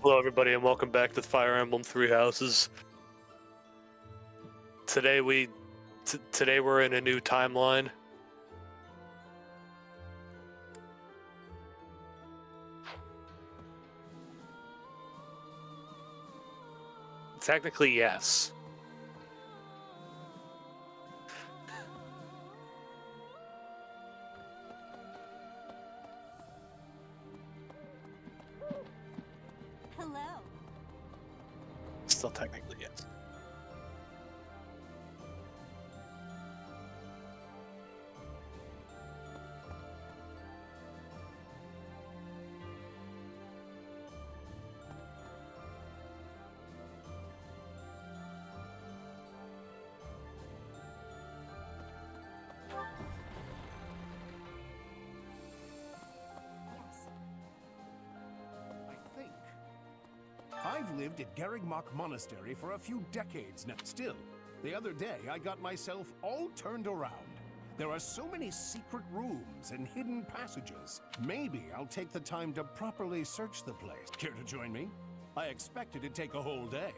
Hello, everybody, and welcome back to Fire Emblem Three Houses. Today we're in a new timeline. Technically, yes. Hello. Still technically, yes. Yes. I think. I've lived at Garrigmach Monastery for a few decades now. Still, the other day I got myself all turned around. There are so many secret rooms and hidden passages. Maybe I'll take the time to properly search the place. Care to join me? I expect it'd take a whole day.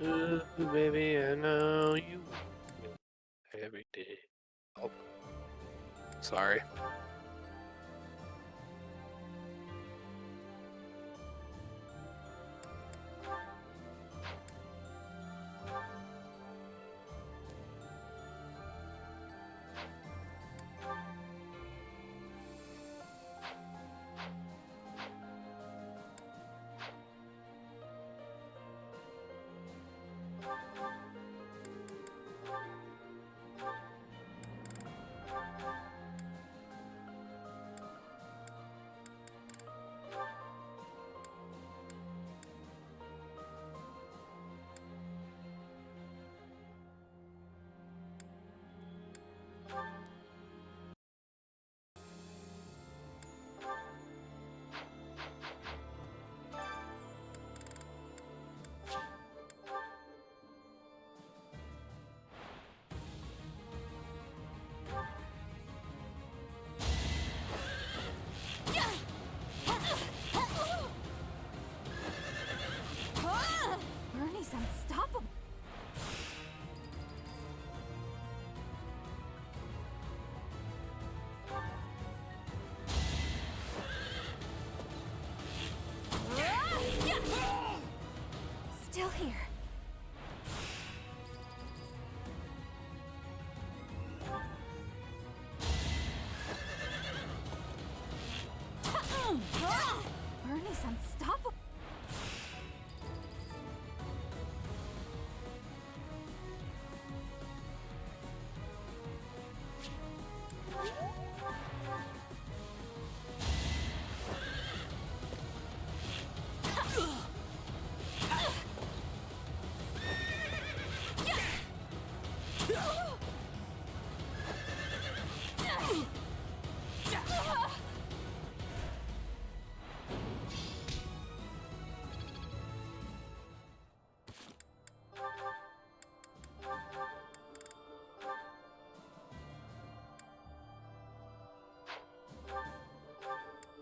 Ooh, baby, I know you every day. Oh, sorry.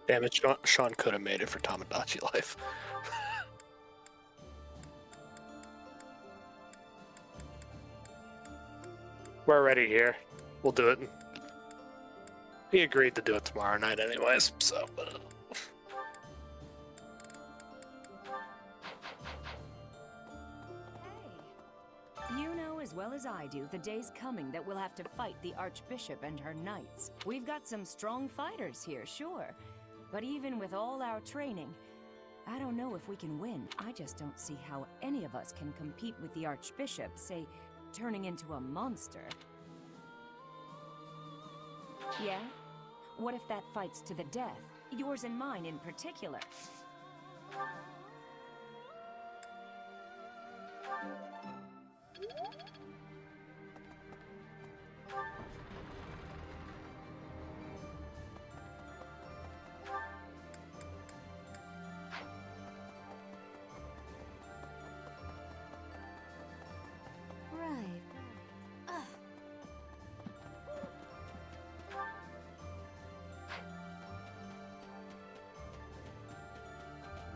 Damn it, Sean could have made it for Tamagotchi life. We're already here. We'll do it. He agreed to do it tomorrow night anyways, so... Hey, you know as well as I do, the day's coming that we'll have to fight the Archbishop and her knights. We've got some strong fighters here, sure. But even with all our training, I don't know if we can win. I just don't see how any of us can compete with the Archbishop, say, turning into a monster. Yeah? What if that fight's to the death? Yours and mine in particular. Right. Ugh.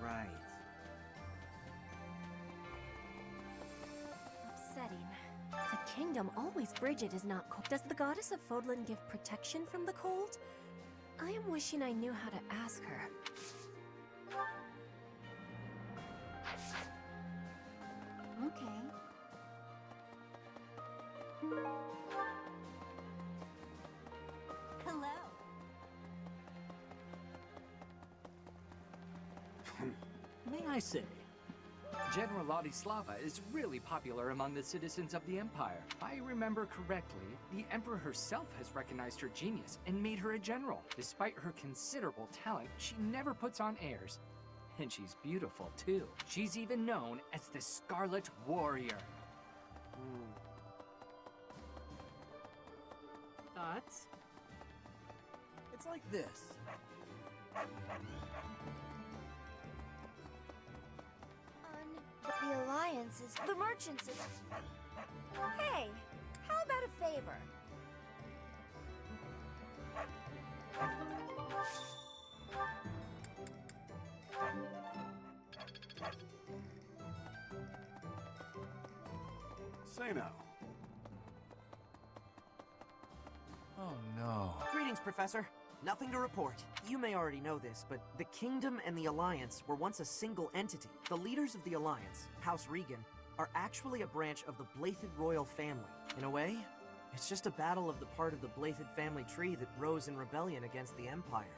Right. Upsetting. The kingdom always frigid is not cold. Does the goddess of Fodlan give protection from the cold? I am wishing I knew how to ask her. Okay. Hello. May I say, General Ladislava is really popular among the citizens of the Empire. If I remember correctly, the Emperor herself has recognized her genius and made her a general. Despite her considerable talent, she never puts on airs. And she's beautiful, too. She's even known as the Scarlet Warrior. Thoughts? It's like this. The Alliance is... The Merchants is... Hey, how about a favor? Say now. Oh no. Greetings, Professor. Nothing to report. You may already know this, but the Kingdom and the Alliance were once a single entity. The leaders of the Alliance, House Regan, are actually a branch of the Blythed royal family. In a way, it's just a battle of the part of the Blythed family tree that rose in rebellion against the Empire.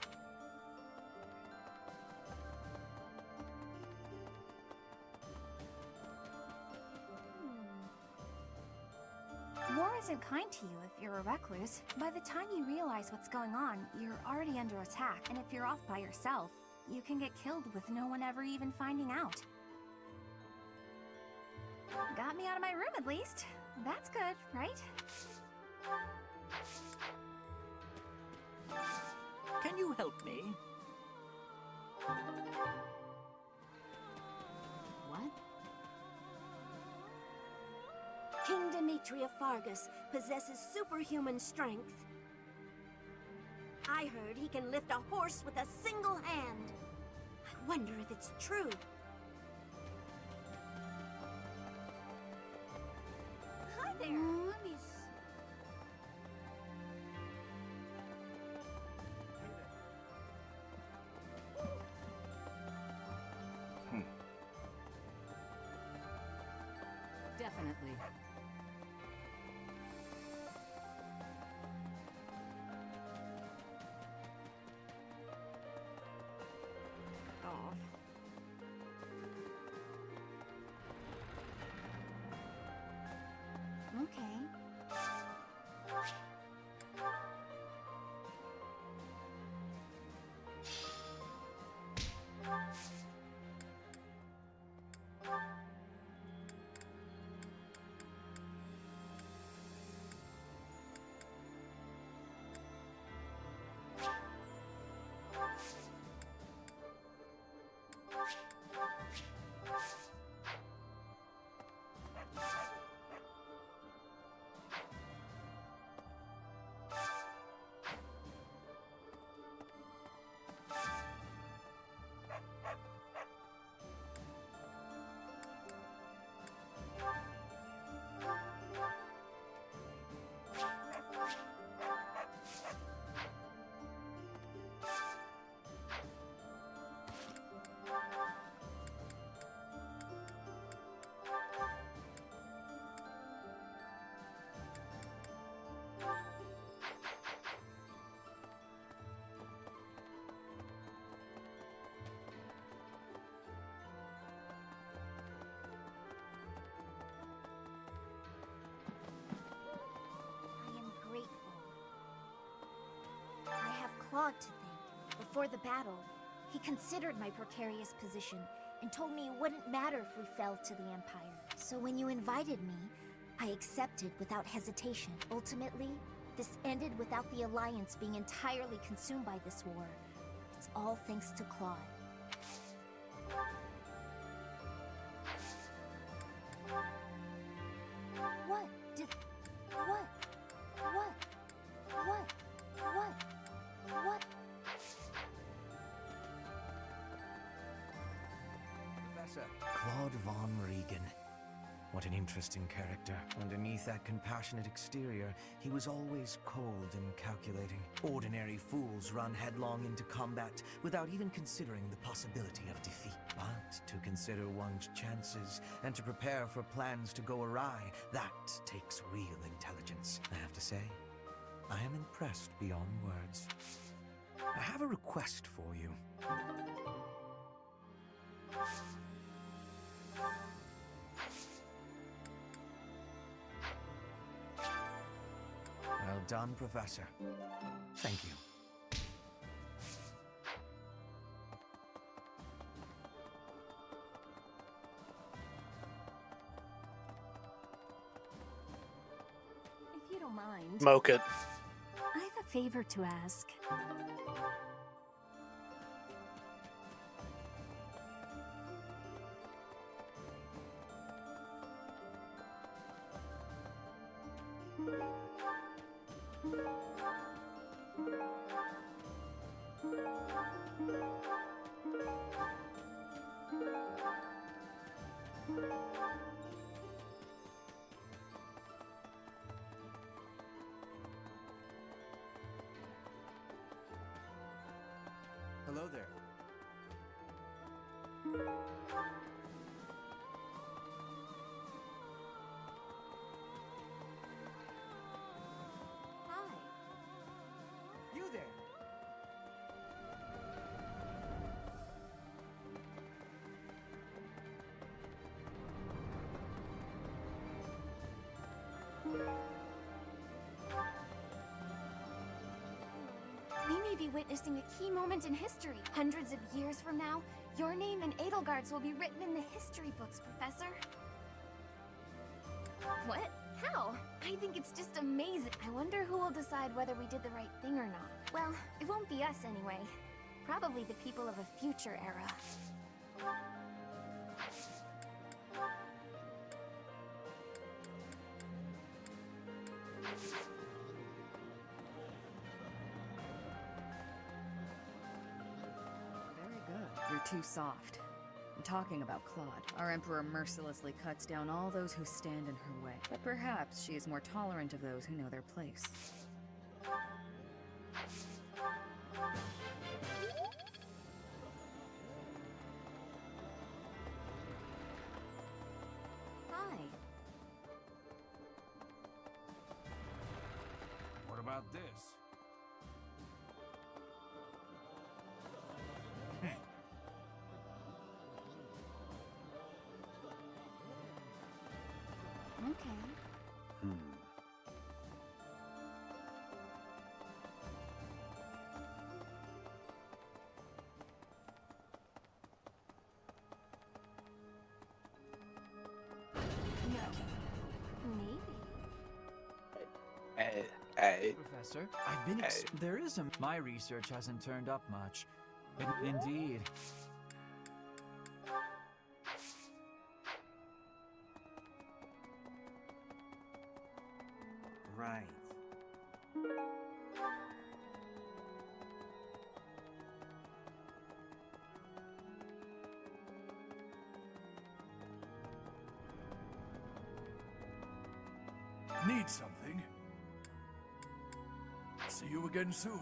War isn't kind to you if you're a recluse. By the time you realize what's going on, you're already under attack. And if you're off by yourself, you can get killed with no one ever even finding out. Got me out of my room at least. That's good, right? Can you help me? What? King Demetria Fargus possesses superhuman strength. I heard he can lift a horse with a single hand. I wonder if it's true. Hi there. Let me Definitely. Okay. Claude to thank. Before the battle, he considered my precarious position and told me it wouldn't matter if we fell to the Empire. So when you invited me, I accepted without hesitation. Ultimately, this ended without the Alliance being entirely consumed by this war. It's all thanks to Claude. What? Did... What? What? What? What? What? Professor. Claude von Regan. What an interesting character. Underneath that compassionate exterior, he was always cold and calculating. Ordinary fools run headlong into combat without even considering the possibility of defeat. But to consider one's chances and to prepare for plans to go awry, that takes real intelligence. I have to say, I am impressed beyond words. I have a request for you. Well done, Professor. Thank you. If you don't mind, Moke it. I have a favor to ask. Hello there. Hi. You there! We may be witnessing a key moment in history. Hundreds of years from now, your name and Edelgard's will be written in the history books, Professor. What? How? I think it's just amazing. I wonder who will decide whether we did the right thing or not. Well, it won't be us anyway. Probably the people of a future era. Very good. You're too soft. I'm talking about Claude. Our Emperor mercilessly cuts down all those who stand in her way. But perhaps she is more tolerant of those who know their place. Hi. What about this? Okay. No. Maybe. Professor, I've been there is a... My research hasn't turned up much. Indeed. Right. Need something? See you again soon.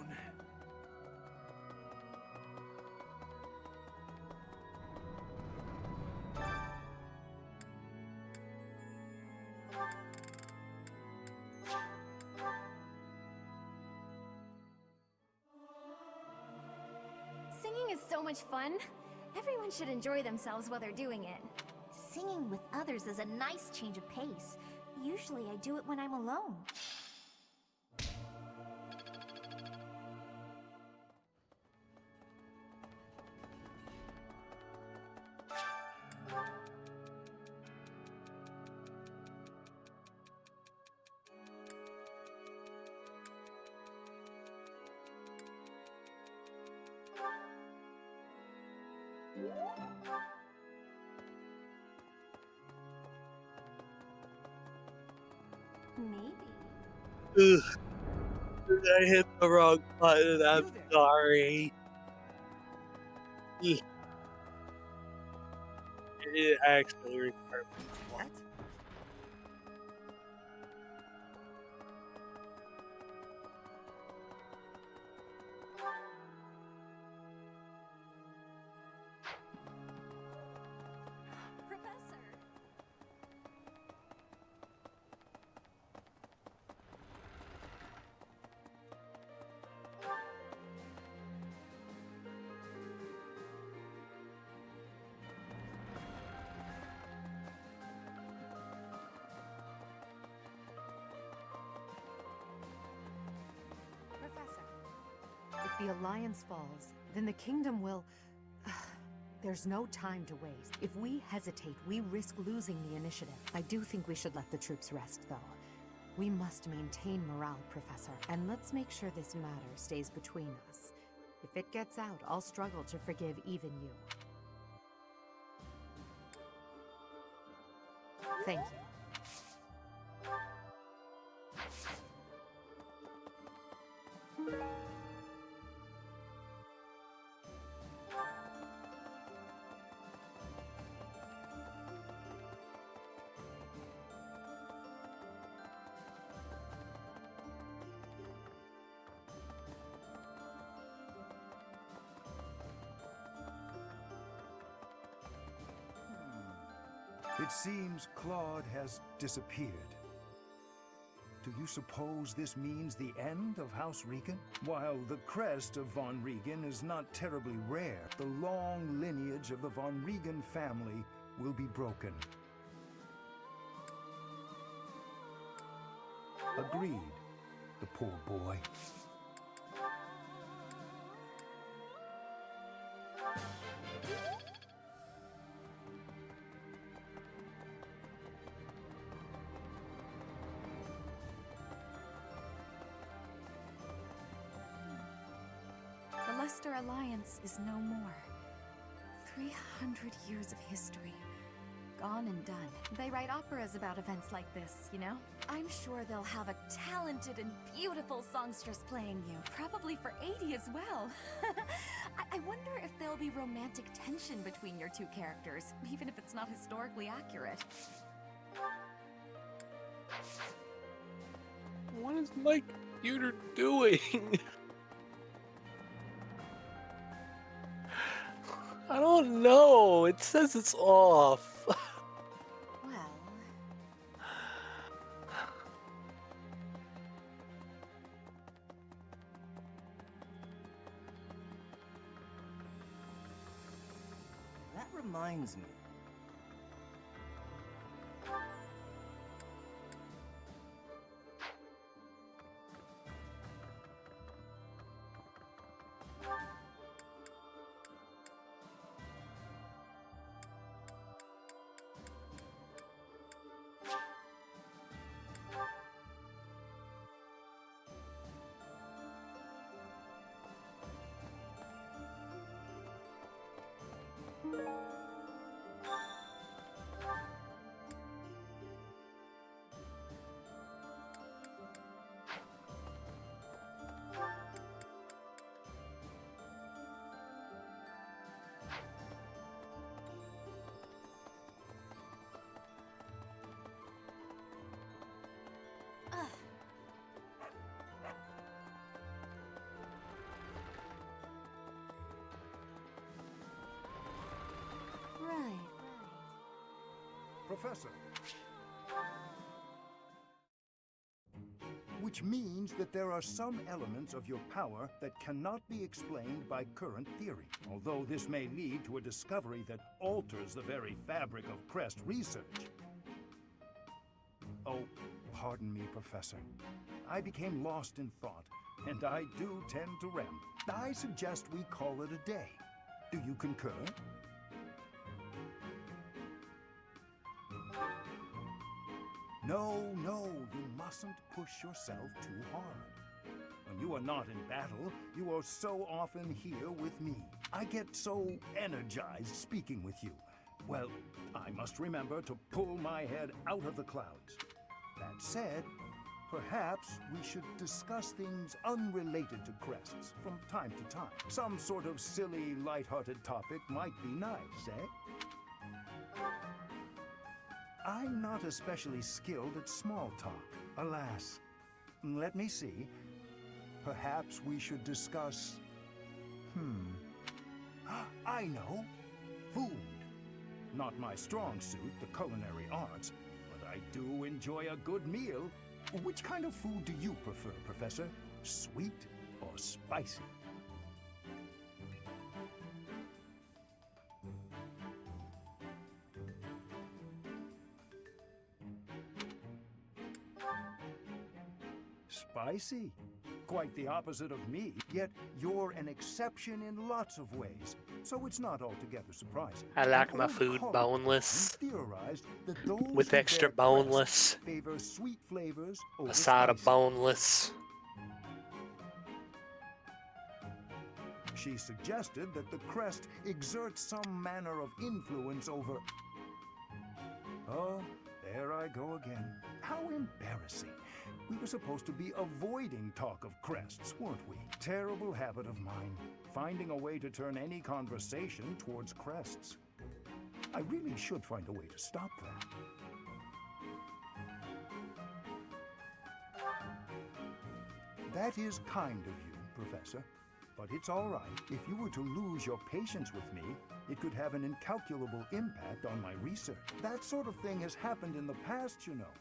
Singing is so much fun. Everyone should enjoy themselves while they're doing it. Singing with others is a nice change of pace. Usually I do it when I'm alone. Maybe. Ugh, I hit the wrong button. I'm sorry. Ugh. It actually required me. What? Professor! Professor. If the Alliance falls, then the kingdom will... There's no time to waste. If we hesitate, we risk losing the initiative. I do think we should let the troops rest, though. We must maintain morale, Professor, and let's make sure this matter stays between us. If it gets out, I'll struggle to forgive even you. Thank you. It seems Claude has disappeared. Do you suppose this means the end of House Regan? While the crest of von Regan is not terribly rare, the long lineage of the von Regan family will be broken. Agreed, the poor boy. The Leicester Alliance is no more. 300 years of history. Gone and done. They write operas about events like this, you know? I'm sure they'll have a talented and beautiful songstress playing you. Probably for 80 as well. I wonder if there'll be romantic tension between your two characters, even if it's not historically accurate. What is my computer doing? I don't know. It says it's off. Well... That reminds me. Right. Professor. Which means that there are some elements of your power that cannot be explained by current theory. Although this may lead to a discovery that alters the very fabric of Crest research. Oh, pardon me, Professor. I became lost in thought, and I do tend to ramble. I suggest we call it a day. Do you concur? No, you mustn't push yourself too hard. When you are not in battle, you are so often here with me. I get so energized speaking with you. Well, I must remember to pull my head out of the clouds. That said, perhaps we should discuss things unrelated to crests from time to time. Some sort of silly, lighthearted topic might be nice, eh? I'm not especially skilled at small talk, alas. Let me see. Perhaps we should discuss... I know. Food. Not my strong suit, the culinary arts, but I do enjoy a good meal. Which kind of food do you prefer, Professor? Sweet or spicy? Spicy? Quite the opposite of me, yet you're an exception in lots of ways, so it's not altogether surprising. I like An my old food colleague boneless, theorized that those with who extra bear crests boneless, favor sweet flavors over a side of spicy. boneless. She suggested that the crest exerts some manner of influence over... Oh, there I go again. How embarrassing. We were supposed to be avoiding talk of crests, weren't we? Terrible habit of mine, finding a way to turn any conversation towards crests. I really should find a way to stop that. That is kind of you, Professor. But it's all right. If you were to lose your patience with me, it could have an incalculable impact on my research. That sort of thing has happened in the past, you know.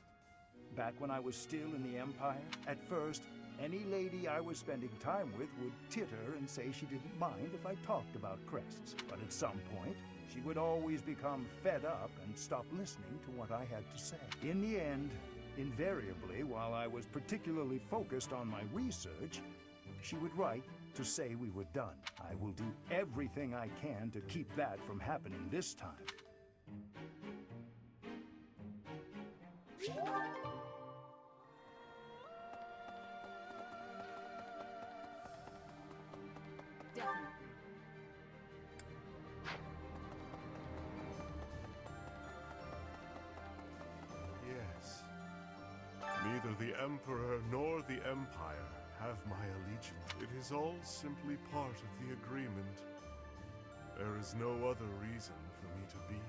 Back when I was still in the Empire, at first, any lady I was spending time with would titter and say she didn't mind if I talked about crests. But at some point, she would always become fed up and stop listening to what I had to say. In the end, invariably, while I was particularly focused on my research, she would write to say we were done. I will do everything I can to keep that from happening this time. Yes. Neither the Emperor nor the Empire have my allegiance. It is all simply part of the agreement. There is no other reason for me to be here.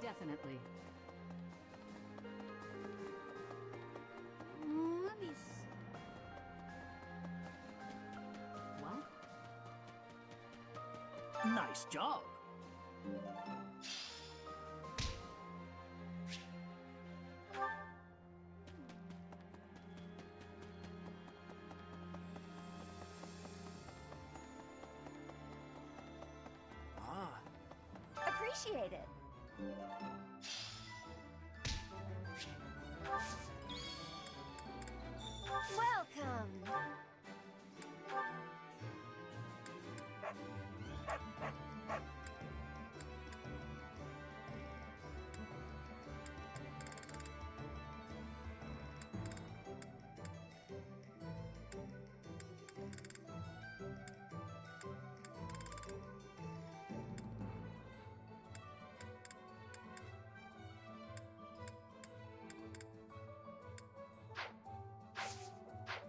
Definitely. Let me see. What? Nice job. Appreciate it. Welcome.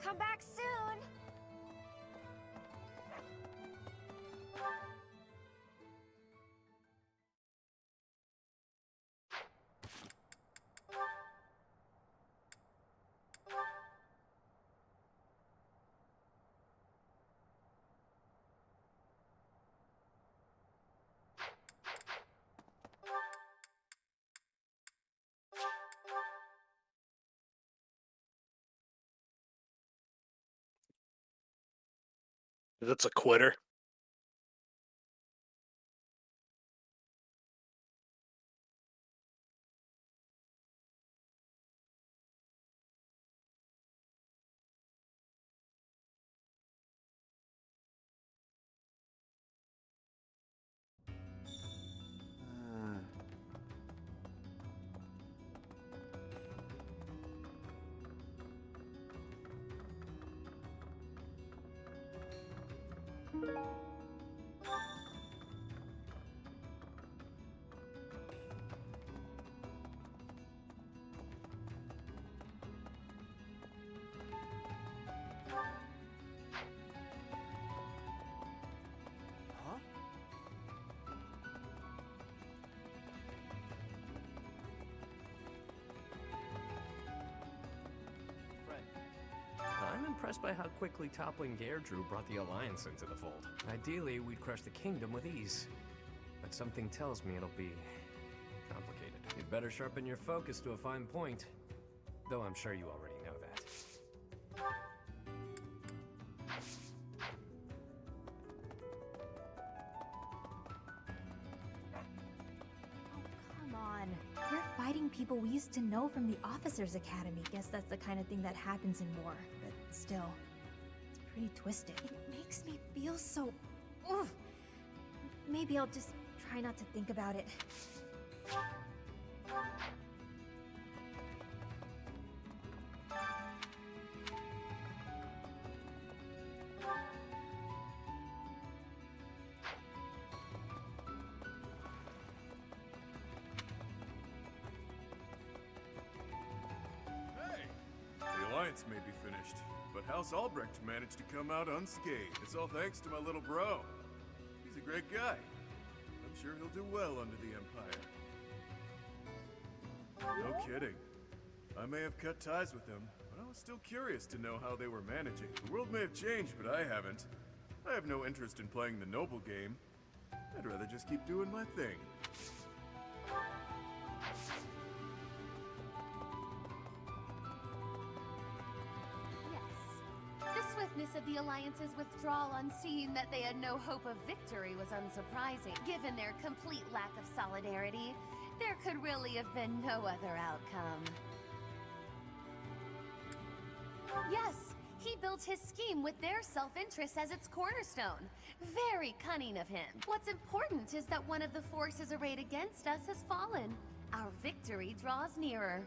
Come back soon. That's a quitter. impressed by how quickly toppling Gairdru brought the Alliance into the fold. Ideally, we'd crush the kingdom with ease. But something tells me it'll be complicated. You'd better sharpen your focus to a fine point. Though I'm sure you already know that. Come on. We're fighting people we used to know from the Officers Academy. Guess that's the kind of thing that happens in war, but still, it's pretty twisted. It makes me feel so... Ugh. Maybe I'll just try not to think about it. The Alliance may be finished, but House Albrecht managed to come out unscathed. It's all thanks to my little bro. He's a great guy. I'm sure he'll do well under the Empire. No kidding. I may have cut ties with them, but I was still curious to know how they were managing. The world may have changed, but I haven't. I have no interest in playing the noble game. I'd rather just keep doing my thing. The swiftness of the Alliance's withdrawal on seeing that they had no hope of victory was unsurprising. Given their complete lack of solidarity, there could really have been no other outcome. Yes, he built his scheme with their self-interest as its cornerstone. Very cunning of him. What's important is that one of the forces arrayed against us has fallen. Our victory draws nearer.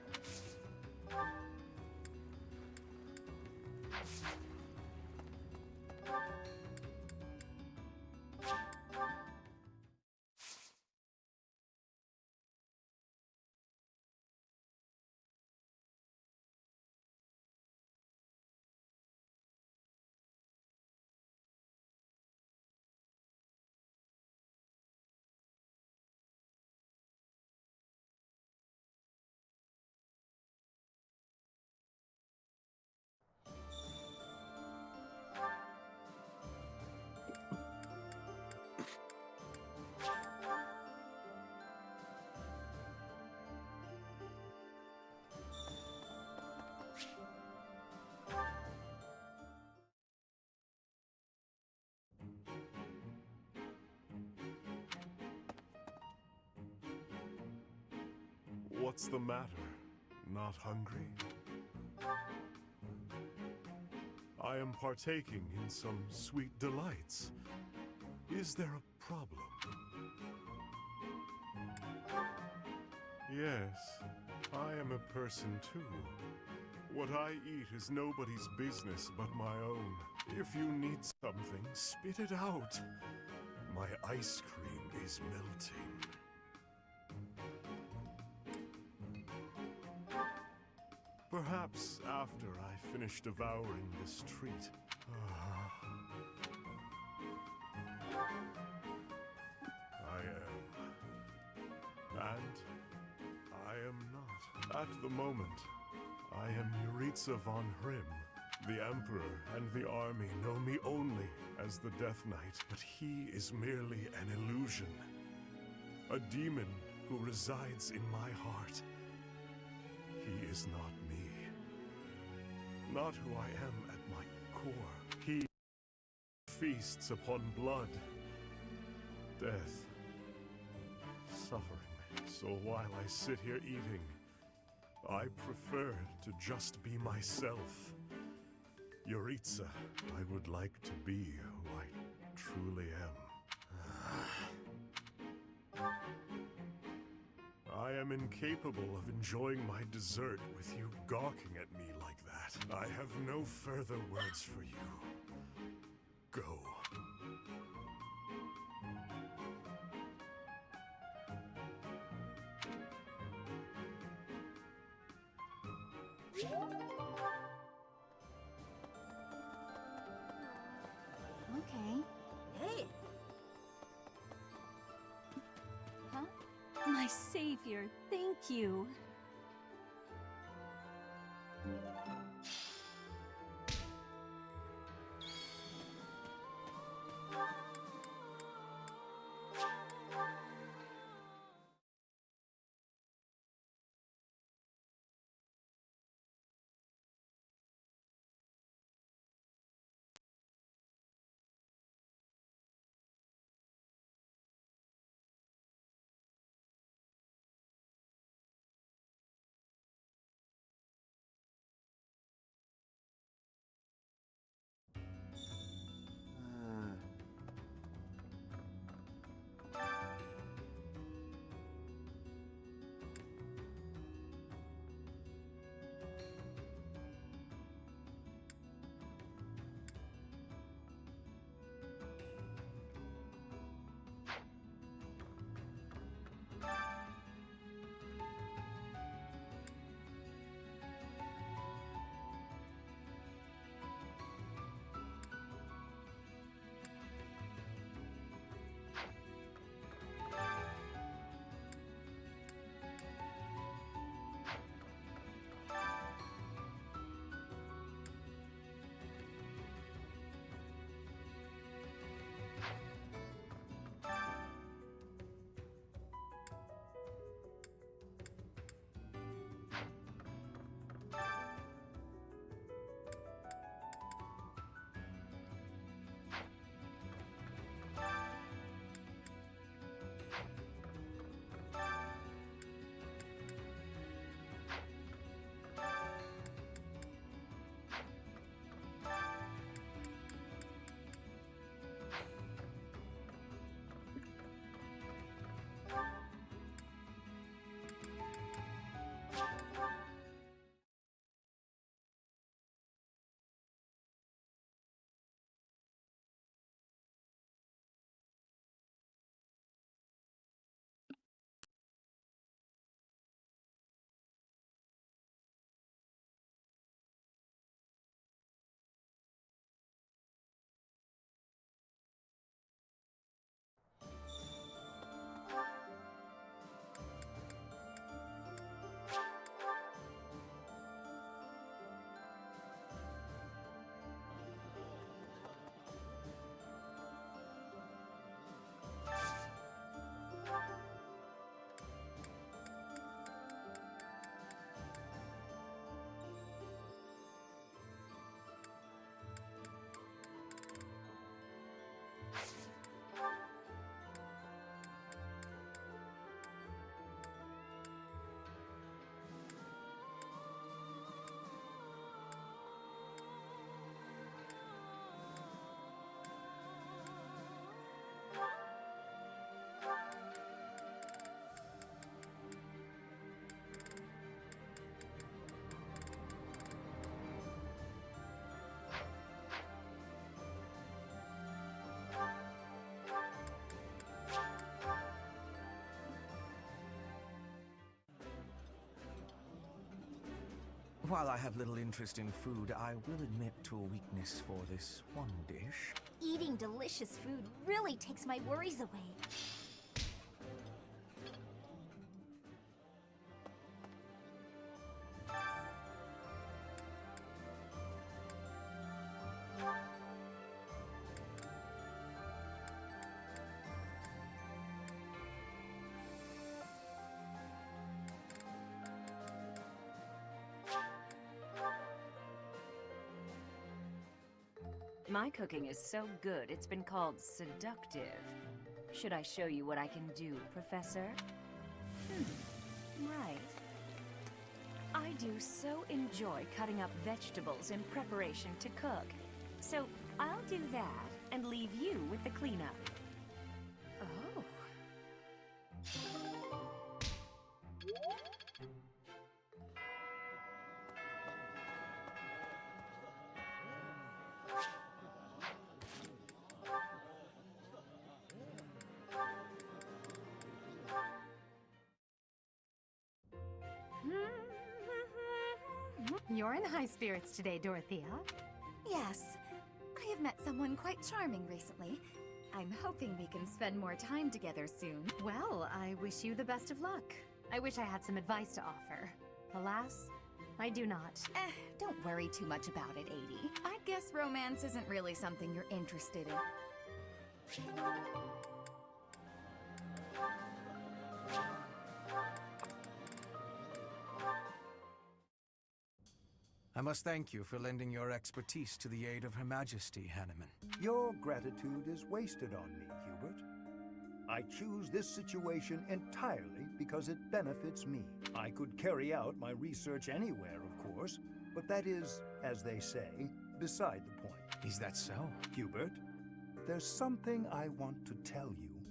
What's the matter? Not hungry? I am partaking in some sweet delights. Is there a problem? Yes, I am a person too. What I eat is nobody's business but my own. If you need something, spit it out. My ice cream is melting. Perhaps after I finish devouring this treat. I am. And I am not. At the moment, I am Yuritsa von Hrim. The Emperor and the army know me only as the Death Knight, but he is merely an illusion. A demon who resides in my heart. He is not me. Not who I am at my core. He feasts upon blood, death, suffering. So while I sit here eating, I prefer to just be myself. Yuritsa, I would like to be who I truly am. I am incapable of enjoying my dessert with you gawking at me like that. I have no further words for you. Go. Okay. Hey! Huh? My savior, thank you. While I have little interest in food, I will admit to a weakness for this one dish. Eating delicious food really takes my worries away. My cooking is so good, it's been called seductive. Should I show you what I can do, Professor? Right. I do so enjoy cutting up vegetables in preparation to cook. So I'll do that and leave you with the cleanup. Oh. You're in high spirits today, Dorothea. Yes, I have met someone quite charming recently. I'm hoping we can spend more time together soon. Well, I wish you the best of luck. I wish I had some advice to offer. Alas, I do not. Don't worry too much about it, 80. I guess romance isn't really something you're interested in. I must thank you for lending your expertise to the aid of Her Majesty, Hanneman. Your gratitude is wasted on me, Hubert. I choose this situation entirely because it benefits me. I could carry out my research anywhere, of course, but that is, as they say, beside the point. Is that so? Hubert, there's something I want to tell you.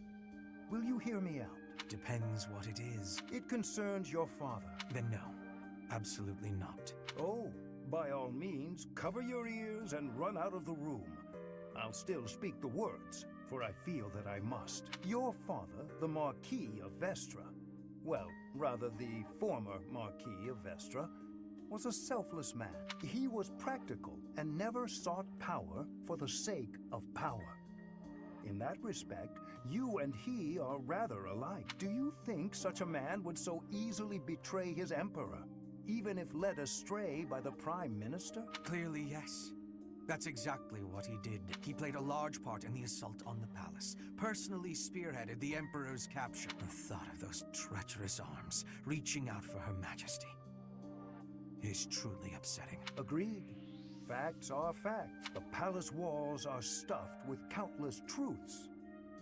Will you hear me out? Depends what it is. It concerns your father. Then no, absolutely not. Oh, by all means, cover your ears and run out of the room. I'll still speak the words, for I feel that I must. Your father, the Marquis of Vestra, well, rather the former Marquis of Vestra, was a selfless man. He was practical and never sought power for the sake of power. In that respect, you and he are rather alike. Do you think such a man would so easily betray his emperor, even if led astray by the Prime Minister? Clearly, yes. That's exactly what he did. He played a large part in the assault on the palace, personally spearheaded the Emperor's capture. The thought of those treacherous arms reaching out for Her Majesty is truly upsetting. Agreed. Facts are facts. The palace walls are stuffed with countless truths,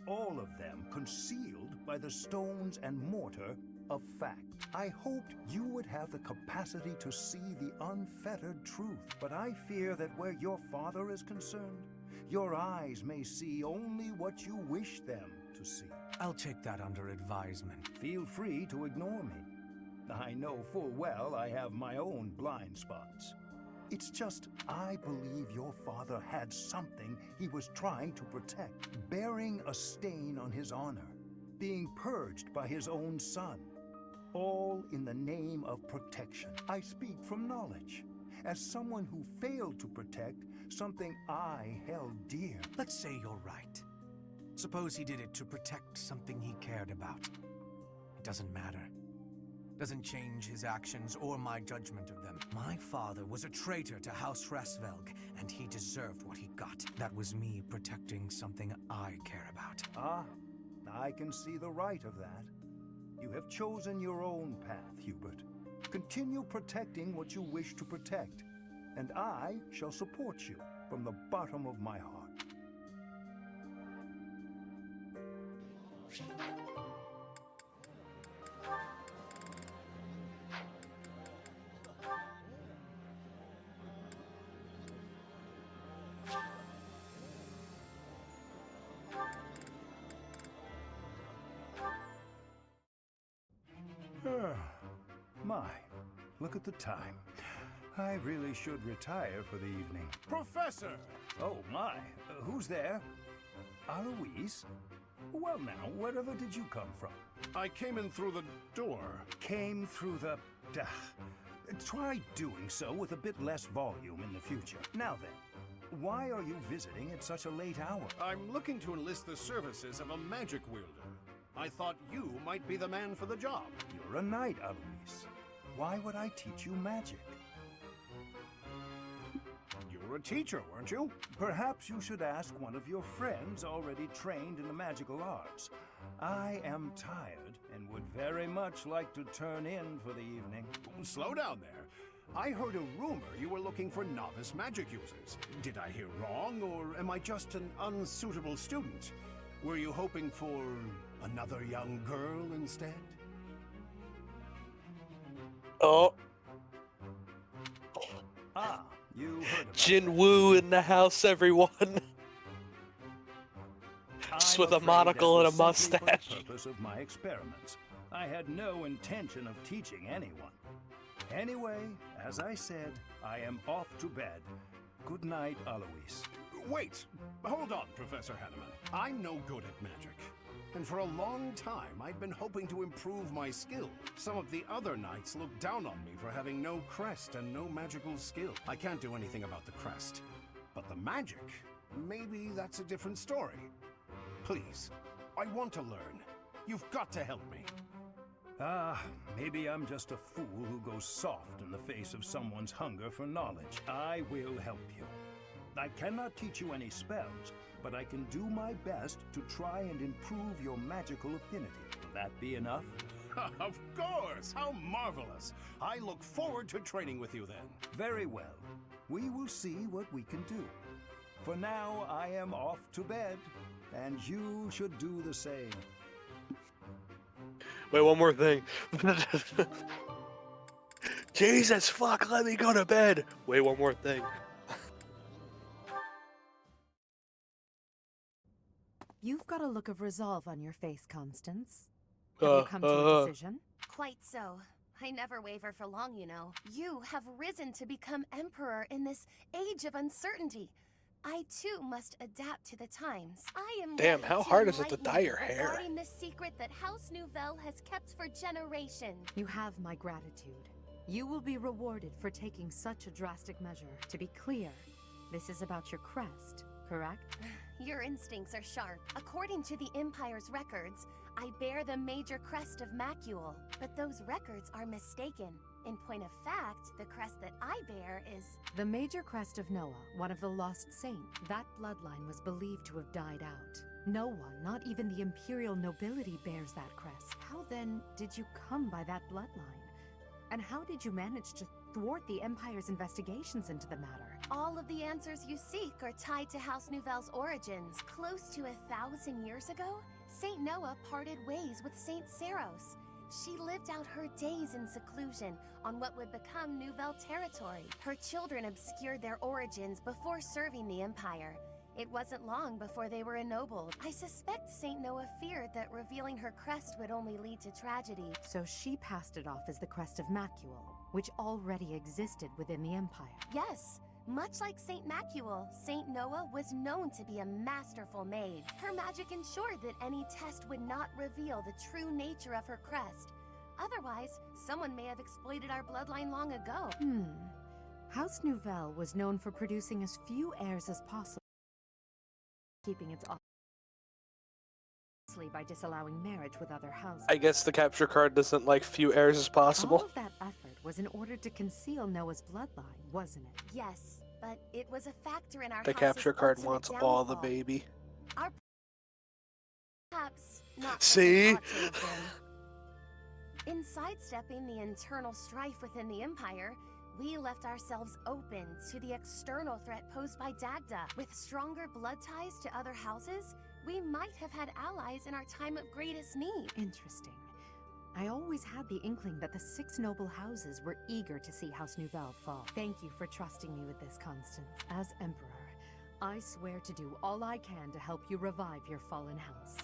all of them concealed by the stones and mortar of fact. I hoped you would have the capacity to see the unfettered truth, but I fear that where your father is concerned, your eyes may see only what you wish them to see. I'll take that under advisement. Feel free to ignore me. I know full well I have my own blind spots. It's just I believe your father had something he was trying to protect, bearing a stain on his honor, being purged by his own son. All in the name of protection. I speak from knowledge, as someone who failed to protect something I held dear. Let's say you're right. Suppose he did it to protect something he cared about. It doesn't matter. Doesn't change his actions or my judgment of them. My father was a traitor to House Rasvelg, and he deserved what he got. That was me protecting something I care about. Ah, I can see the right of that. You have chosen your own path, Hubert. Continue protecting what you wish to protect, and I shall support you from the bottom of my heart. My, look at the time. I really should retire for the evening. Professor! Oh my, who's there? Aloise? Well now, wherever did you come from? I came in through the door. Came through the... Try doing so with a bit less volume in the future. Now then, why are you visiting at such a late hour? I'm looking to enlist the services of a magic wielder. I thought you might be the man for the job. You're a knight, Alois. Why would I teach you magic? You were a teacher, weren't you? Perhaps you should ask one of your friends already trained in the magical arts. I am tired and would very much like to turn in for the evening. Slow down there. I heard a rumor you were looking for novice magic users. Did I hear wrong, or am I just an unsuitable student? Were you hoping for another young girl instead? Oh. Ah, you heard of Jin Woo in the house, everyone. Just with a monocle and a mustache. For the purpose of my experiments. I had no intention of teaching anyone. Anyway, as I said, I am off to bed. Good night, Alois. Wait, hold on, Professor Hanneman. I'm no good at magic. And for a long time, I'd been hoping to improve my skill. Some of the other knights looked down on me for having no crest and no magical skill. I can't do anything about the crest. But the magic, maybe that's a different story. Please, I want to learn. You've got to help me. Ah, maybe I'm just a fool who goes soft in the face of someone's hunger for knowledge. I will help you. I cannot teach you any spells, but I can do my best to try and improve your magical affinity. Will that be enough? Of course! How marvelous! I look forward to training with you then. Very well. We will see what we can do. For now, I am off to bed, and you should do the same. Wait, one more thing. Jesus, fuck, let me go to bed. Wait, one more thing. You've got a look of resolve on your face, Constance. Have you come to a decision? Quite so. I never waver for long, you know. You have risen to become emperor in this age of uncertainty. I too must adapt to the times. I am Damn, ready how to hard is it to enlighten dye you your hair? regarding the secret that House Nouvelle has kept for generations. You have my gratitude. You will be rewarded for taking such a drastic measure. To be clear, this is about your crest, correct? Your instincts are sharp. According to the Empire's records, I bear the major crest of Macule, but those records are mistaken. In point of fact, the crest that I bear is... The major crest of Noah, one of the lost saints. That bloodline was believed to have died out. No one, not even the imperial nobility, bears that crest. How then did you come by that bloodline? And how did you manage to thwart the Empire's investigations into the matter? All of the answers you seek are tied to House Nouvelle's origins. Close to 1,000 years ago, Saint Noah parted ways with Saint Saros. She lived out her days in seclusion on what would become Nouvelle territory. Her children obscured their origins before serving the Empire. It wasn't long before they were ennobled. I suspect Saint Noah feared that revealing her crest would only lead to tragedy. So she passed it off as the crest of Macule, which already existed within the Empire. Yes. Much like Saint Macule, Saint Noah was known to be a masterful maid. Her magic ensured that any test would not reveal the true nature of her crest. Otherwise, someone may have exploited our bloodline long ago. House Nouvelle was known for producing as few heirs as possible, keeping its by disallowing marriage with other houses. I guess the capture card doesn't like few heirs as possible. All of that effort was in order to conceal Noah's bloodline, wasn't it? Yes, but it was a factor in our The house's capture card ultimate wants all the downfall. baby. Our perhaps not See? what we ought to have been. In sidestepping the internal strife within the Empire, we left ourselves open to the external threat posed by Dagda. With stronger blood ties to other houses, we might have had allies in our time of greatest need. Interesting. I always had the inkling that the 6 noble houses were eager to see House Nouvelle fall. Thank you for trusting me with this, Constance. As Emperor, I swear to do all I can to help you revive your fallen house.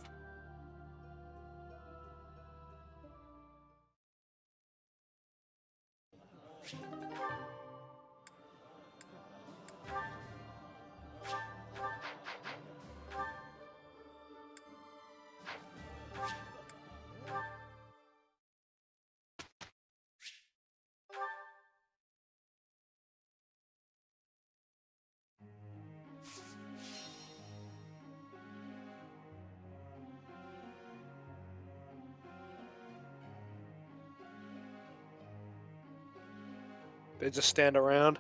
They just stand around.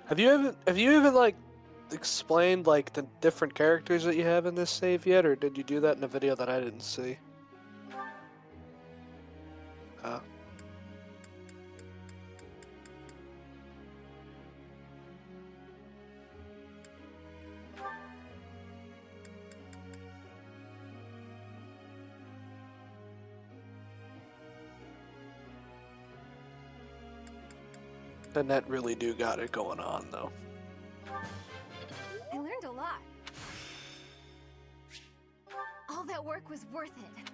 Have you even like explained like the different characters that you have in this save yet, or did you do that in a video that I didn't see? Oh. The net really do got it going on, though. I learned a lot. All that work was worth it.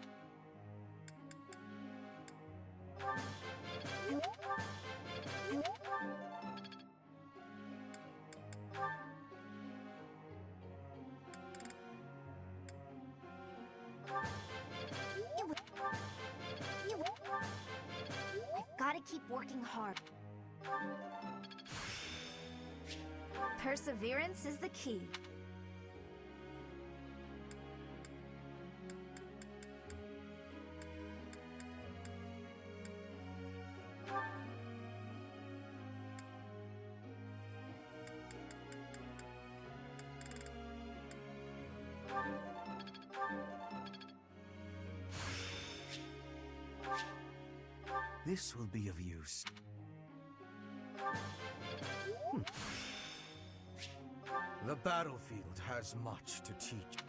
I've got to keep working hard. Perseverance is the key. This will be of use. The battlefield has much to teach.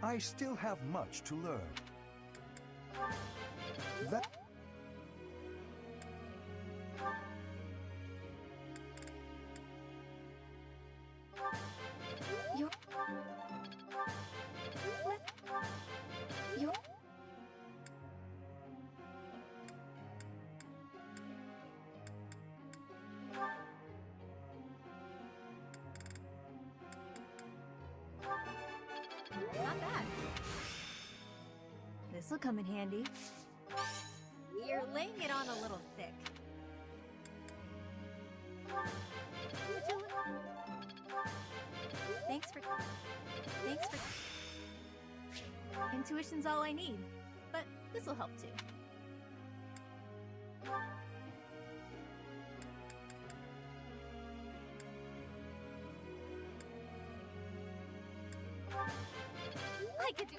I still have much to learn. That... You're... Not bad. This'll come in handy. You're laying it on a little thick. Thanks for... Intuition's all I need, but this'll help too. I could do...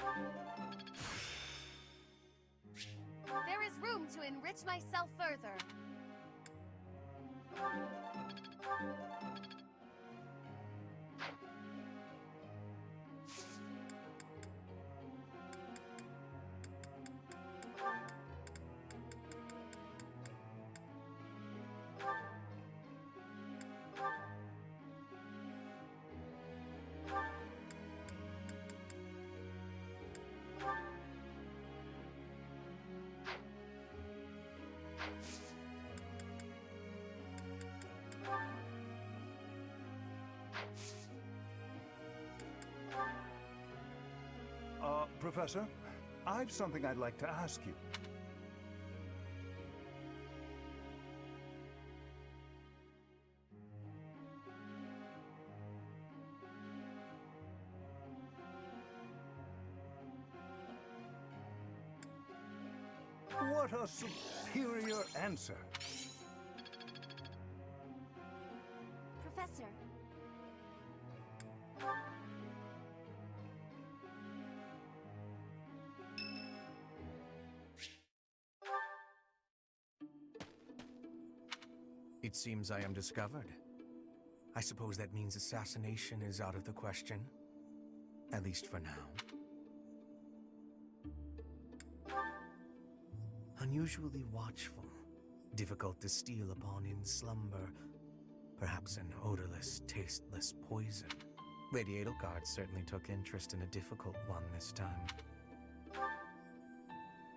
There is room to enrich myself further. Professor, I've something I'd like to ask you. What a superior answer. Professor. It seems I am discovered. I suppose that means assassination is out of the question. At least for now. Unusually watchful. Difficult to steal upon in slumber. Perhaps an odorless, tasteless poison. Lady Edelgard certainly took interest in a difficult one this time.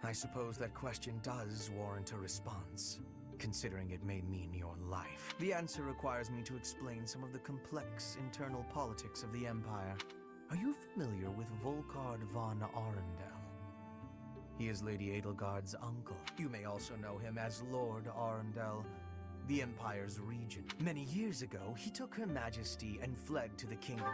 I suppose that question does warrant a response. considering it may mean your life. The answer requires me to explain some of the complex internal politics of the Empire. Are you familiar with Volkard von Arundel? He is Lady Edelgard's uncle. You may also know him as Lord Arundel, the Empire's regent. Many years ago, he took Her Majesty and fled to the kingdom.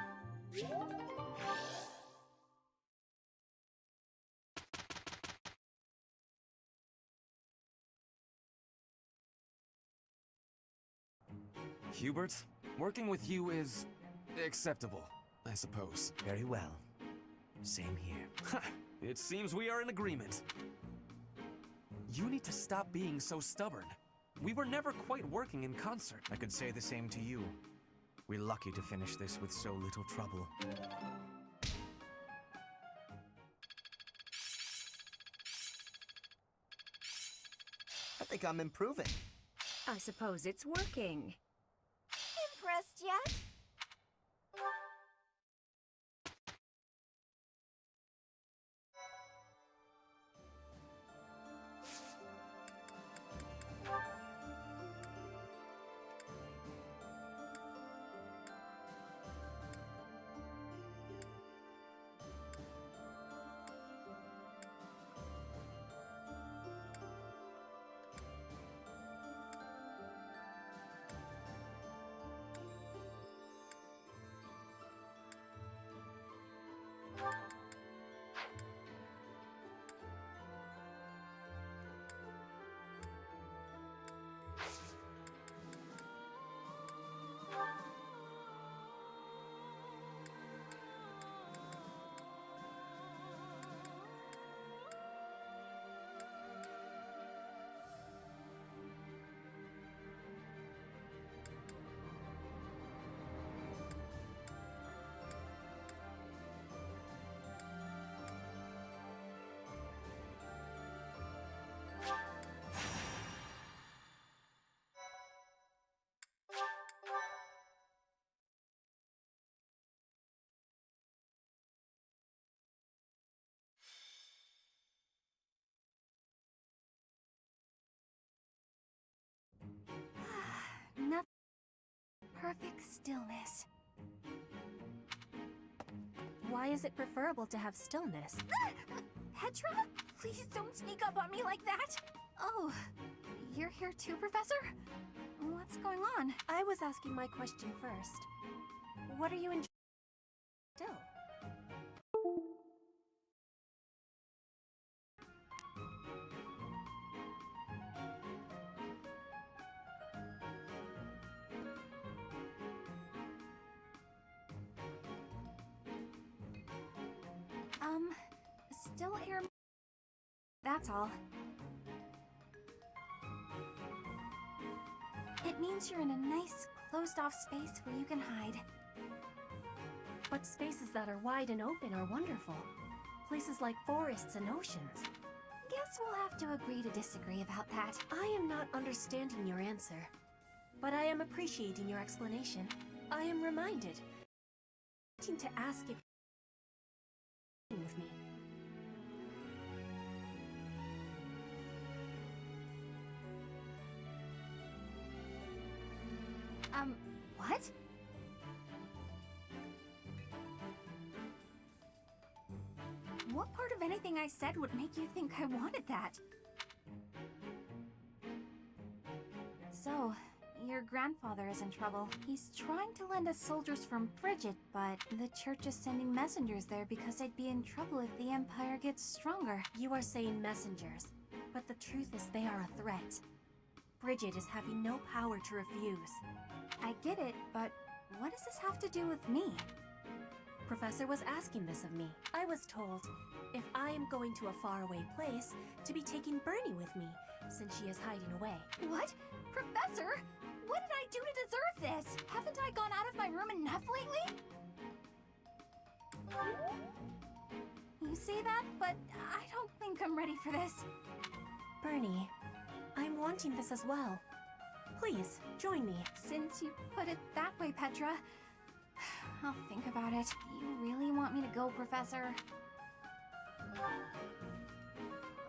Hubert, working with you is acceptable, I suppose. Very well. Same here. It seems we are in agreement. You need to stop being so stubborn. We were never quite working in concert. I could say the same to you. We're lucky to finish this with so little trouble. I think I'm improving. I suppose it's working. Impressed yet? Nothing. Perfect stillness. Why is it preferable to have stillness? Petra? Please don't sneak up on me like that! Oh, you're here too, Professor? What's going on? I was asking my question first. What are you enjoying still? Still here. That's all. It means you're in a nice, closed-off space where you can hide. But spaces that are wide and open are wonderful. Places like forests and oceans. Guess we'll have to agree to disagree about that. I am not understanding your answer, but I am appreciating your explanation. I am reminded. To ask if you're with me. What? What part of anything I said would make you think I wanted that? So, your grandfather is in trouble. He's trying to lend us soldiers from Bridget, but the church is sending messengers there because they'd be in trouble if the Empire gets stronger. You are saying messengers, but the truth is they are a threat. Bridget is having no power to refuse. I get it, but what does this have to do with me? Professor was asking this of me. I was told, if I am going to a faraway place, to be taking Bernie with me, since she is hiding away. What? Professor? What did I do to deserve this? Haven't I gone out of my room enough lately? You say that, but I don't think I'm ready for this. Bernie, I'm wanting this as well. Please, join me. Since you put it that way, Petra, I'll think about it. You really want me to go, Professor?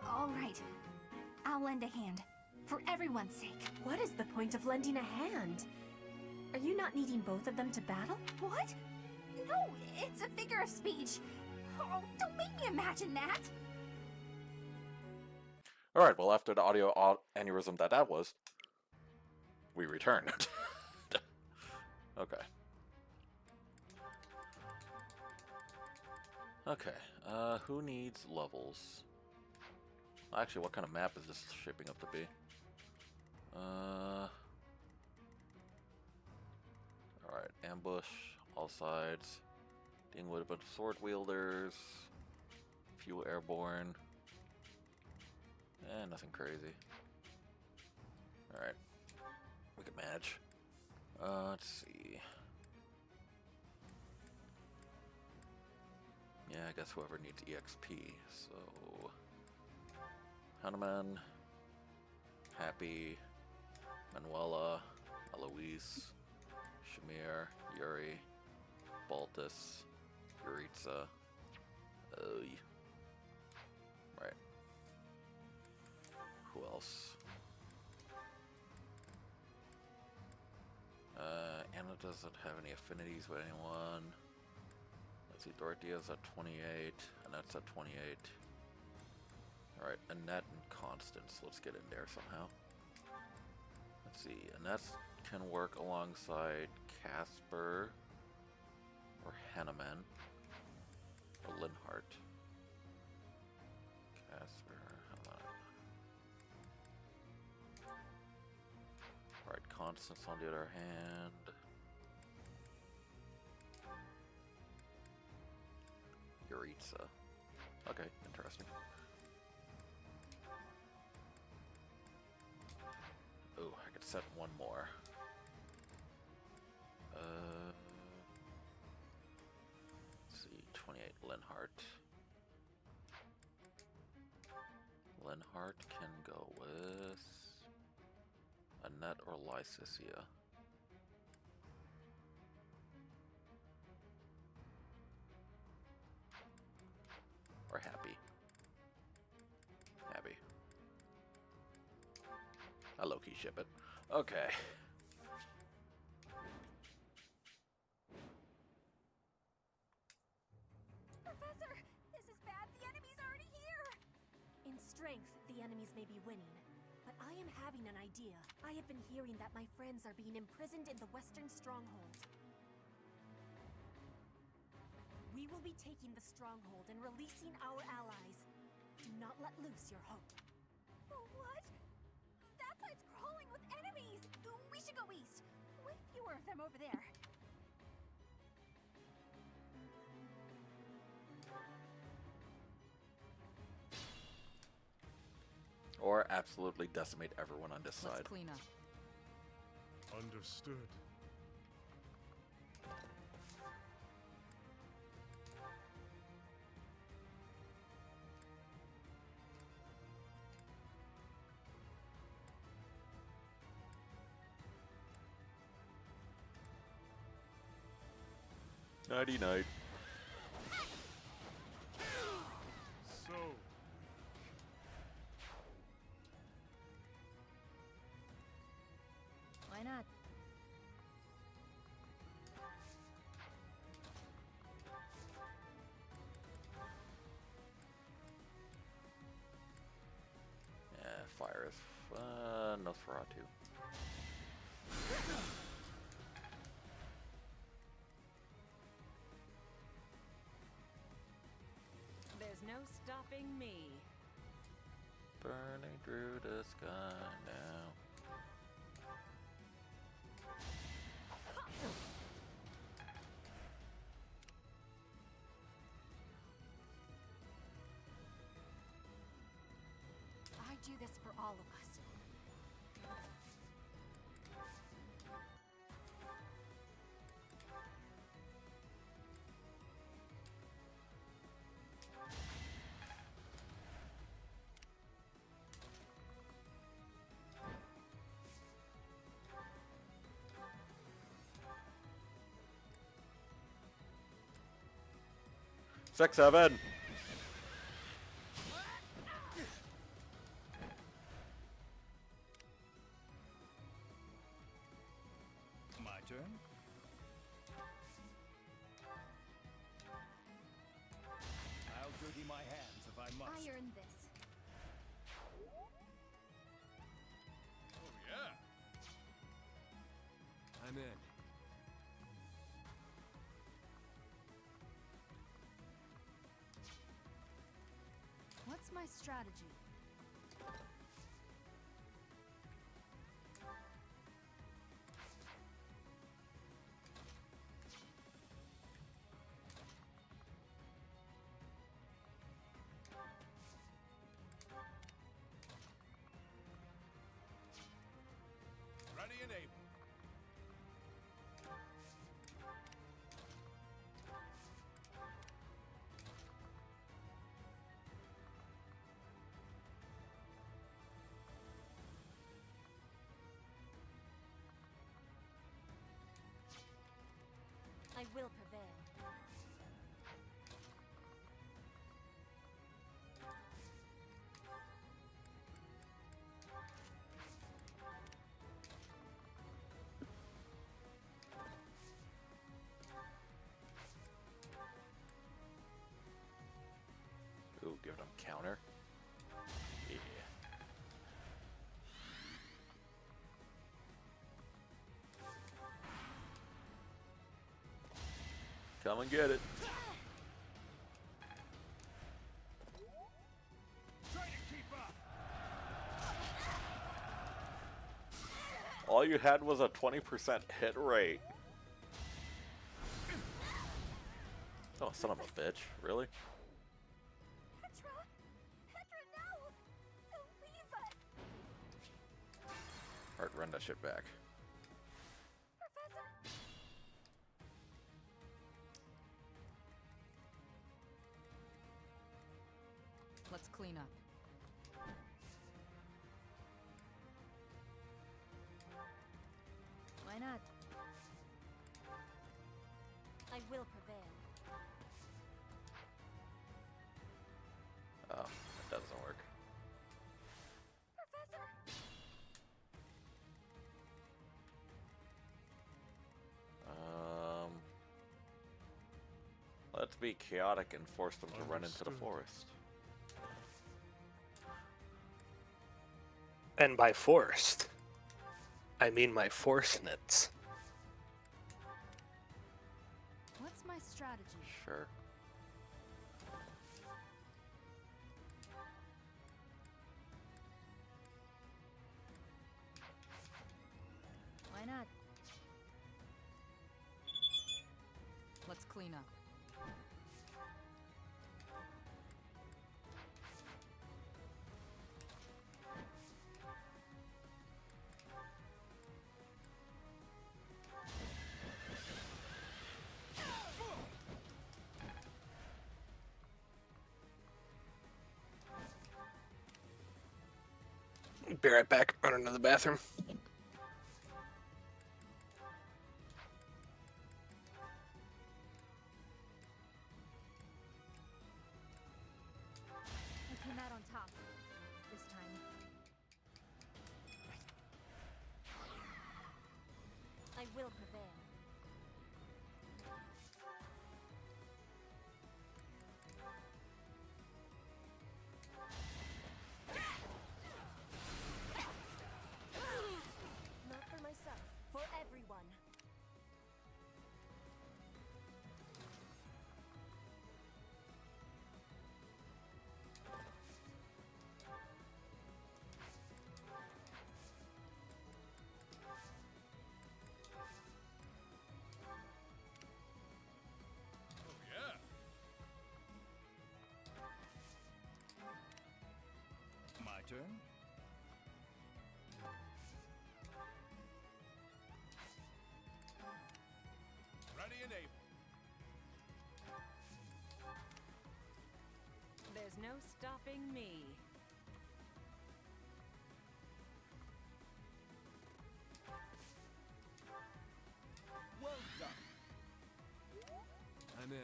All right. I'll lend a hand. For everyone's sake. What is the point of lending a hand? Are you not needing both of them to battle? What? No, it's a figure of speech. Oh, don't make me imagine that. Alright, well, after the audio aneurysm that was, we return. Okay. Okay, who needs levels? Actually, what kind of map is this shaping up to be? Alright, ambush, all sides. Dealing with a bunch of sword wielders. Few airborne. Nothing crazy. Alright. We can manage. Let's see. Yeah, I guess whoever needs EXP. So... Hanuman. Happy. Manuela. Eloise. Shamir. Yuri. Baltus. Yuritsa. Right. Who else? Anna doesn't have any affinities with anyone. Let's see, Dorothea's at 28, Annette's at 28. Alright, Annette and Constance, let's get in there somehow. Let's see, Annette can work alongside Casper, or Hanuman, or Linhart. Casper, Hanuman. Alright, Constance on the other hand. Yuritsa. Okay, interesting. Oh, I could set one more. Let's see, 28 Linhart. Linhart can go with Annette or Lycicia. Or Happy. Happy. I low-key ship it. Okay. Professor, this is bad. The enemy's already here. In strength, the enemies may be winning, but I am having an idea. I have been hearing that my friends are being imprisoned in the Western Stronghold. We will be taking the stronghold and releasing our allies. Do not let loose your hope. What? That side's crawling with enemies! We should go east. Way fewer of them over there. Or absolutely decimate everyone on this side. Let's clean up. Understood. Nighty-night. So Why not? Yeah, fire is Nosferatu. There's no stopping me. Burning through the sky now. I do this for all of us. Six, seven. turn? I'll dirty my hands if I must. I earned this. Oh, yeah. I'm in. What's my strategy? Ready and able. I will prevail. Ooh, give them counter. Yeah. Come and get it. Try to keep up. All you had was a 20% hit rate. Oh, son of a bitch. Really? Petra! Petra, no! Don't leave us! Alright, run that shit back. Professor! Let's clean up. Why not? I will prevail. Oh, that doesn't work. Professor! Let's be chaotic and force them to run into the forest. And by forced, I mean my force-nits. What's my strategy? Sure. Why not? Let's clean up. Be right back. Running to the bathroom. I came out on top. This time. I will prevail. Not for myself, for everyone. Oh, yeah. My turn? Ready and able. There's no stopping me. Well done. I'm in.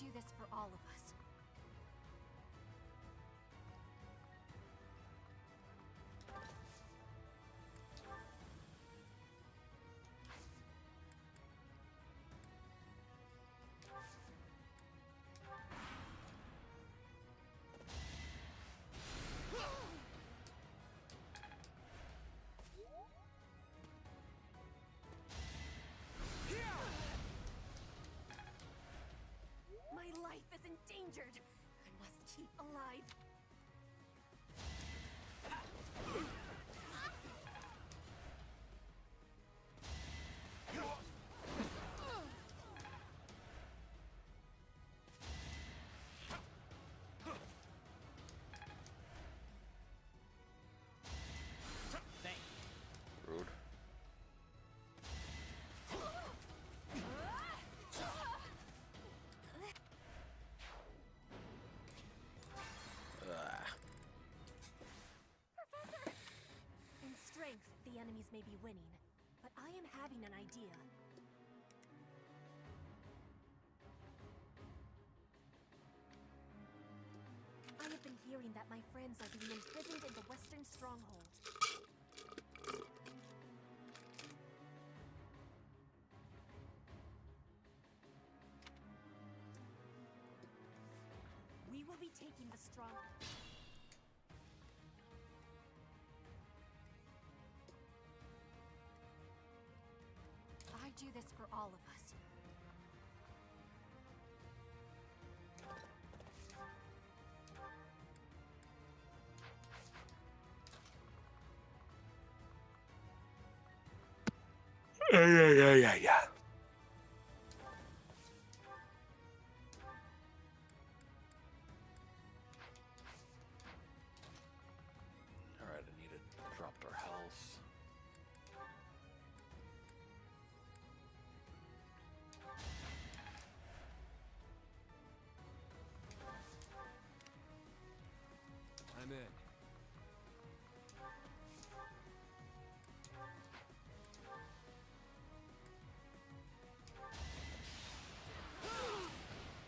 do this for all of us. My life is endangered. I must keep alive. Rude. In strength, the enemies may be winning, but I am having an idea. I have been hearing that my friends are being imprisoned in the Western Stronghold. We will be taking the strong. I do this for all of us. Yeah. Alright, I need to drop our health. I'm in.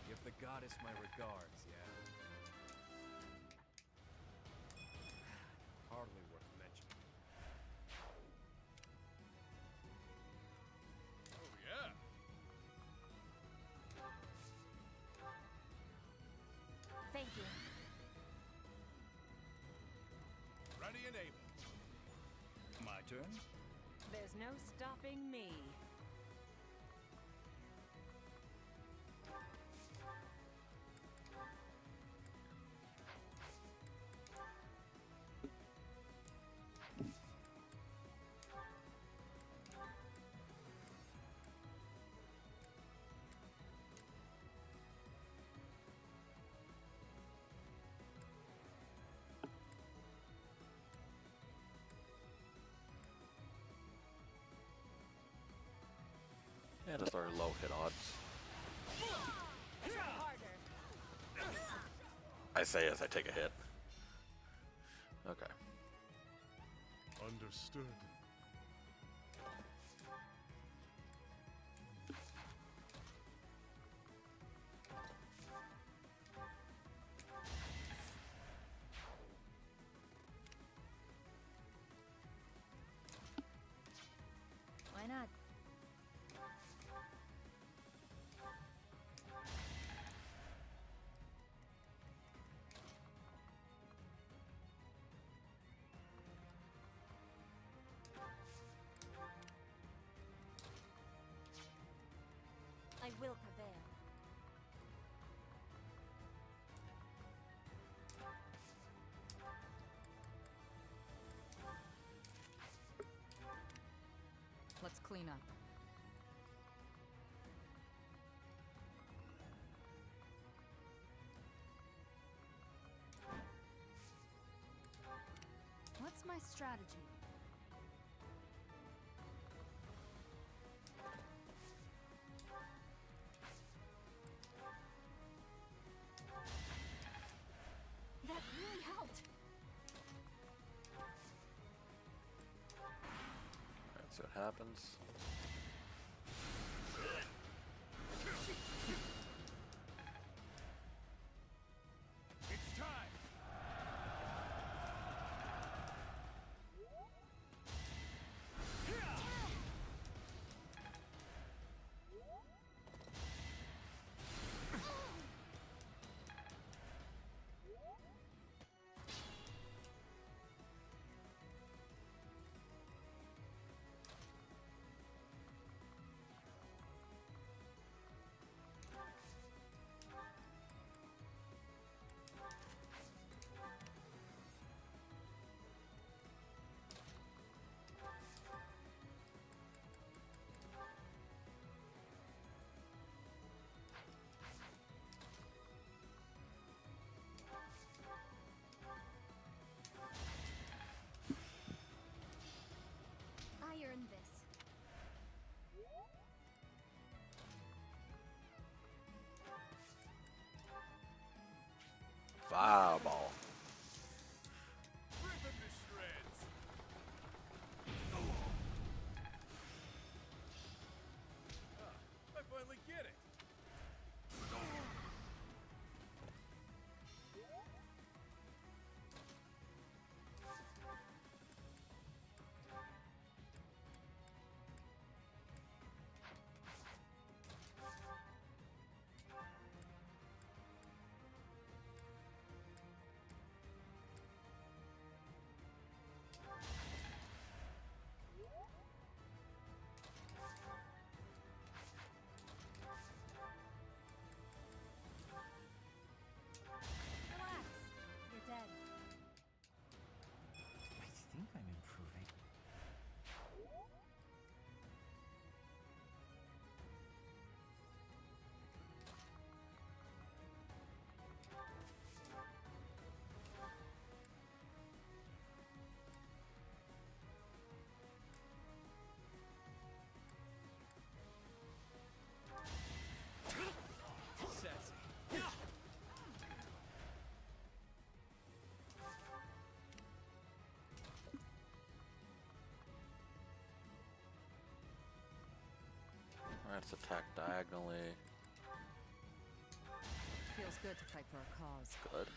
Give the goddess my regards, yeah? Hardly worth mentioning. Oh, yeah! Thank you. Ready and able. My turn? There's no stopping me. Yeah, just our low hit odds. I say as I take a hit. Okay. Understood. Why not? I will prevail. Let's clean up. What's my strategy? That really helped. That's what happens. let's attack diagonally. Feels good to fight for a cause. Good.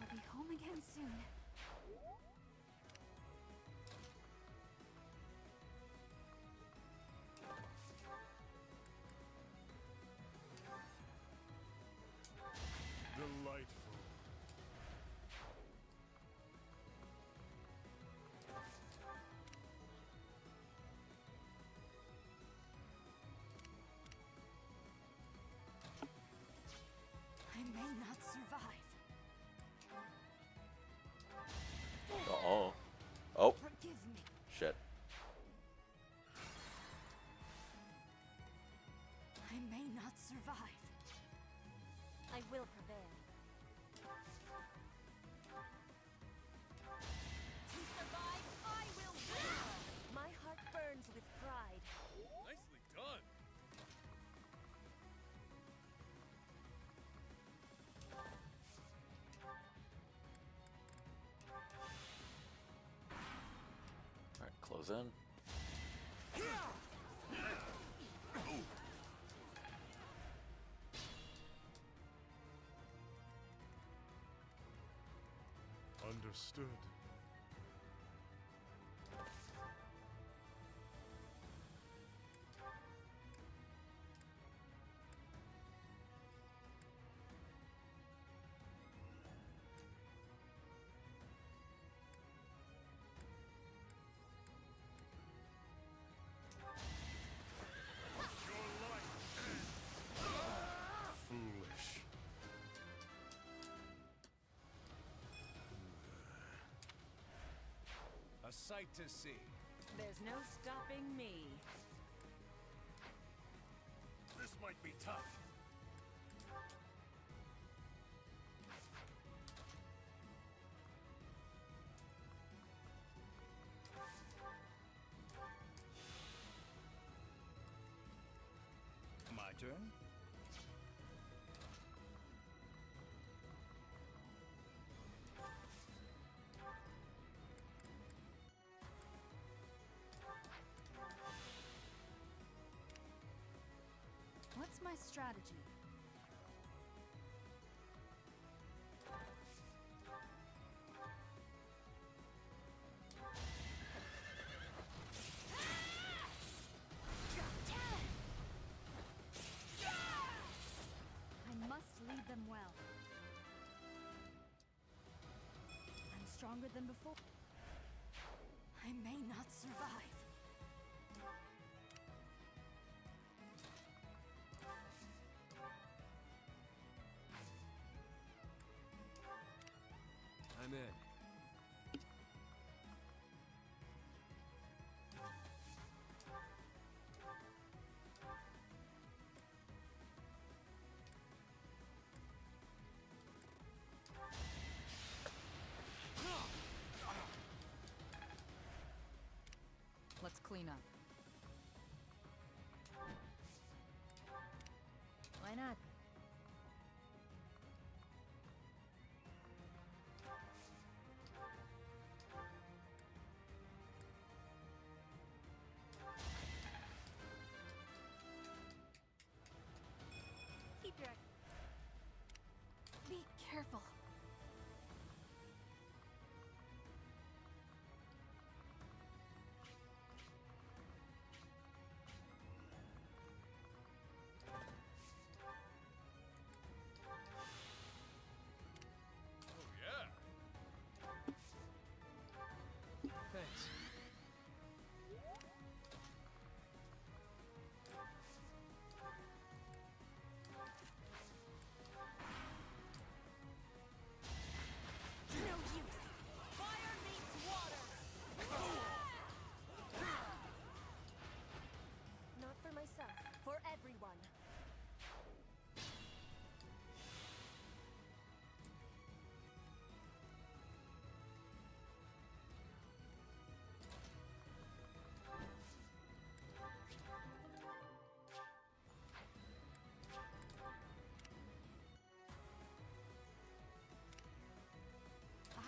I'll be home again soon. Delightful. I may not survive. Uh-oh. Oh. Forgive me. Shit. I may not survive. I will prevail. To survive, I will win! My heart burns with pride. Nicely done. Alright, close in. Understood. Foolish. A sight to see. There's no stopping me. This might be tough. My turn? What's my strategy? I must lead them well. I'm stronger than before. I may not survive. I'm in. Let's clean up. Why not? Keep your... Be careful.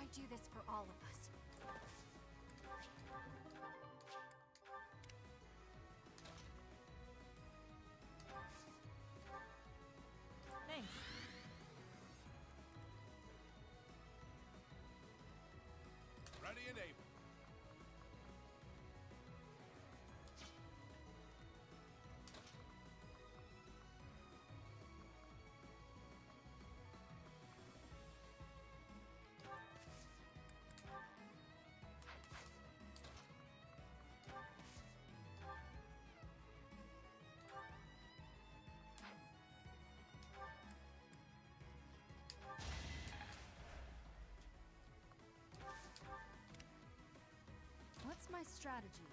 I do this for all of us. Thanks. Ready and able. What's my strategy?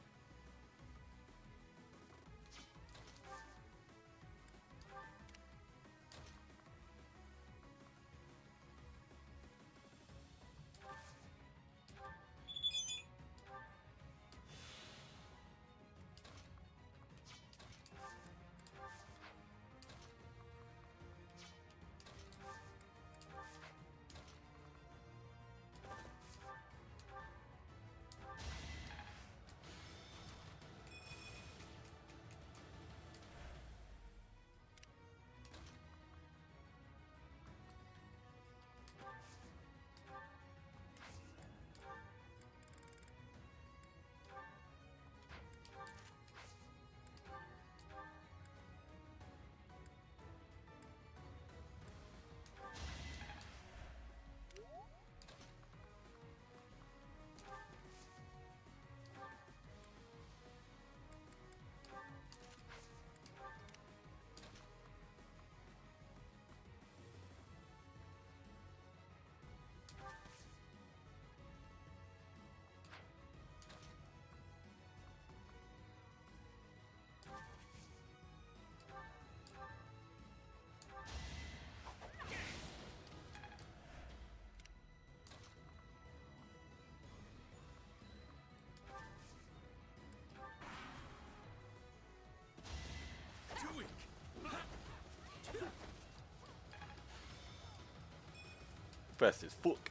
Fast as fuck.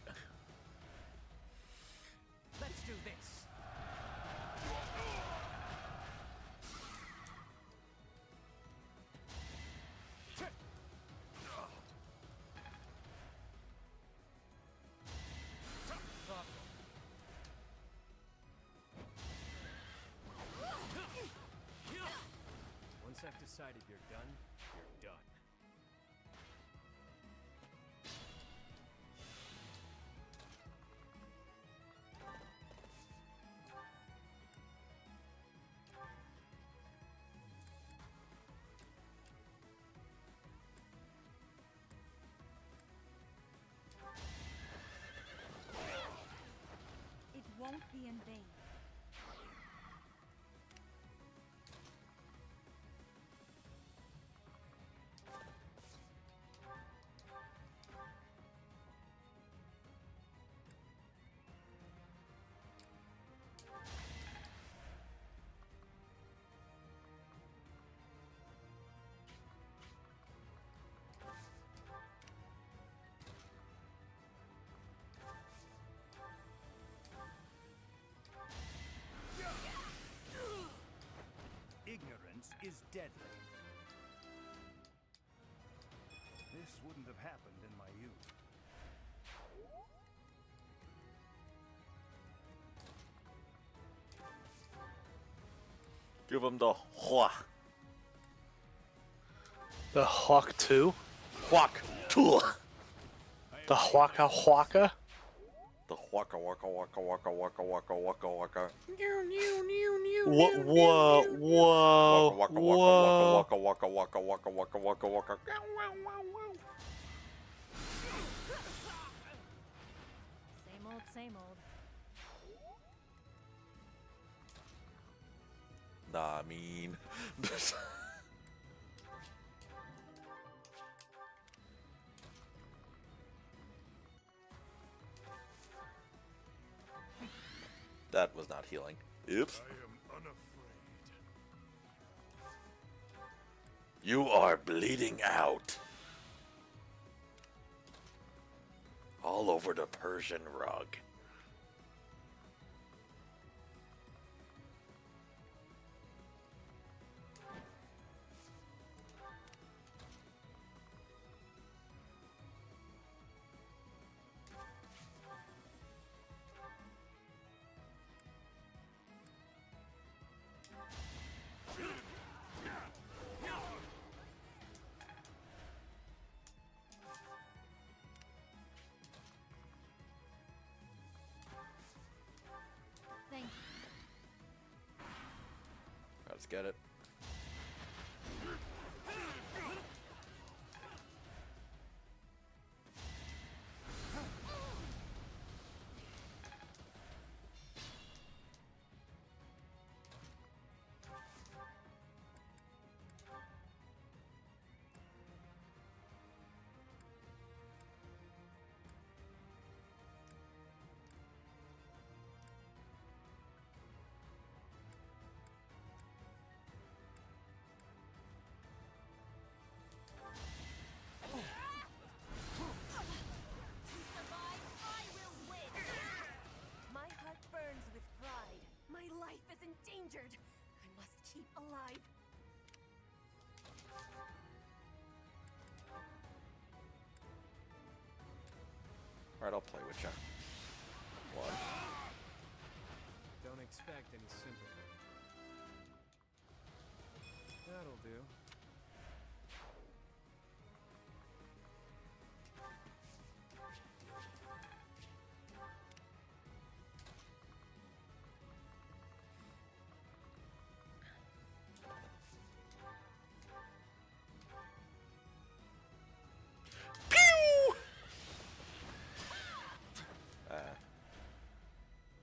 Let's do this. Once I've decided you're done, you're done. It won't be in vain. Ignorance is deadly. This wouldn't have happened in my youth. Give him the hua. The Hawk 2? Hawk 2. The Hwaka Hwaka? The waka waka waka waka waka waka waka waka. Whoa, whoa, whoa, Waka whoa. waka waka waka waka waka waka waka. Same old. Nah, I mean. That was not healing. Oops. I am unafraid. You are bleeding out. All over the Persian rug. Thank you. Let's get it. My heart burns with pride. My life is endangered. I must keep alive. Alright, I'll play with you. One. Don't expect any sympathy. That'll do.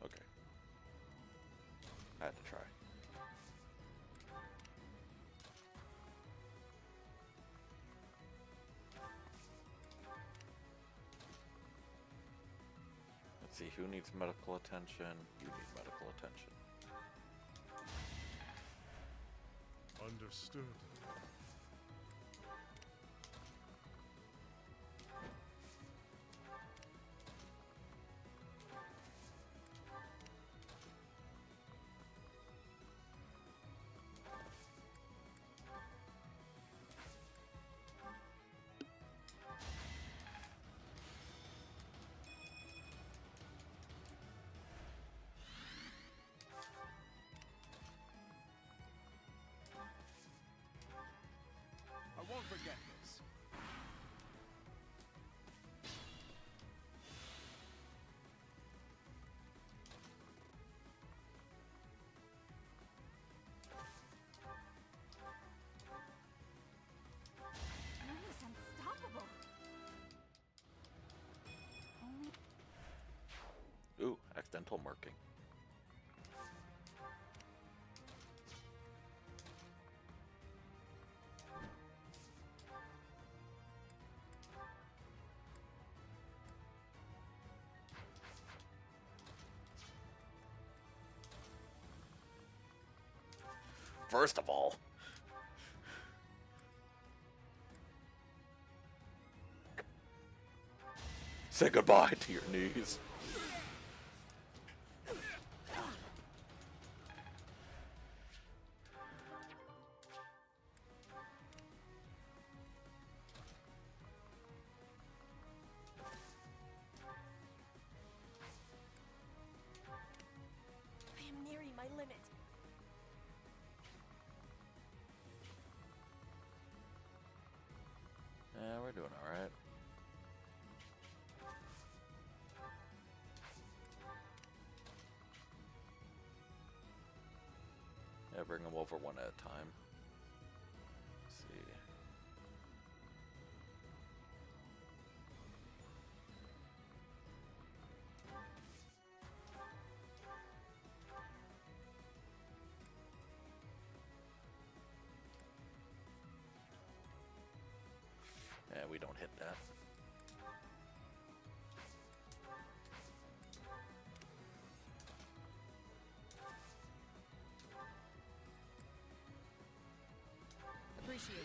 Okay. I had to try. Let's see, who needs medical attention? You need medical attention. Understood. I won't forget this. He's unstoppable. Ooh, accidental marking. First of all, say goodbye to your knees. I am nearing my limit. Yeah, we're doing alright. Yeah, bring them over one at a time. Let's see. Yeah, we don't hit that. Appreciate it.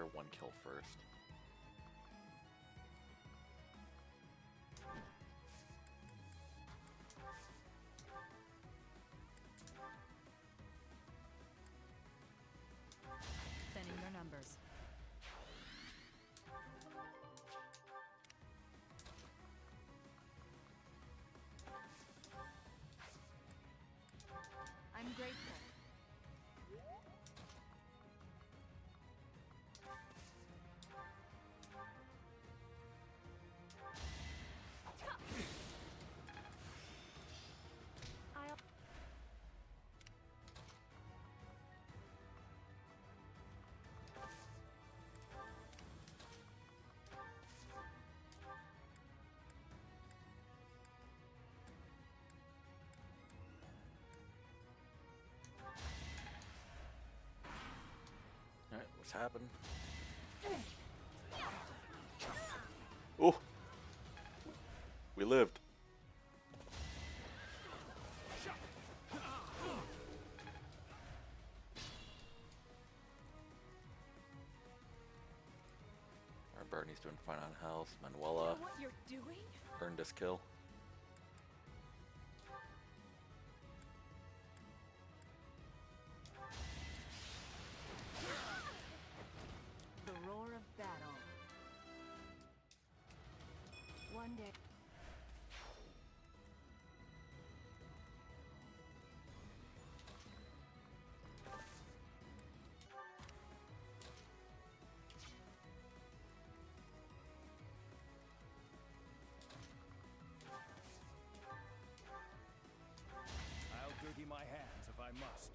her 1 kill first. Thinning their numbers. I'm grateful. Alright, what's happened? Oh! We lived. Our Bernie's doing fine on health. Manuela What you're doing? earned this kill. The roar of battle. One day. I'll dirty my hands if I must.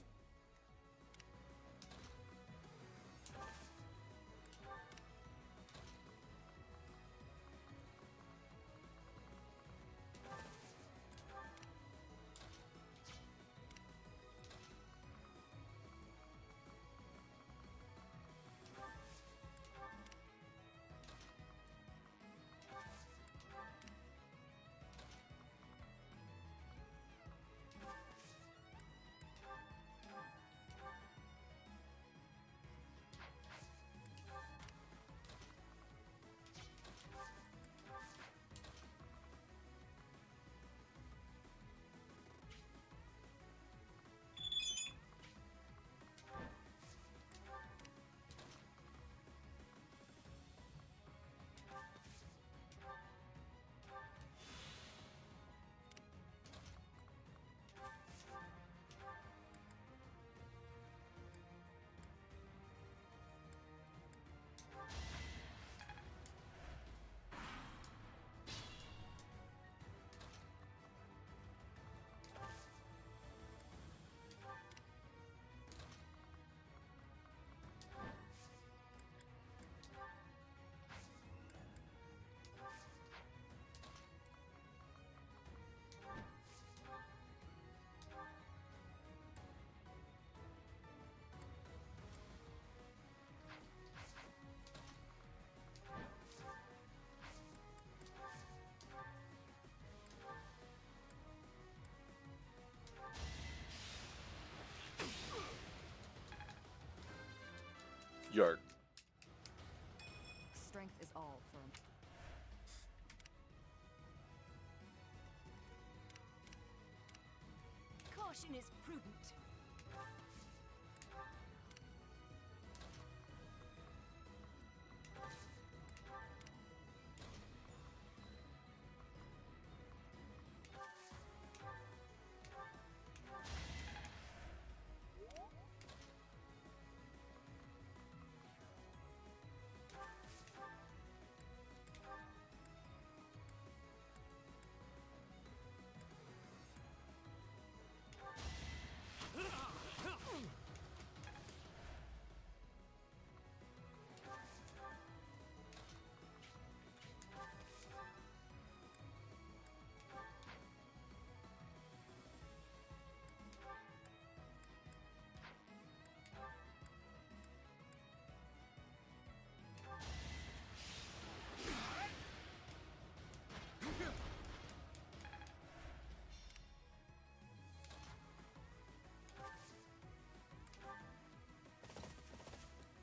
Yark. Strength is all for him. Caution is prudent.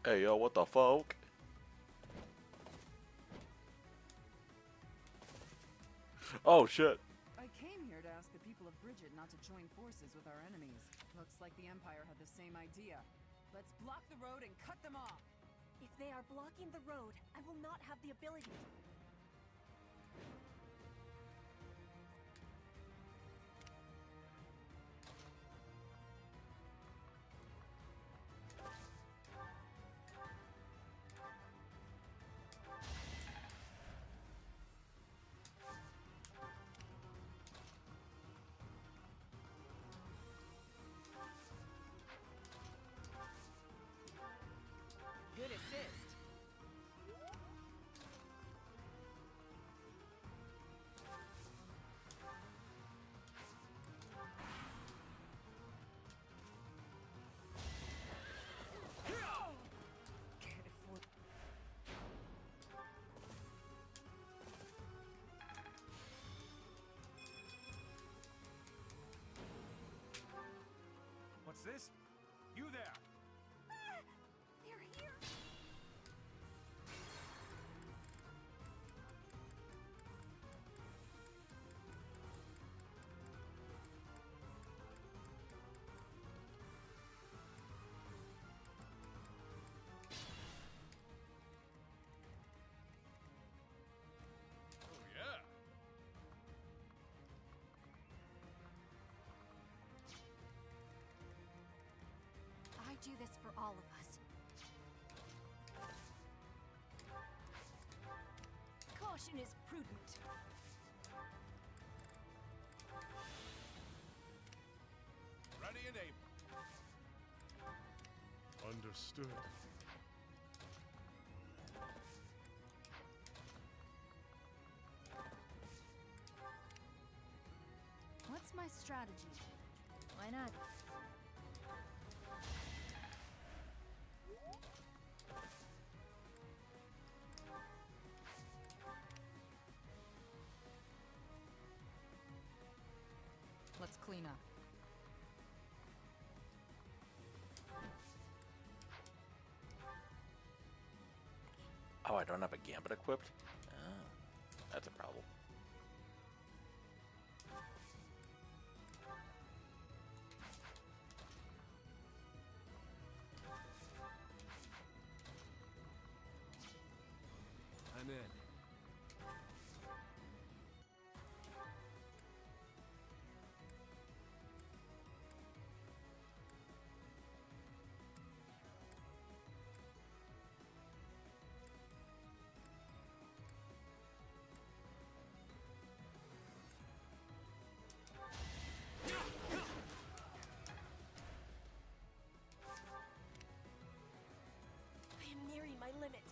Hey yo, what the fuck? Oh shit. I came here to ask the people of Bridget not to join forces with our enemies. Looks like the Empire had the same idea. Let's block the road and cut them off. If they are blocking the road, I will not have the ability. Good assist. Can't afford. What's this? You there! They're here! Oh, yeah. I do this for all of us. Caution is prudent. Ready and able. Understood. What's my strategy? Why not? Let's clean up. Oh, I don't have a gambit equipped? Oh, that's a problem. I'm in. I am nearing my limit.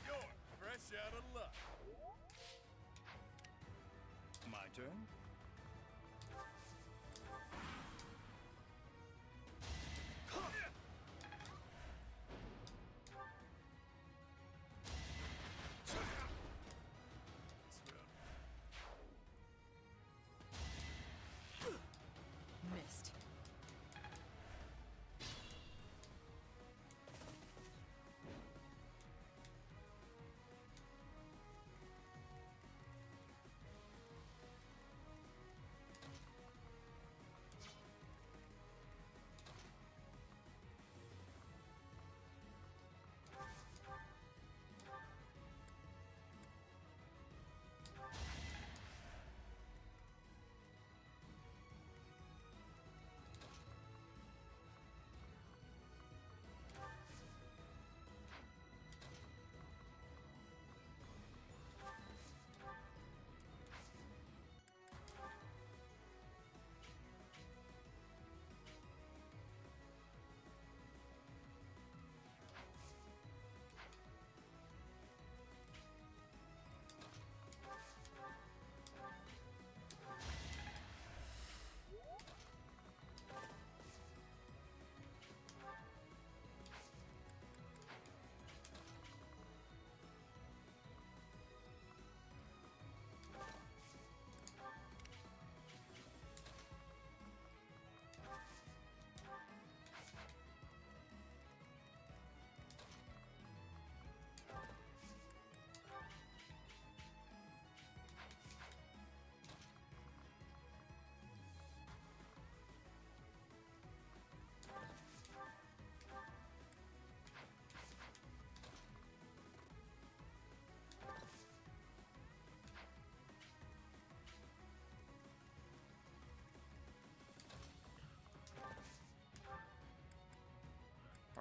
You're fresh out of luck. My turn? Missed.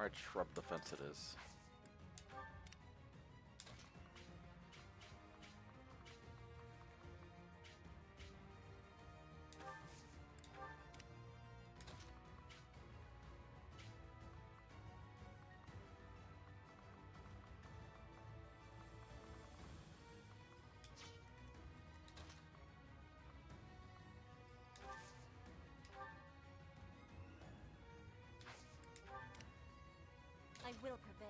Alright, shrub defense it is. I will prevail.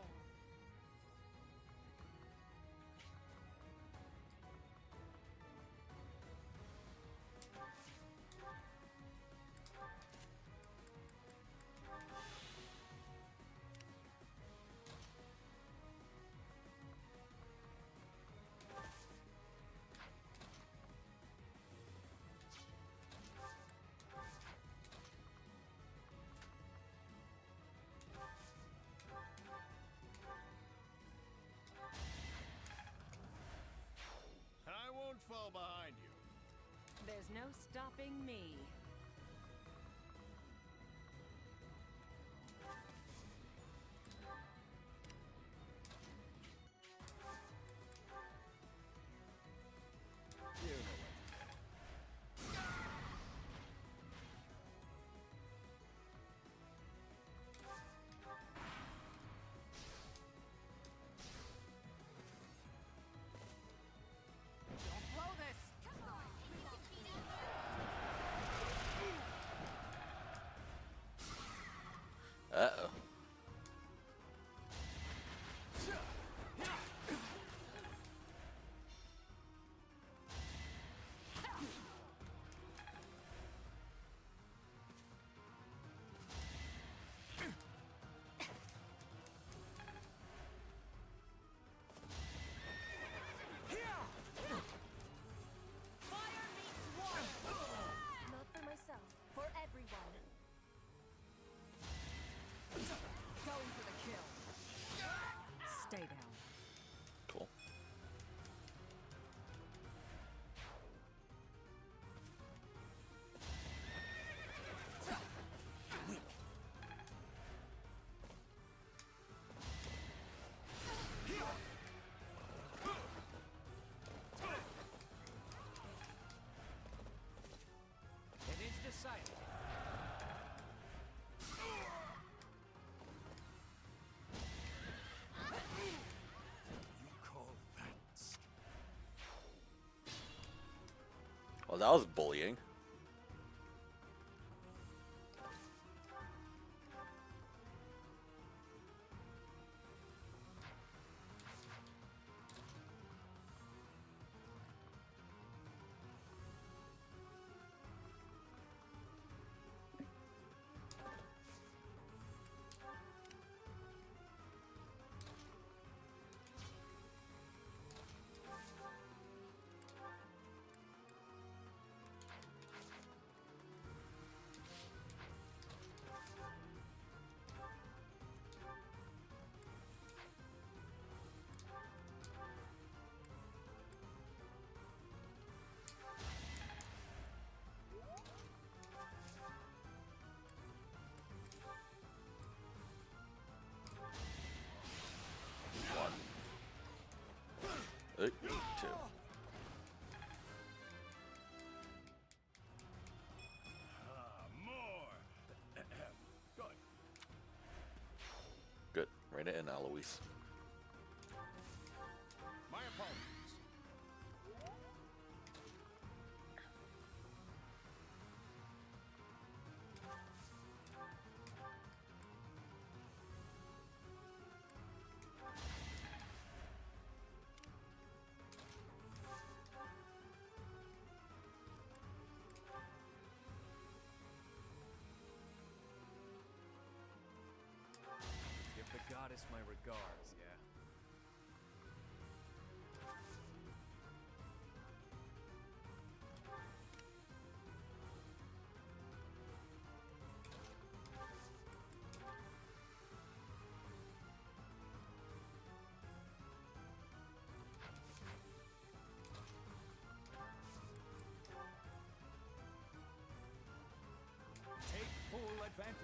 I won't fall behind you. There's no stopping me. You know what to do. Don't blow this! Uh-oh. Fire meets water! Not for myself, for everyone. Going for the kill. Stay down. Cool. It is decided. Well, that was bullying. One. Two. More. Good. Good. Rein it in, Eloise. My apologies. Give the goddess my regards, yeah? Take full advantage.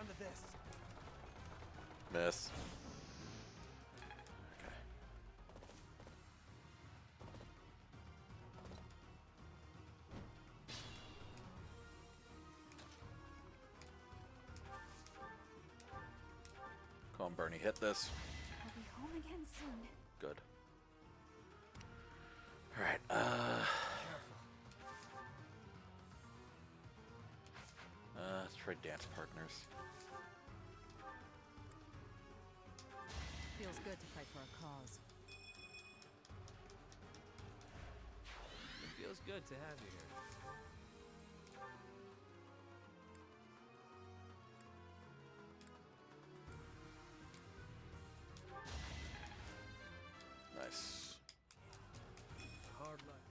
down to this. Miss. Come on, Bernie, hit this. I'll be home again soon. Good. Alright, let's try dance partners. Feels good to fight for a cause. It feels good to have you here. Nice. Hard luck.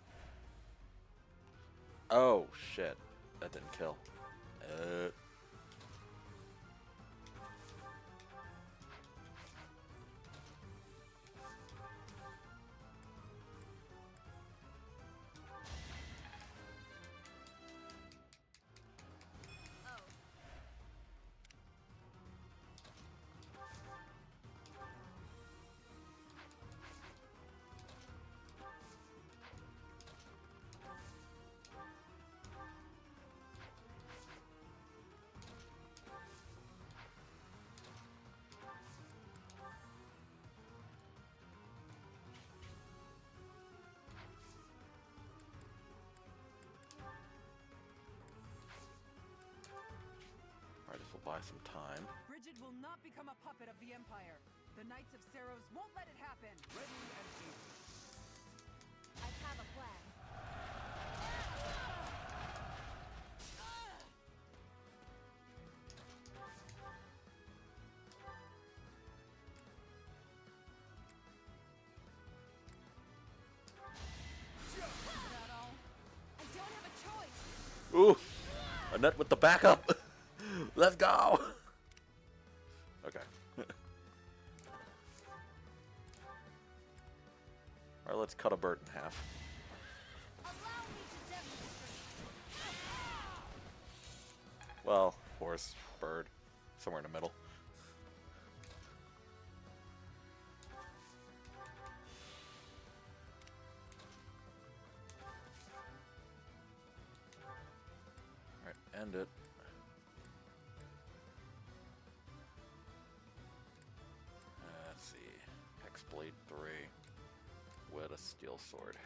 Oh, shit. That didn't kill. Alright, this will buy some time. Bridget will not become a puppet of the Empire. The Knights of Seros won't let it happen. Ready and able. I have a plan. Is that all? I don't have a choice. Ooh! Annette with the backup! Let's go! Okay. Alright, let's cut a bird in half. Allow me to demonstrate. Well, horse, bird, somewhere in the middle. Alright, end it. Let's see. Hexblade 3 with a steel sword.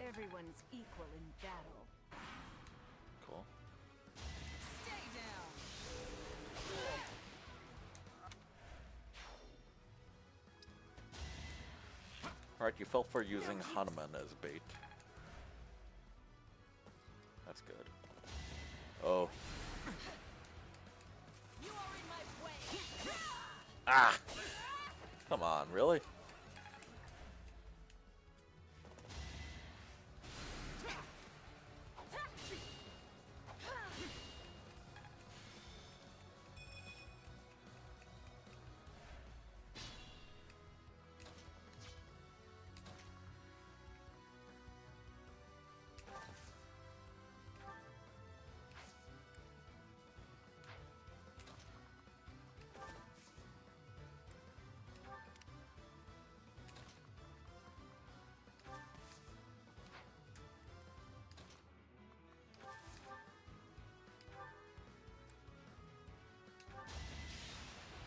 Everyone's equal in battle. Cool. Stay down. Alright, you fell for using Hanuman as bait. That's good. Oh. You are in my way. Ah! Come on, really?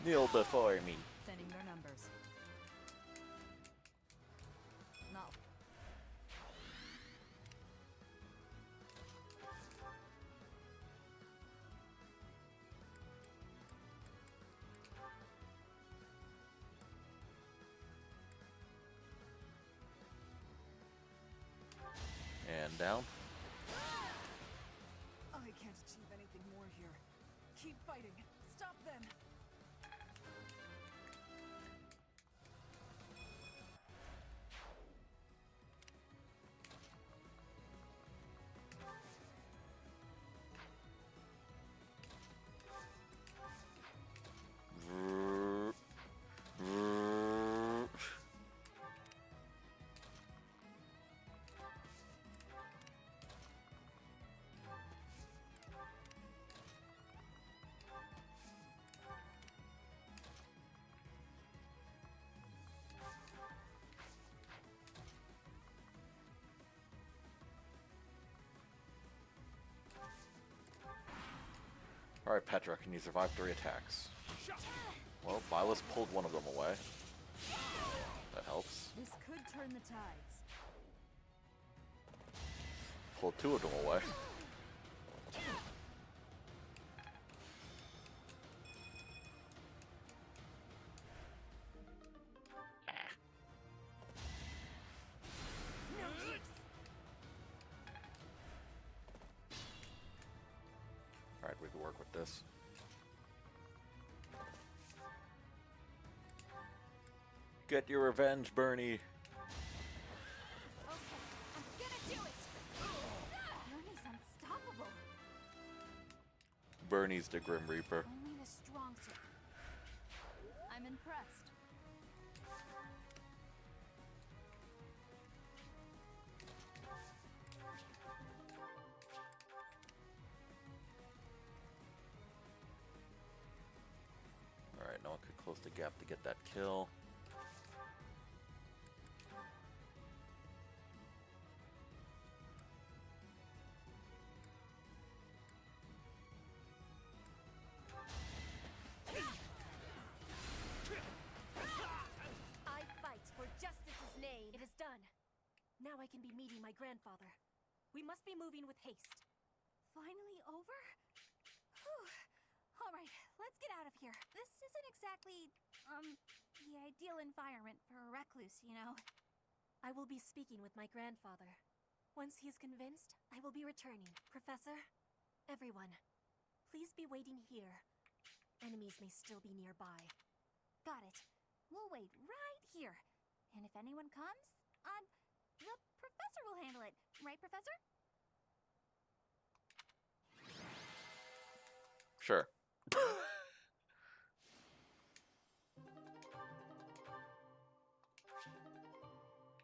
Kneel before me. Sending their numbers. No. And down. I can't achieve anything more here. Keep fighting. Stop them. Alright, Petra, can you survive 3 attacks? Well, Violet pulled one of them away. That helps. This could turn the tides. Pulled 2 of them away. Alright, we can work with this. Get your revenge, Bernie. Bernie's unstoppable. Bernie's the Grim Reaper. Only the strong survive. I'm impressed. Alright, no one could close the gap to get that kill. I fight for justice's name. It is done. Now I can be meeting my grandfather. We must be moving with haste. Finally over? Whew. Alright, let's get out of here. This isn't exactly, the ideal environment for a recluse, you know. I will be speaking with my grandfather. Once he is convinced, I will be returning. Professor, everyone, please be waiting here. Enemies may still be nearby. Got it. We'll wait right here. And if anyone comes, the professor will handle it. Right, Professor? Sure.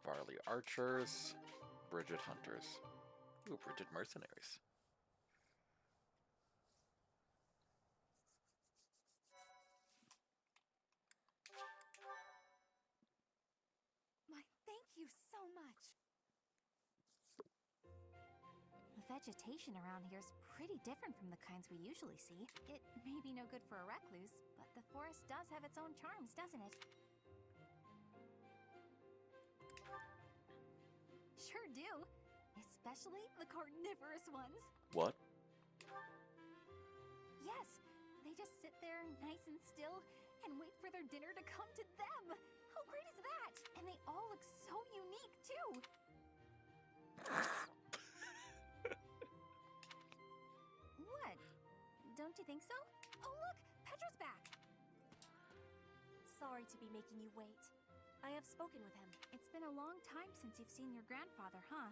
Barley Archers, Bridget Hunters. Ooh, Bridget Mercenaries. My, thank you so much. The vegetation around here is pretty different from the kinds we usually see. It may be no good for a recluse, but the forest does have its own charms, doesn't it? Sure do. Especially the carnivorous ones. What? Yes, they just sit there nice and still and wait for their dinner to come to them. How great is that? And they all look so unique, too. What? Don't you think so? Oh, look! Petra's back! Sorry to be making you wait. I have spoken with him. It's been a long time since you've seen your grandfather, huh?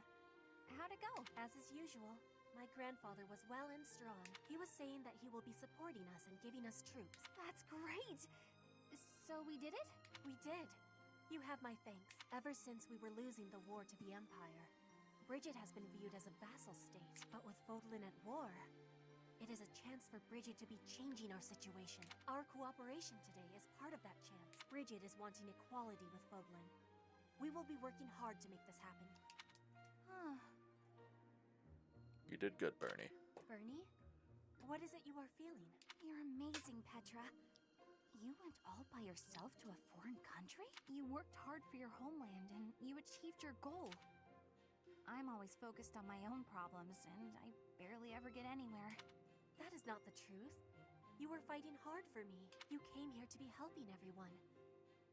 How'd it go? As is usual, my grandfather was well and strong. He was saying that he will be supporting us and giving us troops. That's great! So we did it? We did. You have my thanks. Ever since we were losing the war to the Empire, Bridget has been viewed as a vassal state. But with Fodlan at war, it is a chance for Bridget to be changing our situation. Our cooperation today is part of that chance. Bridget is wanting equality with Fodlan. We will be working hard to make this happen. Huh. You did good, Bernie. Bernie? What is it you are feeling? You're amazing, Petra. You went all by yourself to a foreign country? You worked hard for your homeland, and you achieved your goal. I'm always focused on my own problems, and I barely ever get anywhere. That is not the truth. You were fighting hard for me. You came here to be helping everyone.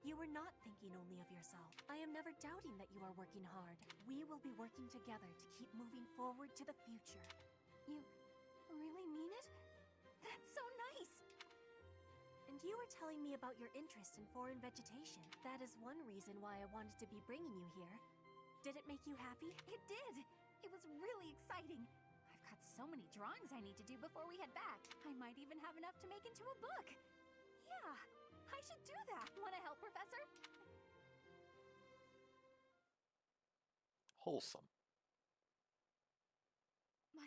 You were not thinking only of yourself. I am never doubting that you are working hard. We will be working together to keep moving forward to the future. You really mean it? That's so nice! And you were telling me about your interest in foreign vegetation. That is one reason why I wanted to be bringing you here. Did it make you happy? It did! It was really exciting. I've got so many drawings I need to do before we head back. I might even have enough to make into a book. Yeah, I should do that. Want to help, Professor? Wholesome. My...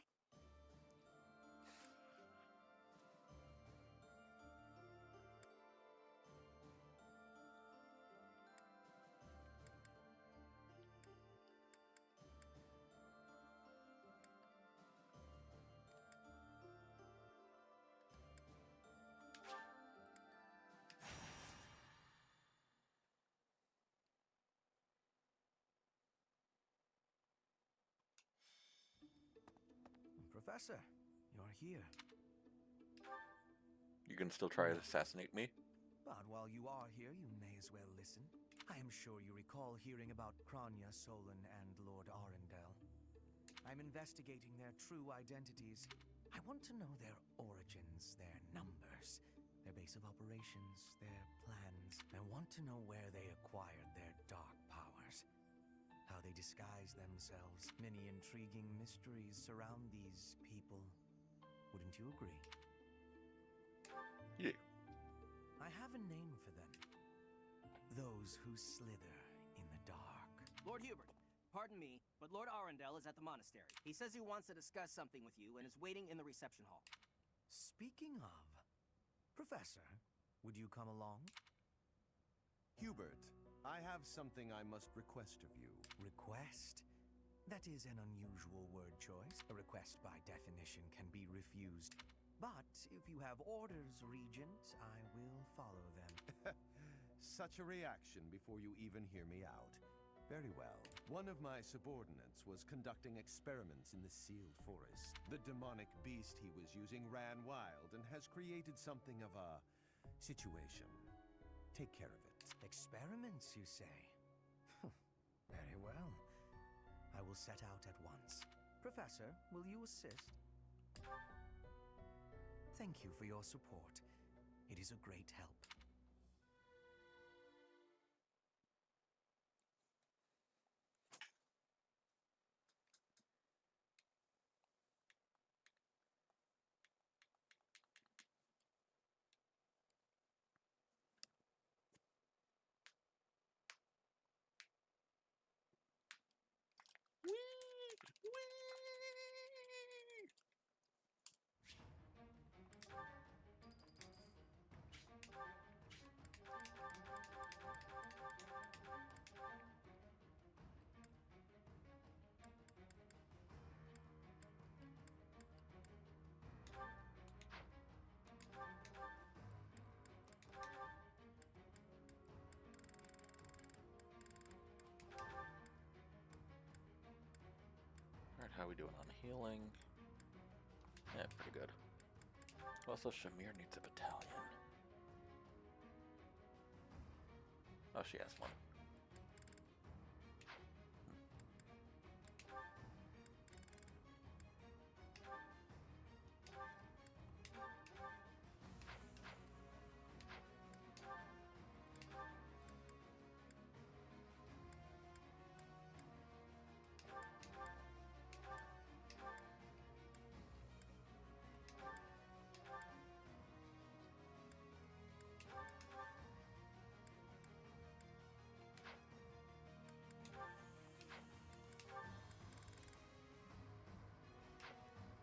Professor, you're here. You can still try to assassinate me? But while you are here, you may as well listen. I am sure you recall hearing about Kranya, Solon, and Lord Arundel. I'm investigating their true identities. I want to know their origins, their numbers, their base of operations, their plans. I want to know where they acquired their dark powers, how they disguise themselves. Many intriguing mysteries surround these people. Wouldn't you agree? Yeah. I have a name for them. Those who slither in the dark. Lord Hubert, pardon me, but Lord Arundel is at the monastery. He says he wants to discuss something with you and is waiting in the reception hall. Speaking of, Professor, would you come along? Hubert, I have something I must request of you. Request? That is an unusual word choice. A request by definition can be refused. But if you have orders, Regent, I will follow them. Such a reaction before you even hear me out. Very well. One of my subordinates was conducting experiments in the sealed forest. The demonic beast he was using ran wild and has created something of a situation. Take care of it. Experiments, you say? Very well. I will set out at once. Professor, will you assist? Thank you for your support. It is a great help. Alright, how we doing on healing? Yeah, pretty good. Also, Shamir needs a battalion. Oh, she has one.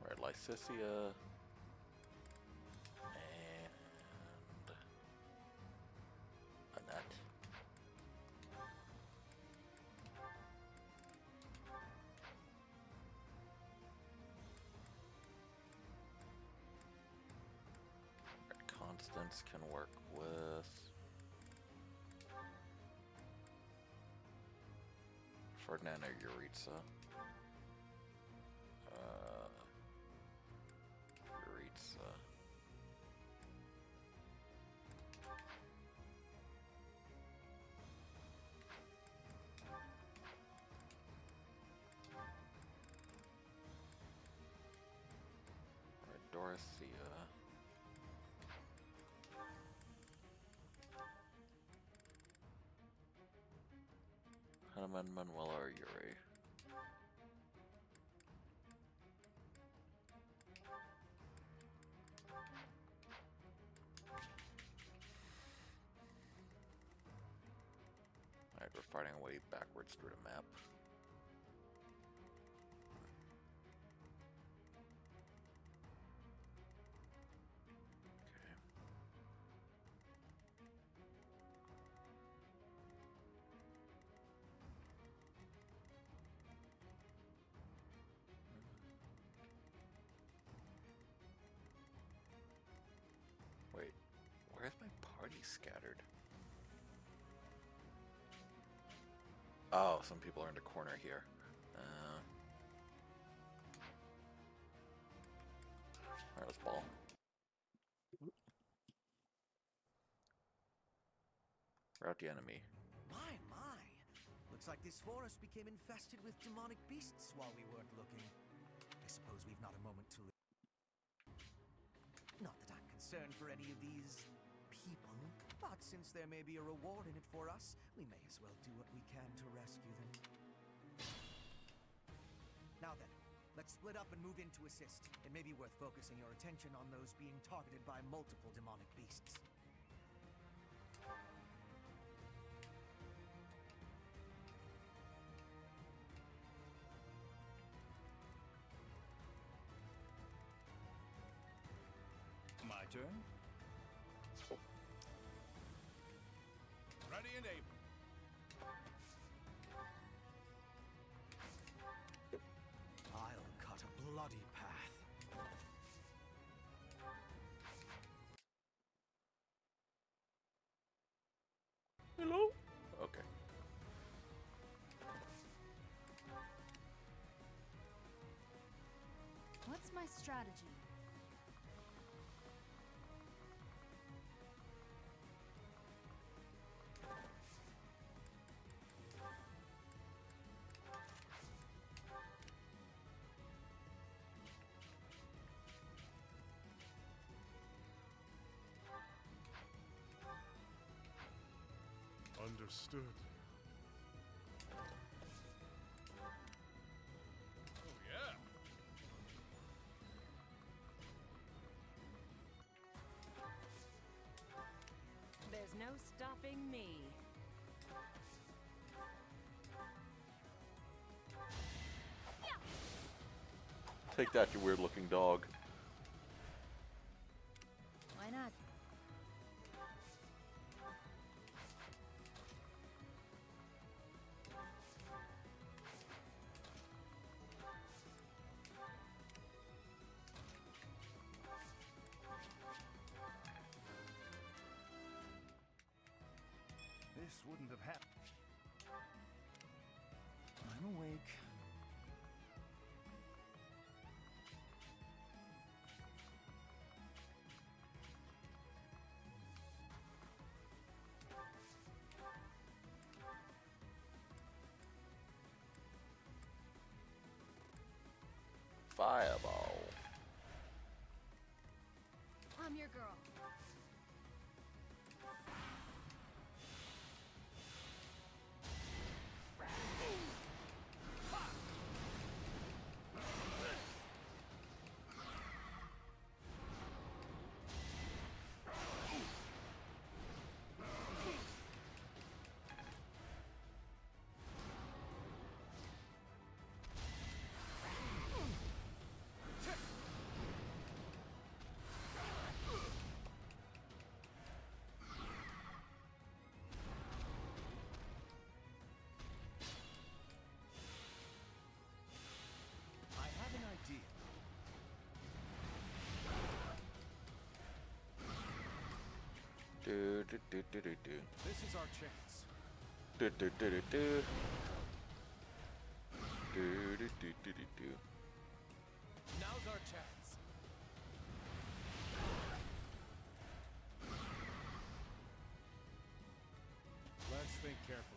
Right, Lycicia. And Annette. Right, Constance can work with Ferdinand or Yuritsa. Yuritsa. Alright, Dorothea. Hanuman, Manuela, or Yuri. Alright, we're fighting our way backwards through the map. Wait, where's my party scattered? Oh, some people are in the corner here. ball. Rout the enemy. My, my! Looks like this forest became infested with demonic beasts while we weren't looking. I suppose we've not a moment to lose. Not that I'm concerned for any of these people, but since there may be a reward in it for us, we may as well do what we can to rescue them. Now then, let's split up and move in to assist. It may be worth focusing your attention on those being targeted by multiple demonic beasts. My turn? Ready and able. I'll cut a bloody path. Hello? Okay. What's my strategy? Understood. Oh, yeah. There's no stopping me. Take that, you weird looking dog. Why not? This wouldn't have happened. I'm awake. Fireball. I'm your girl. I have an idea. Do do do do do do. This is our chance. Do do do do do. Do do do do do do. Now's our chance. Let's think carefully.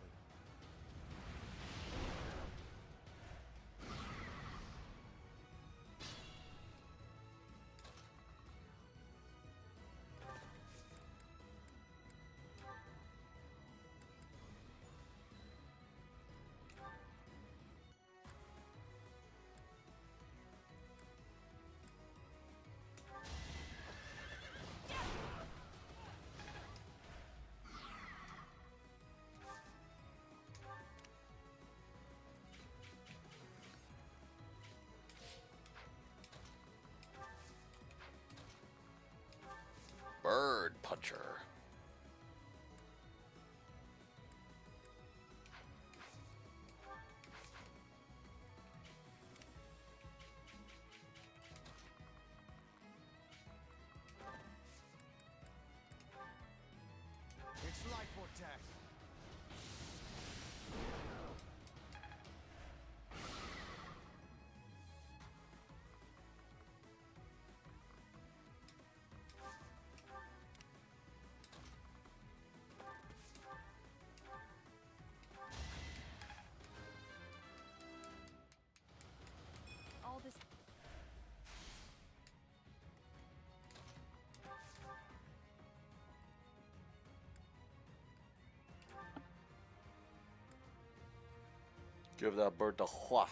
Give that bird the hua.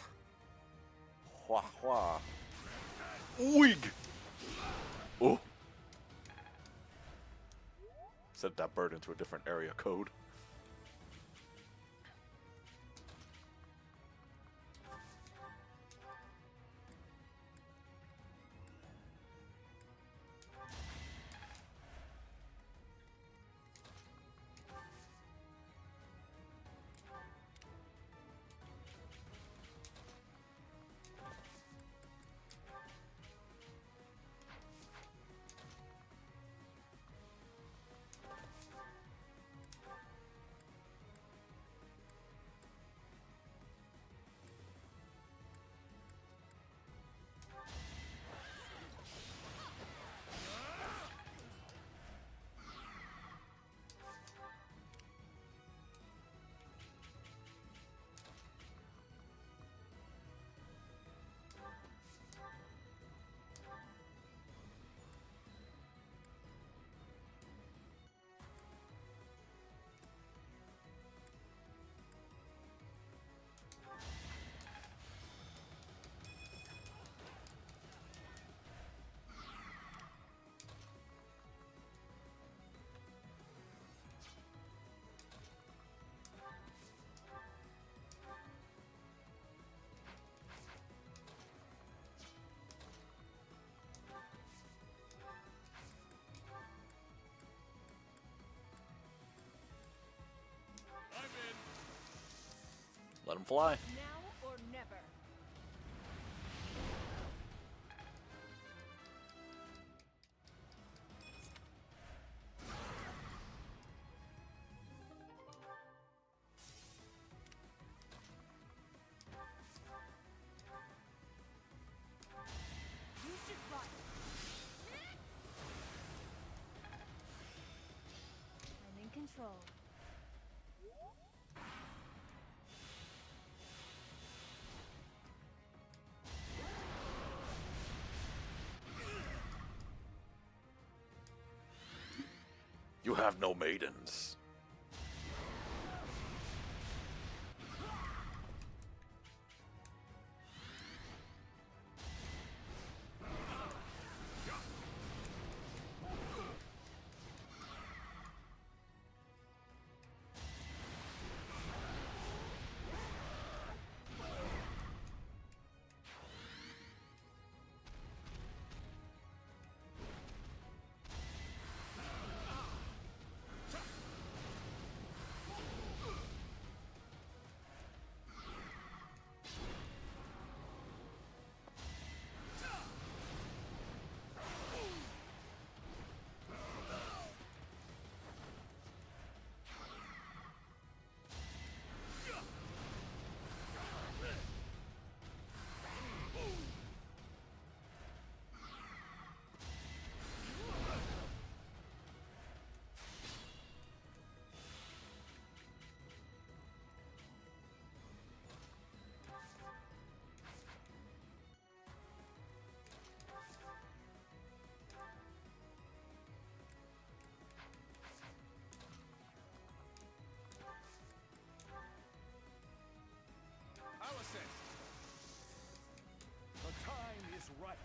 Hua hua. Wig! Oh! Sent that bird into a different area code. Let him fly. Now or never. You should run. I'm in control. You have no maidens. I'll assist. The time is right.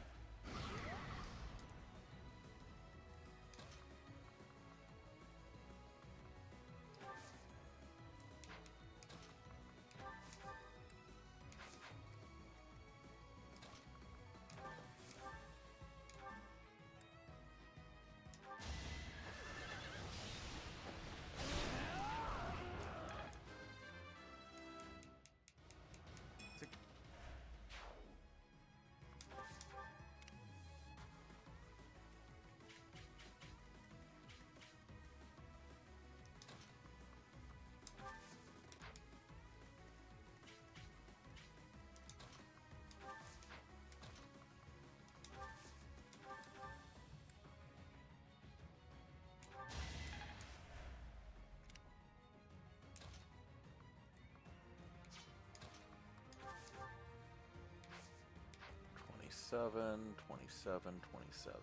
Seven, 27, 27.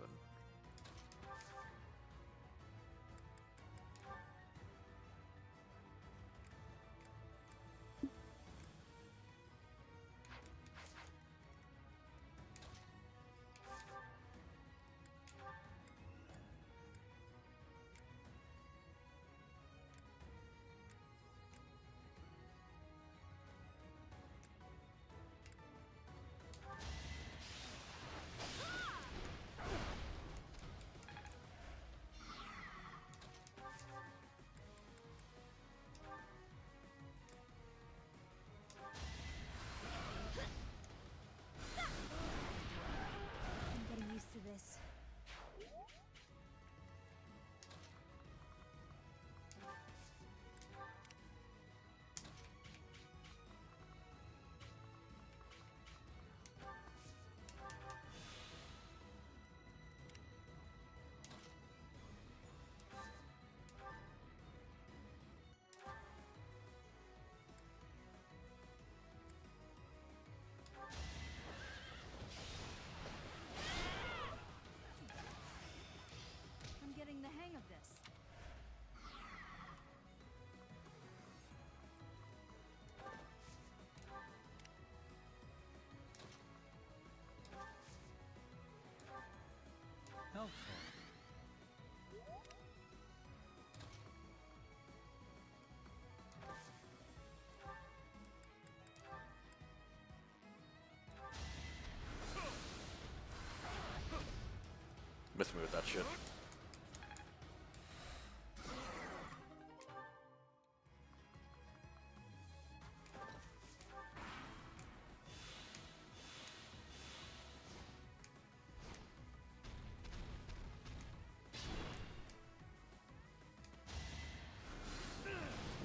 Miss me with that shit.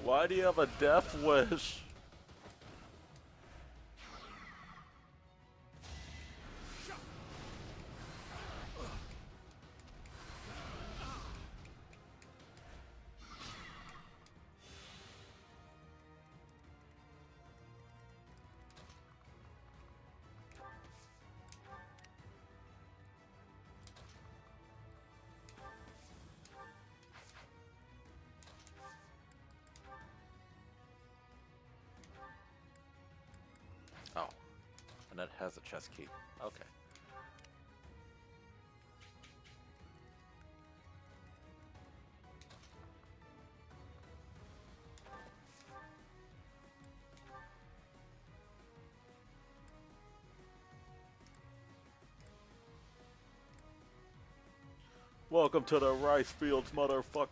Why do you have a death wish? Oh, and that has a chest key. Okay. Welcome to the rice fields, motherfucker.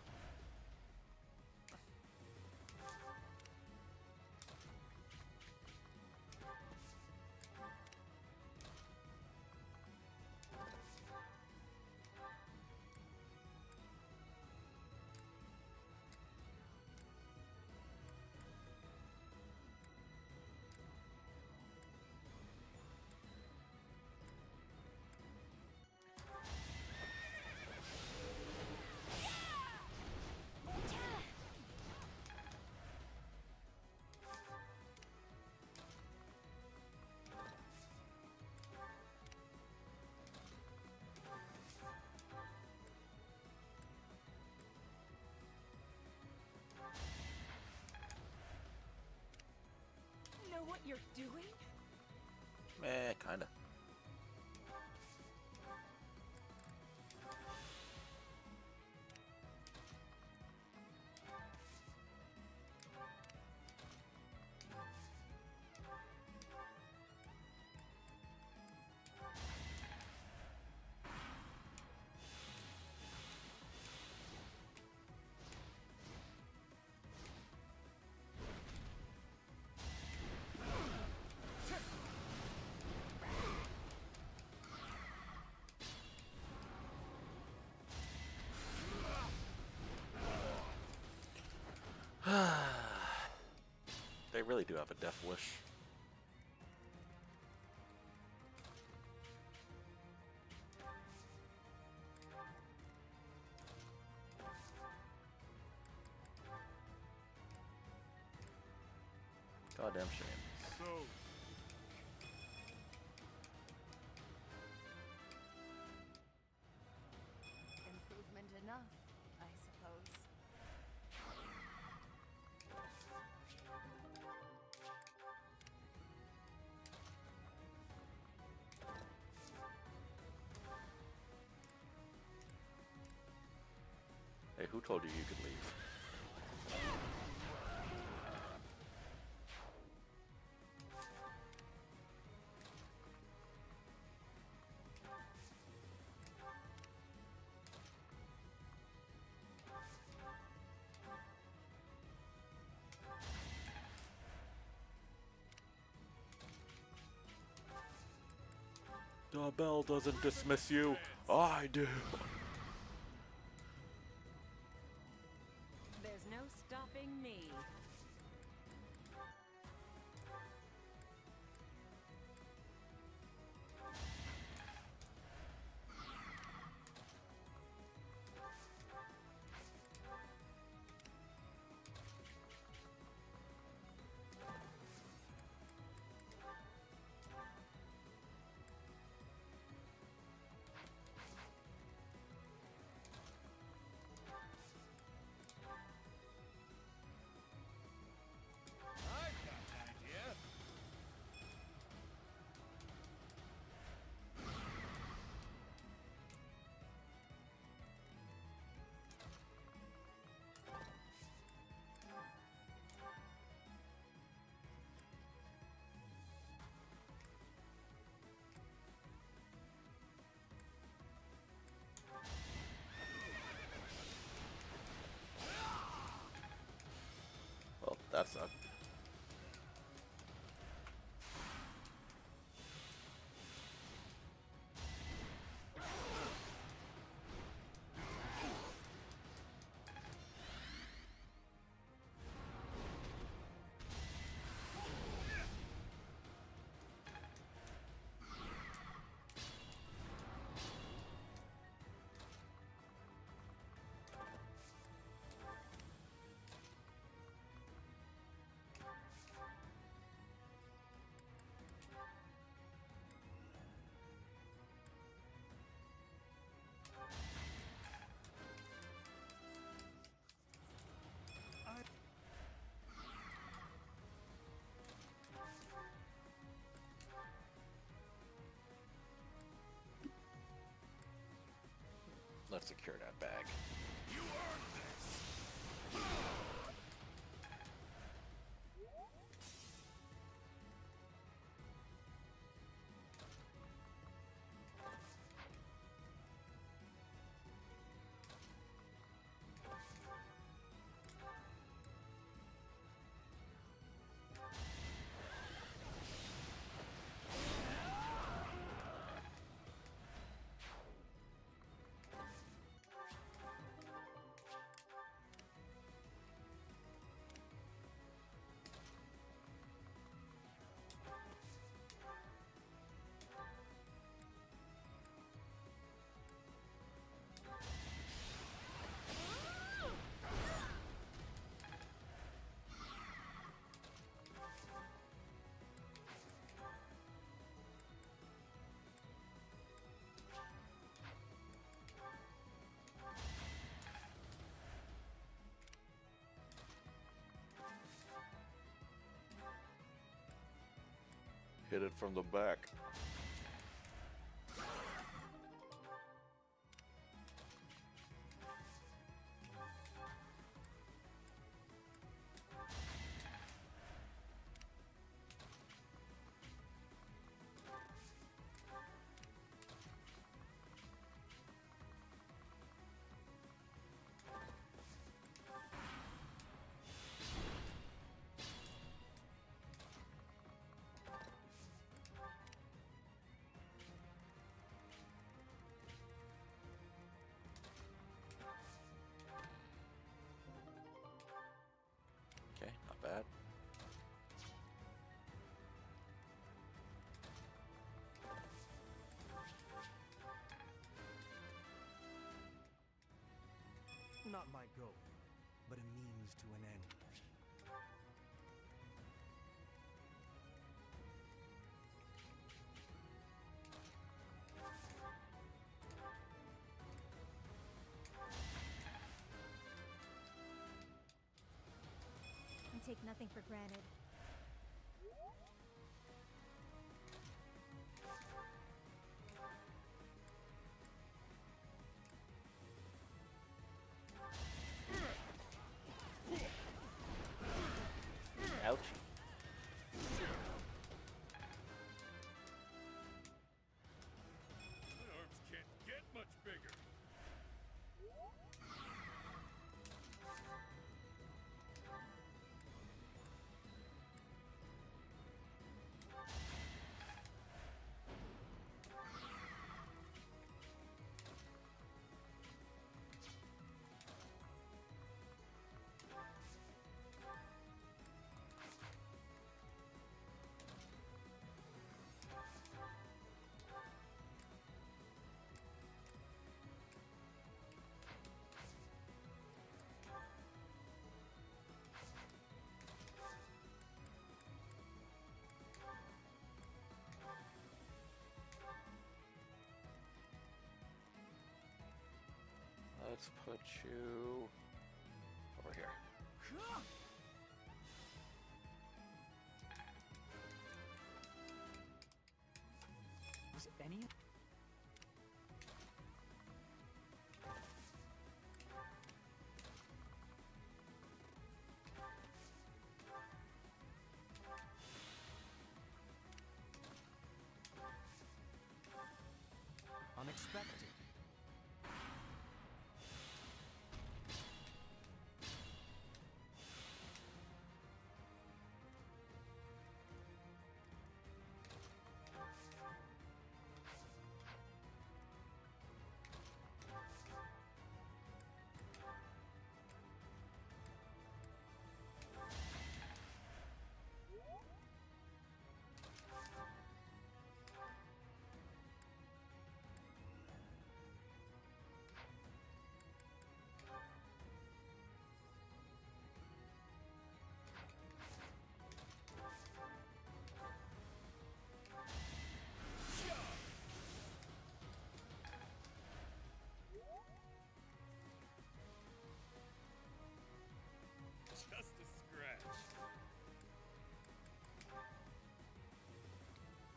Know what you're doing? Meh, kinda. They really do have a death wish. Goddamn shame. So, Improvement enough, I suppose. Hey, who told you you could leave? The bell doesn't dismiss you. I do. There's no stopping me. that sucked. Let's secure that bag. You earned this! Hit it from the back. Okay, not bad. Not my goal, but a means to an end. I take nothing for granted. Ouch. My arms can't get much bigger. Let's put you over here. Was any... Unexpected.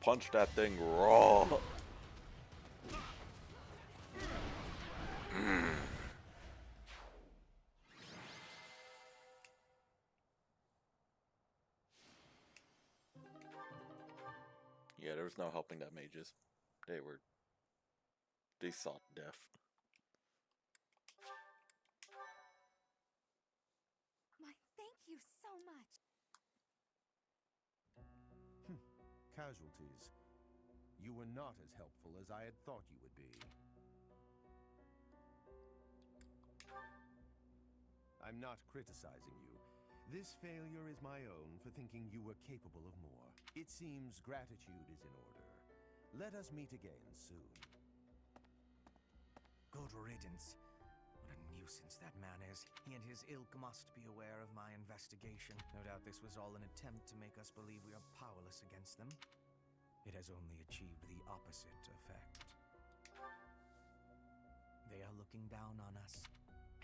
punch that thing raw. Yeah, there was no helping that mages. They sought death. My thank you so much. Casualties. You were not as helpful as I had thought you would be. I'm not criticizing you. This failure is my own for thinking you were capable of more. It seems gratitude is in order. Let us meet again soon. Good riddance. What a nuisance that man is. He and his ilk must be aware of my investigation. No doubt this was all an attempt to make us believe we are powerless against them. It has only achieved the opposite effect. They are looking down on us.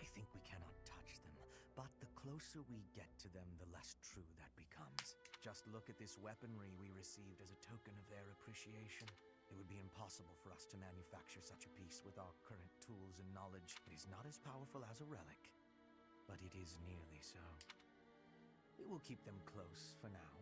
I think we cannot touch them, but the closer we get to them, the less true that becomes. Just look at this weaponry we received as a token of their appreciation. It would be impossible for us to manufacture such a piece with our current tools and knowledge. It is not as powerful as a relic, but it is nearly so. We will keep them close for now,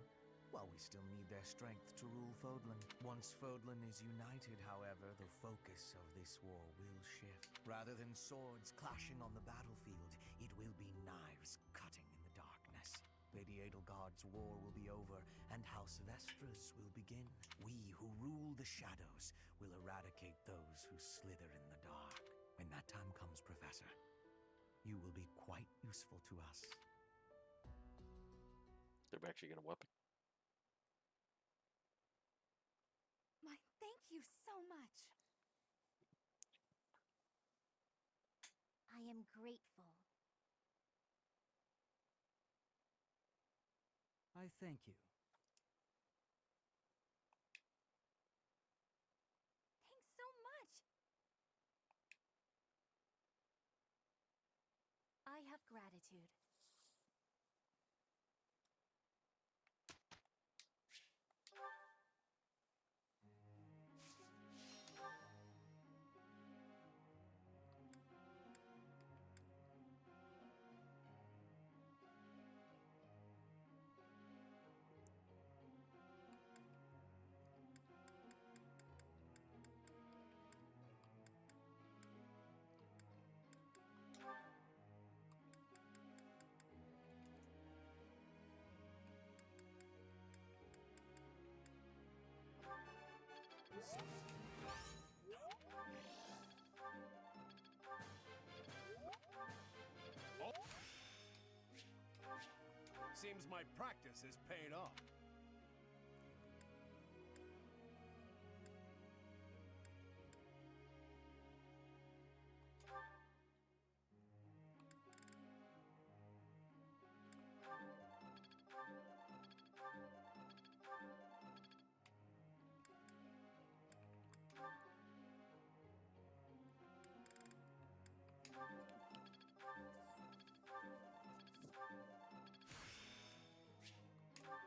while we still need their strength to rule Fodlan. Once Fodlan is united, however, the focus of this war will shift. Rather than swords clashing on the battlefield, it will be knives cutting in the darkness. Lady Edelgard's war will be over, and House Vestra's will begin. We who rule the shadows will eradicate those who slither in the dark. When that time comes, Professor, you will be quite useful to us. They're actually gonna weapon. My thank you so much. I am grateful. I thank you. Thanks so much. I have gratitude. Seems my practice is paying off.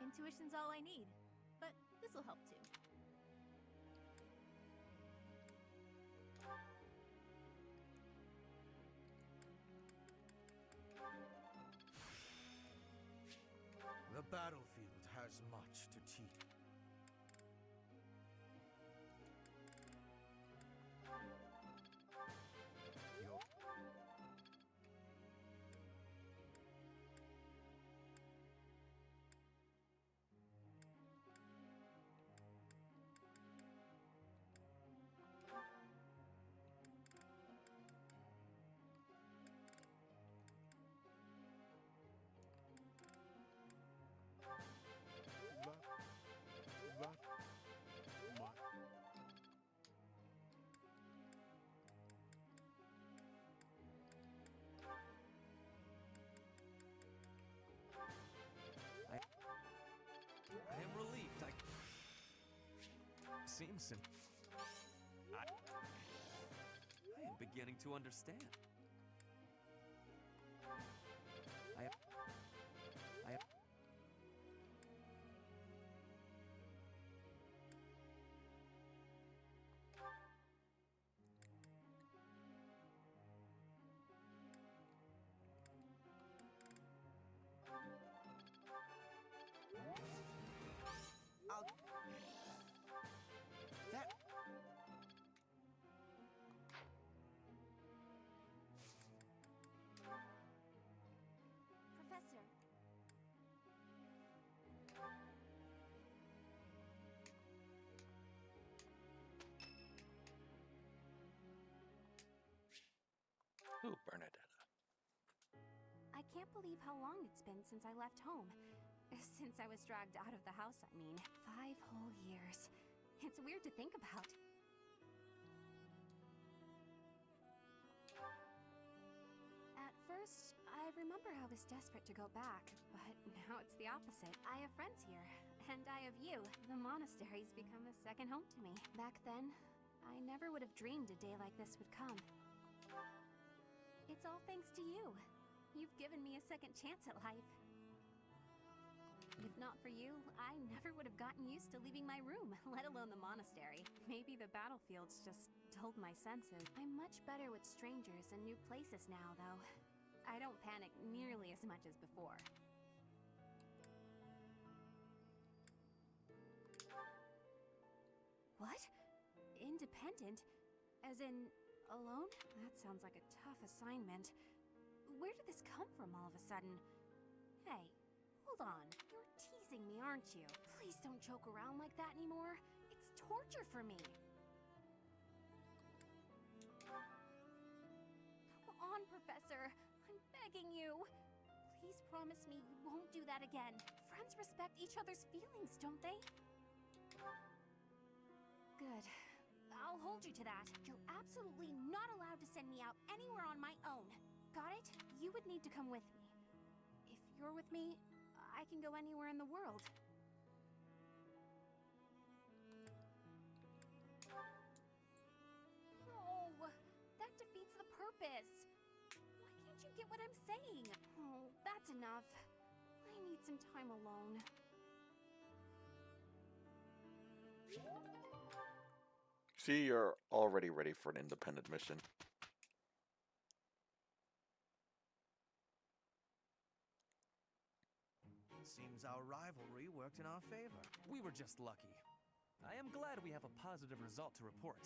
Intuition's all I need, but this'll help too. The battlefield has much to teach. I am relieved. Seems simple. I am beginning to understand. can't believe how long it's been since I left home. Since I was dragged out of the house, I mean. 5 whole years. It's weird to think about. At first, I remember I was desperate to go back, but now it's the opposite. I have friends here, and I have you. The monastery's become a second home to me. Back then, I never would have dreamed a day like this would come. It's all thanks to you. You've given me a second chance at life. If not for you, I never would have gotten used to leaving my room, let alone the monastery. Maybe the battlefields just dulled my senses. I'm much better with strangers and new places now, though. I don't panic nearly as much as before. What? Independent? As in, alone? That sounds like a tough assignment. Where did this come from all of a sudden? Hey, hold on. You're teasing me, aren't you? Please don't joke around like that anymore. It's torture for me. Come on, Professor. I'm begging you. Please promise me you won't do that again. Friends respect each other's feelings, don't they? Good. I'll hold you to that. You're absolutely not allowed to send me out anywhere on my own. Got it? You would need to come with me. If you're with me, I can go anywhere in the world. No, that defeats the purpose. Why can't you get what I'm saying? Oh, that's enough. I need some time alone. See, you're already ready for an independent mission. Seems our rivalry worked in our favor. We were just lucky. I am glad we have a positive result to report.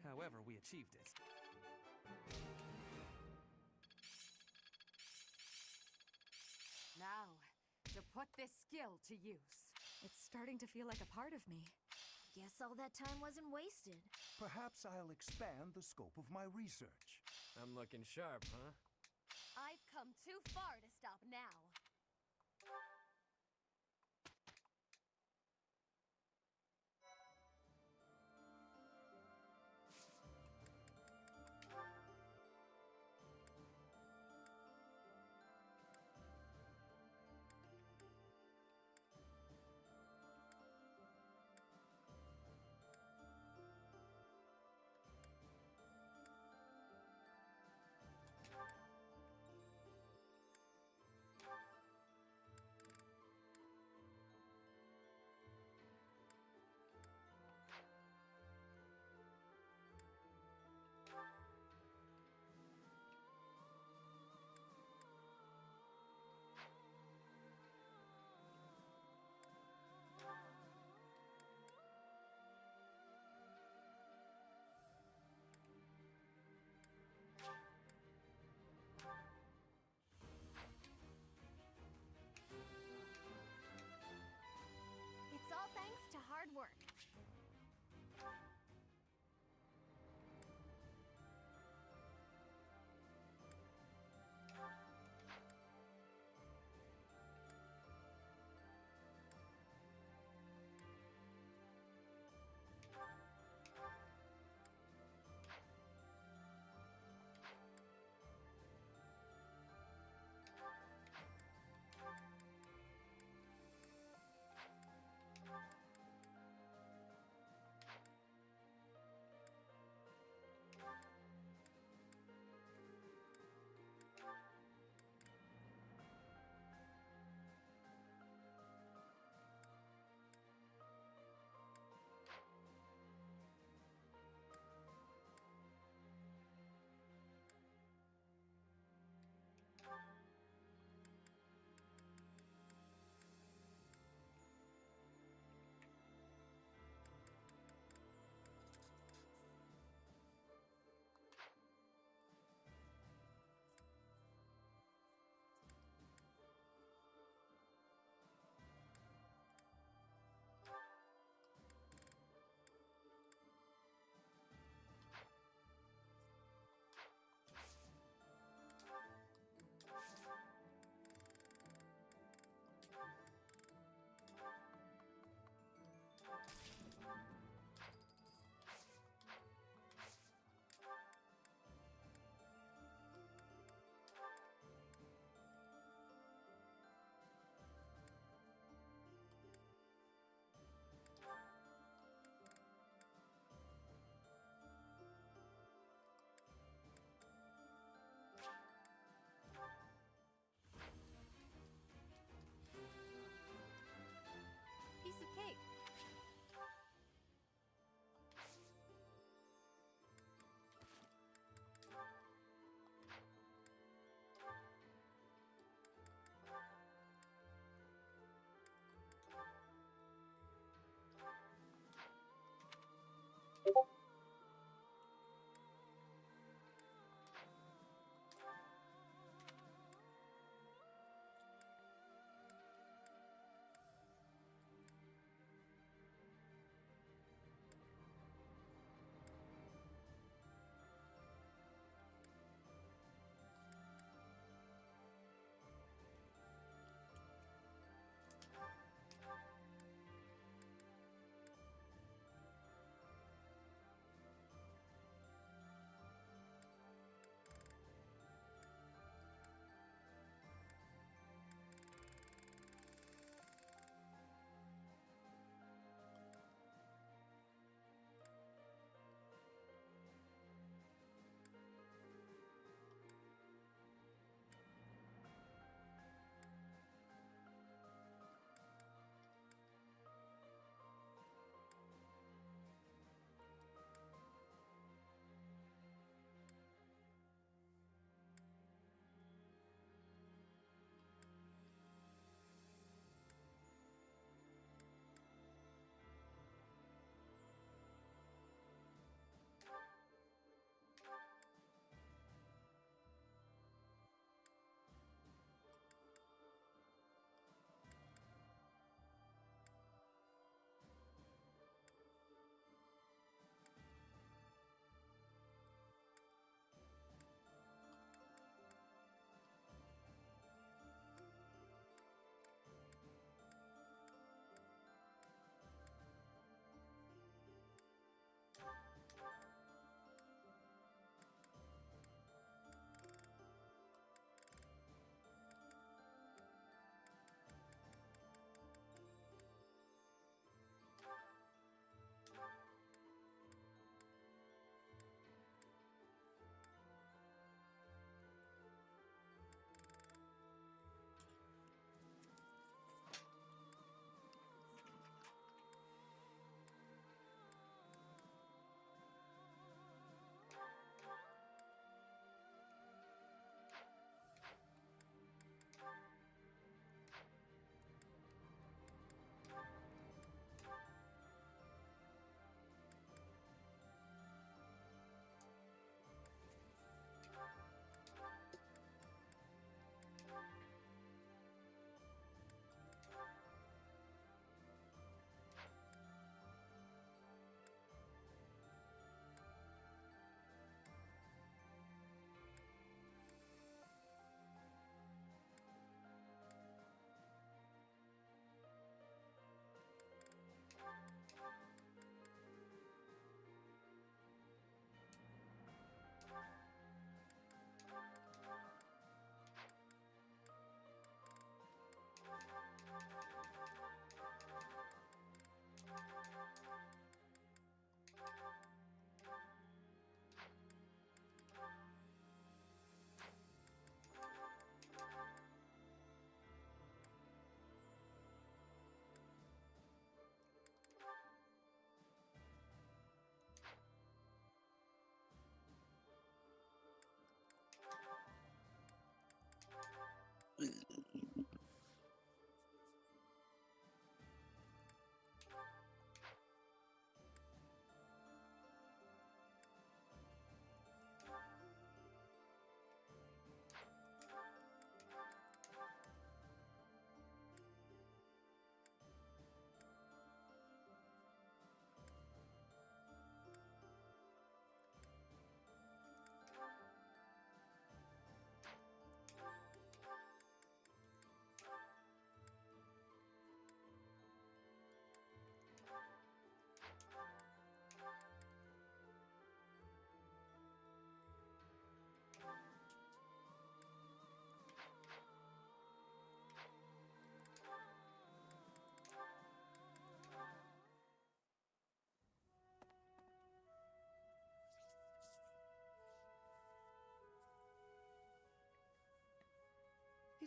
However, we achieved it. Now, to put this skill to use. It's starting to feel like a part of me. Guess all that time wasn't wasted. Perhaps I'll expand the scope of my research. I'm looking sharp, huh? I've come too far to stop now.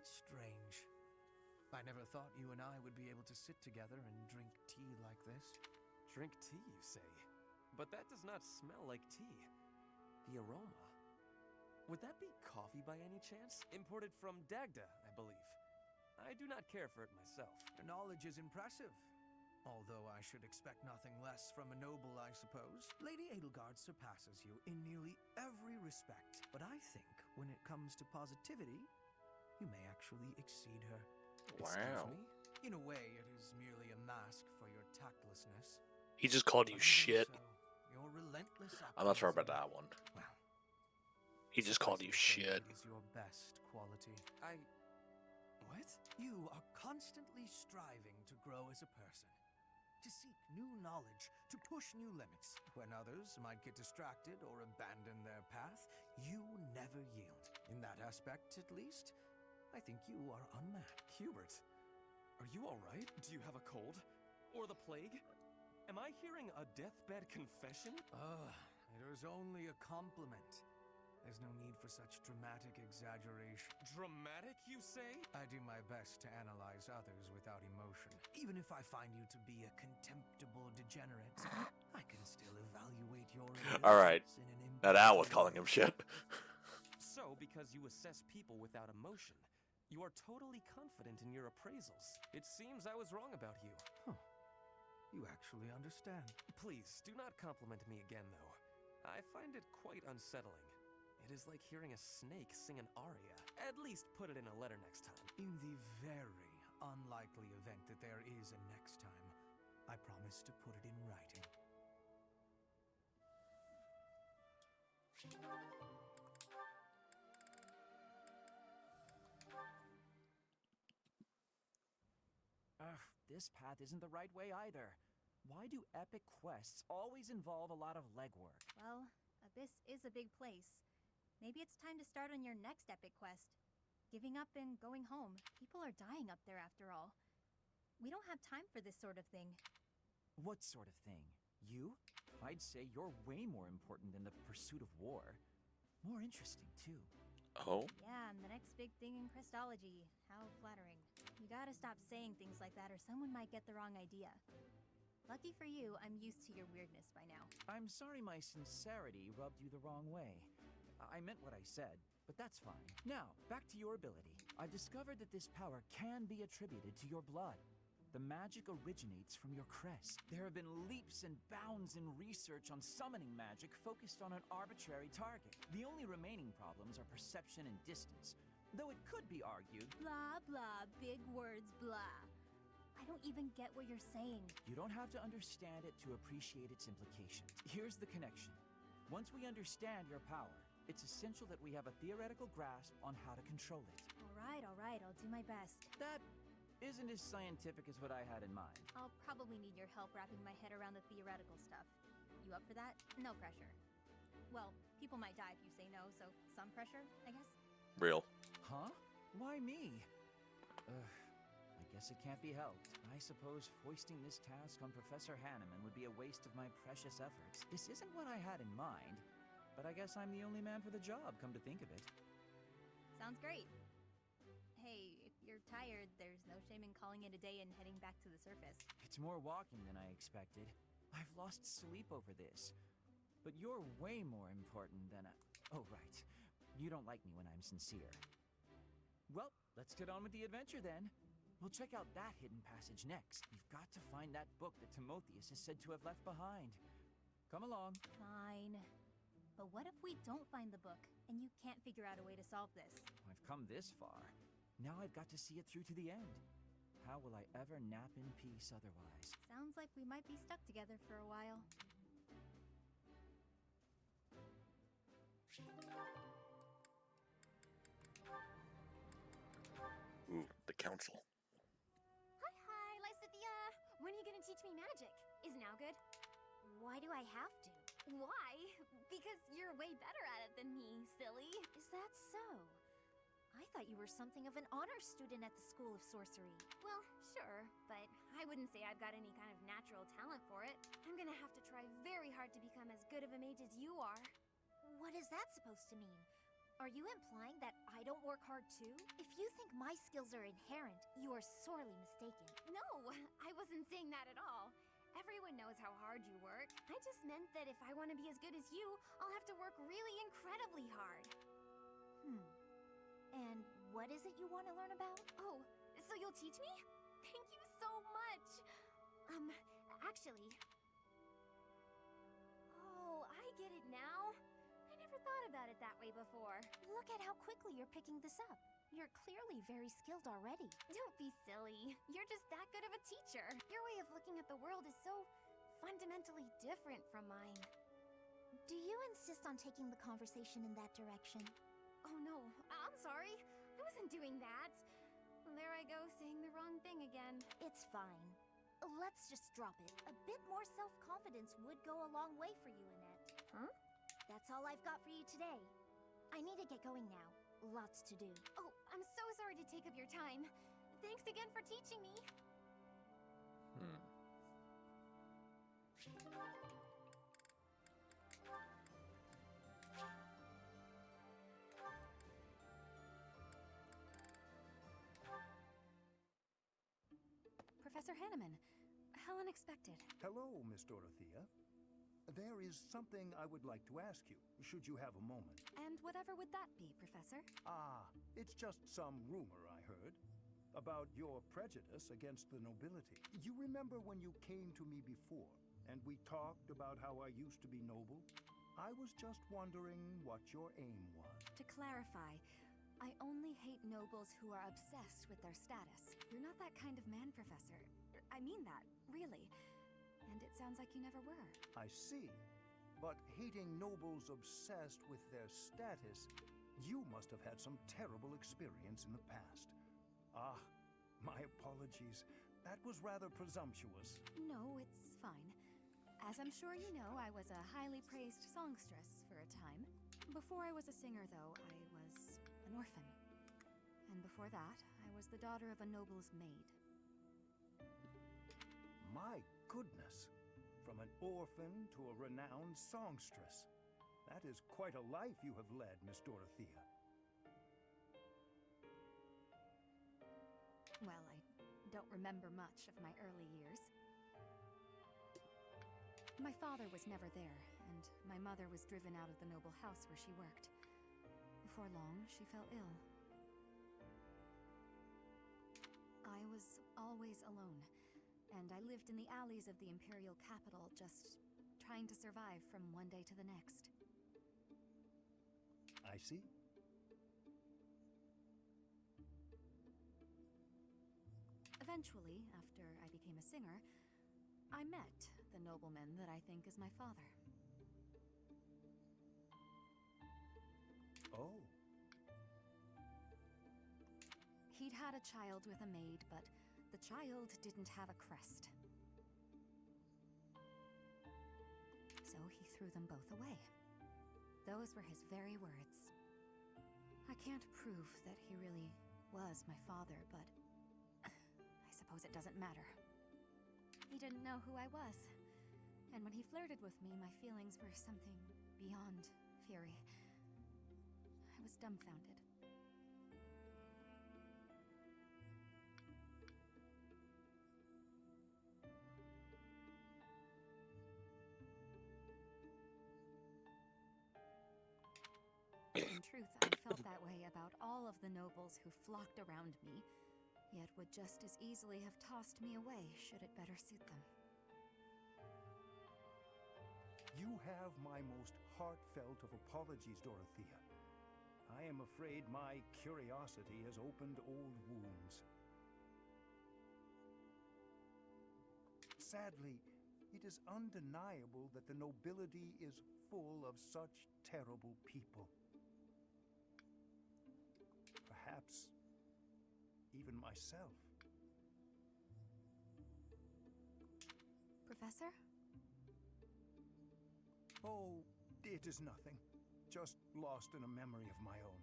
It's strange. I never thought you and I would be able to sit together and drink tea like this. Drink tea, you say? But that does not smell like tea. The aroma. Would that be coffee by any chance? Imported from Dagda, I believe. I do not care for it myself. Your knowledge is impressive. Although I should expect nothing less from a noble, I suppose. Lady Edelgard surpasses you in nearly every respect. But I think when it comes to positivity, you may actually exceed her. Wow. Excuse me? In a way, it is merely a mask for your tactlessness. He just called you shit. Your relentless I'm not sure about that one. Well, he just called you shit. Is your best quality. What? You are constantly striving to grow as a person, to seek new knowledge, to push new limits. When others might get distracted or abandon their path, you never yield. In that aspect, at least, I think you are unmatched. Hubert, are you alright? Do you have a cold? Or the plague? Am I hearing a deathbed confession? It was only a compliment. There's no need for such dramatic exaggeration. Dramatic, you say? I do my best to analyze others without emotion. Even if I find you to be a contemptible degenerate, I can still evaluate your Alright. in an Now that was calling him shit. So, because you assess people without emotion, you are totally confident in your appraisals. It seems I was wrong about you. Huh. You actually understand. Please, do not compliment me again, though. I find it quite unsettling. It is like hearing a snake sing an aria. At least put it in a letter next time. In the very unlikely event that there is a next time, I promise to put it in writing. This path isn't the right way either. Why do epic quests always involve a lot of legwork? Well, Abyss is a big place. Maybe it's time to start on your next epic quest. Giving up and going home. People are dying up there after all. We don't have time for this sort of thing. What sort of thing? You? I'd say you're way more important than the pursuit of war. More interesting, too. Oh? Yeah, I'm the next big thing in Christology. How flattering. You gotta stop saying things like that or someone might get the wrong idea. Lucky for you, I'm used to your weirdness by now. I'm sorry my sincerity rubbed you the wrong way. I meant what I said, but that's fine. Now, back to your ability. I've discovered that this power can be attributed to your blood. The magic originates from your crest. There have been leaps and bounds in research on summoning magic focused on an arbitrary target. The only remaining problems are perception and distance, though it could be argued. Blah, blah, big words, blah. I don't even get what you're saying. You don't have to understand it to appreciate its implications. Here's the connection. Once we understand your power, it's essential that we have a theoretical grasp on how to control it. All right, I'll do my best. That isn't as scientific as what I had in mind. I'll probably need your help wrapping my head around the theoretical stuff. You up for that? No pressure. Well, people might die if you say no, so some pressure, I guess? Real. Huh? Why me? I guess it can't be helped. I suppose foisting this task on Professor Hanneman would be a waste of my precious efforts. This isn't what I had in mind, but I guess I'm the only man for the job, come to think of it. Sounds great. Hey, if you're tired, there's no shame in calling it a day and heading back to the surface. It's more walking than I expected. I've lost sleep over this. But you're way more important than a... Oh, right. You don't like me when I'm sincere. Well, let's get on with the adventure then. We'll check out that hidden passage next. We've got to find that book that Timotheus is said to have left behind. Come along. Fine. But what if we don't find the book, and you can't figure out a way to solve this? I've come this far. Now I've got to see it through to the end. How will I ever nap in peace otherwise? Sounds like we might be stuck together for a while. Ooh, the council. Hi, Lysithia! When are you gonna teach me magic? Is now good? Why do I have to? Why? Because you're way better at it than me, silly. Is that so? I thought you were something of an honor student at the School of Sorcery. Well, sure, but I wouldn't say I've got any kind of natural talent for it. I'm gonna have to try very hard to become as good of a mage as you are. What is that supposed to mean? Are you implying that I don't work hard too? If you think my skills are inherent, you are sorely mistaken. No, I wasn't saying that at all. Everyone knows how hard you work. I just meant that if I want to be as good as you, I'll have to work really incredibly hard. And what is it you want to learn about? Oh, so you'll teach me? Thank you so much. Actually... Oh, I get it now. I never thought about it that way before. Look at how quickly you're picking this up. You're clearly very skilled already. Don't be silly. You're just that good of a teacher. Your way of looking at the world is so fundamentally different from mine. Do you insist on taking the conversation in that direction? Oh no, I'm sorry. I wasn't doing that. There I go, saying the wrong thing again. It's fine. Let's just drop it. A bit more self-confidence would go a long way for you, Annette. Huh? That's all I've got for you today. I need to get going now. Lots to do. Oh, I'm so sorry to take up your time. Thanks again for teaching me. Professor Hanneman, how unexpected. Hello, Miss Dorothea. There is something I would like to ask you, should you have a moment. And whatever would that be, Professor? It's just some rumor I heard about your prejudice against the nobility. You remember when you came to me before, and we talked about how I used to be noble? I was just wondering what your aim was. To clarify, I only hate nobles who are obsessed with their status. You're not that kind of man, Professor. I mean that, really. And it sounds like you never were. I see. But hating nobles obsessed with their status, you must have had some terrible experience in the past. My apologies. That was rather presumptuous. No, it's fine. As I'm sure you know, I was a highly praised songstress for a time. Before I was a singer, though, I was an orphan. And before that, I was the daughter of a noble's maid. My goodness. From an orphan to a renowned songstress. That is quite a life you have led, Miss Dorothea. Well, I don't remember much of my early years. My father was never there, and my mother was driven out of the noble house where she worked. Before long, she fell ill. I was always alone, and I lived in the alleys of the imperial capital, just trying to survive from one day to the next. I see. Eventually, after I became a singer, I met the nobleman that I think is my father. Oh. He'd had a child with a maid, but the child didn't have a crest. So he threw them both away. Those were his very words. I can't prove that he really was my father, but I suppose it doesn't matter. He didn't know who I was, and when he flirted with me, my feelings were something beyond fury. I was dumbfounded. In truth, I felt that way about all of the nobles who flocked around me, yet would just as easily have tossed me away should it better suit them. You have my most heartfelt of apologies, Dorothea. I am afraid my curiosity has opened old wounds. Sadly, it is undeniable that the nobility is full of such terrible people. Perhaps even myself. Professor? Oh, it is nothing. Just lost in a memory of my own.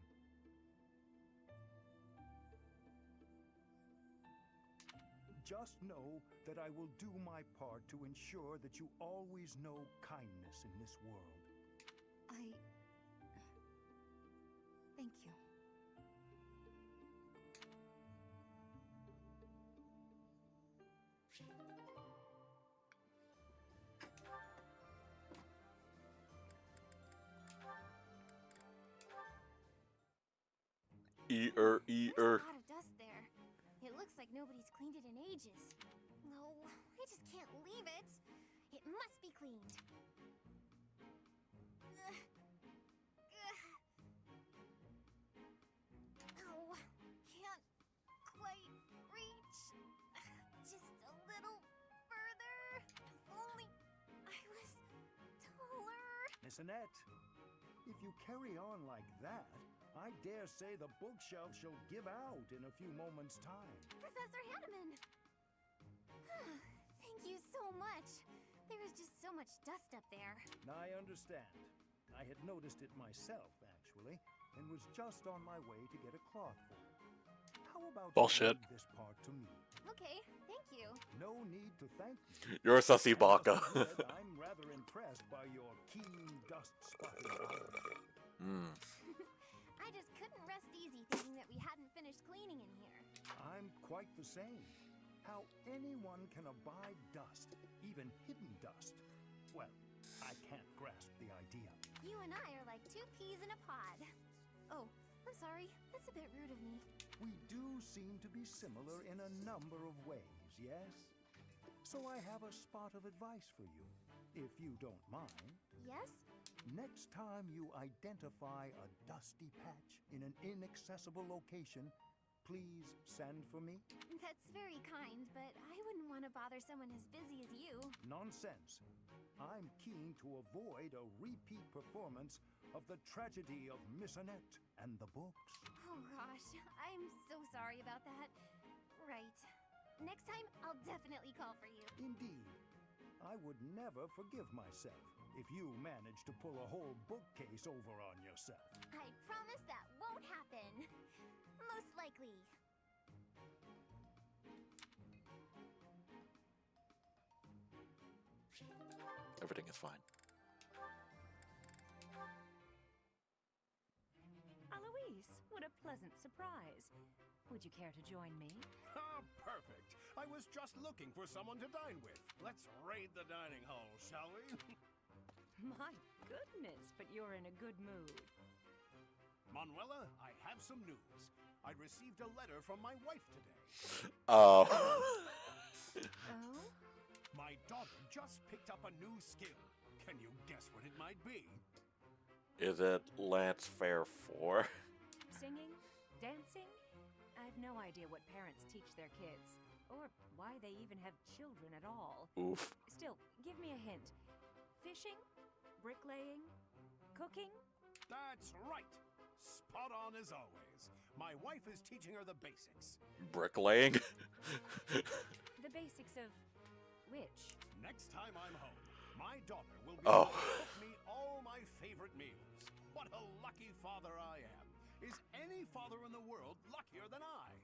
Just know that I will do my part to ensure that you always know kindness in this world. Thank you. Ear. There's a lot of dust there. It looks like nobody's cleaned it in ages. No, I just can't leave it. It must be cleaned. Ugh. Ugh. Oh, can't quite reach. Just a little further. If only I was taller. Miss Annette, if you carry on like that, I dare say the bookshelf shall give out in a few moments' time. Professor Hanneman! Thank you so much. There is just so much dust up there. I understand. I had noticed it myself, actually, and was just on my way to get a cloth for it. How about Bullshit. you leave this part to me? Okay, thank you. No need to thank me. You're a sussy baka. I'm rather impressed by your keen dust-spotting eye. I just couldn't rest easy thinking that we hadn't finished cleaning in here. I'm quite the same. How anyone can abide dust, even hidden dust. Well, I can't grasp the idea. You and I are like two peas in a pod. Oh, I'm sorry. That's a bit rude of me. We do seem to be similar in a number of ways, yes? So I have a spot of advice for you, if you don't mind. Yes? Next time you identify a dusty patch in an inaccessible location, please send for me. That's very kind, but I wouldn't want to bother someone as busy as you. Nonsense. I'm keen to avoid a repeat performance of the tragedy of Miss Annette and the books. Oh gosh, I'm so sorry about that. Right. Next time, I'll definitely call for you. Indeed. I would never forgive myself if you managed to pull a whole bookcase over on yourself. I promise that won't happen. Most likely. Everything is fine. Aloise, what a pleasant surprise. Would you care to join me? Ah, perfect. I was just looking for someone to dine with. Let's raid the dining hall, shall we? My goodness, but you're in a good mood. Manuela, I have some news. I received a letter from my wife today. Oh. Oh? My daughter just picked up a new skill. Can you guess what it might be? Is it Lance Fair 4? Singing? Dancing? I have no idea what parents teach their kids, or why they even have children at all. Oof. Still, give me a hint. Fishing? Bricklaying? Cooking? That's right. Spot on as always. My wife is teaching her the basics. Bricklaying? The basics of which? Next time I'm home, my daughter will be Oh. able to cook me all my favorite meals. What a lucky father I am. Is any father in the world luckier than I?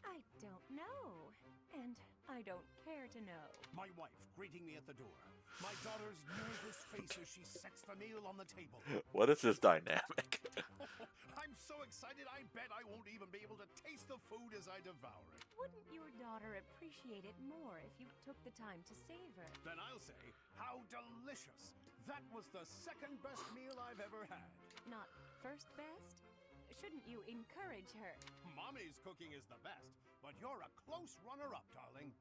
I don't know. And I don't care to know. My wife greeting me at the door. My daughter's nervous face as she sets the meal on the table. What is this dynamic? I'm so excited I bet I won't even be able to taste the food as I devour it. Wouldn't your daughter appreciate it more if you took the time to savor? Then I'll say, how delicious. That was the second best meal I've ever had. Not first best? Shouldn't you encourage her? Mommy's cooking is the best, but you're a close runner-up, darling.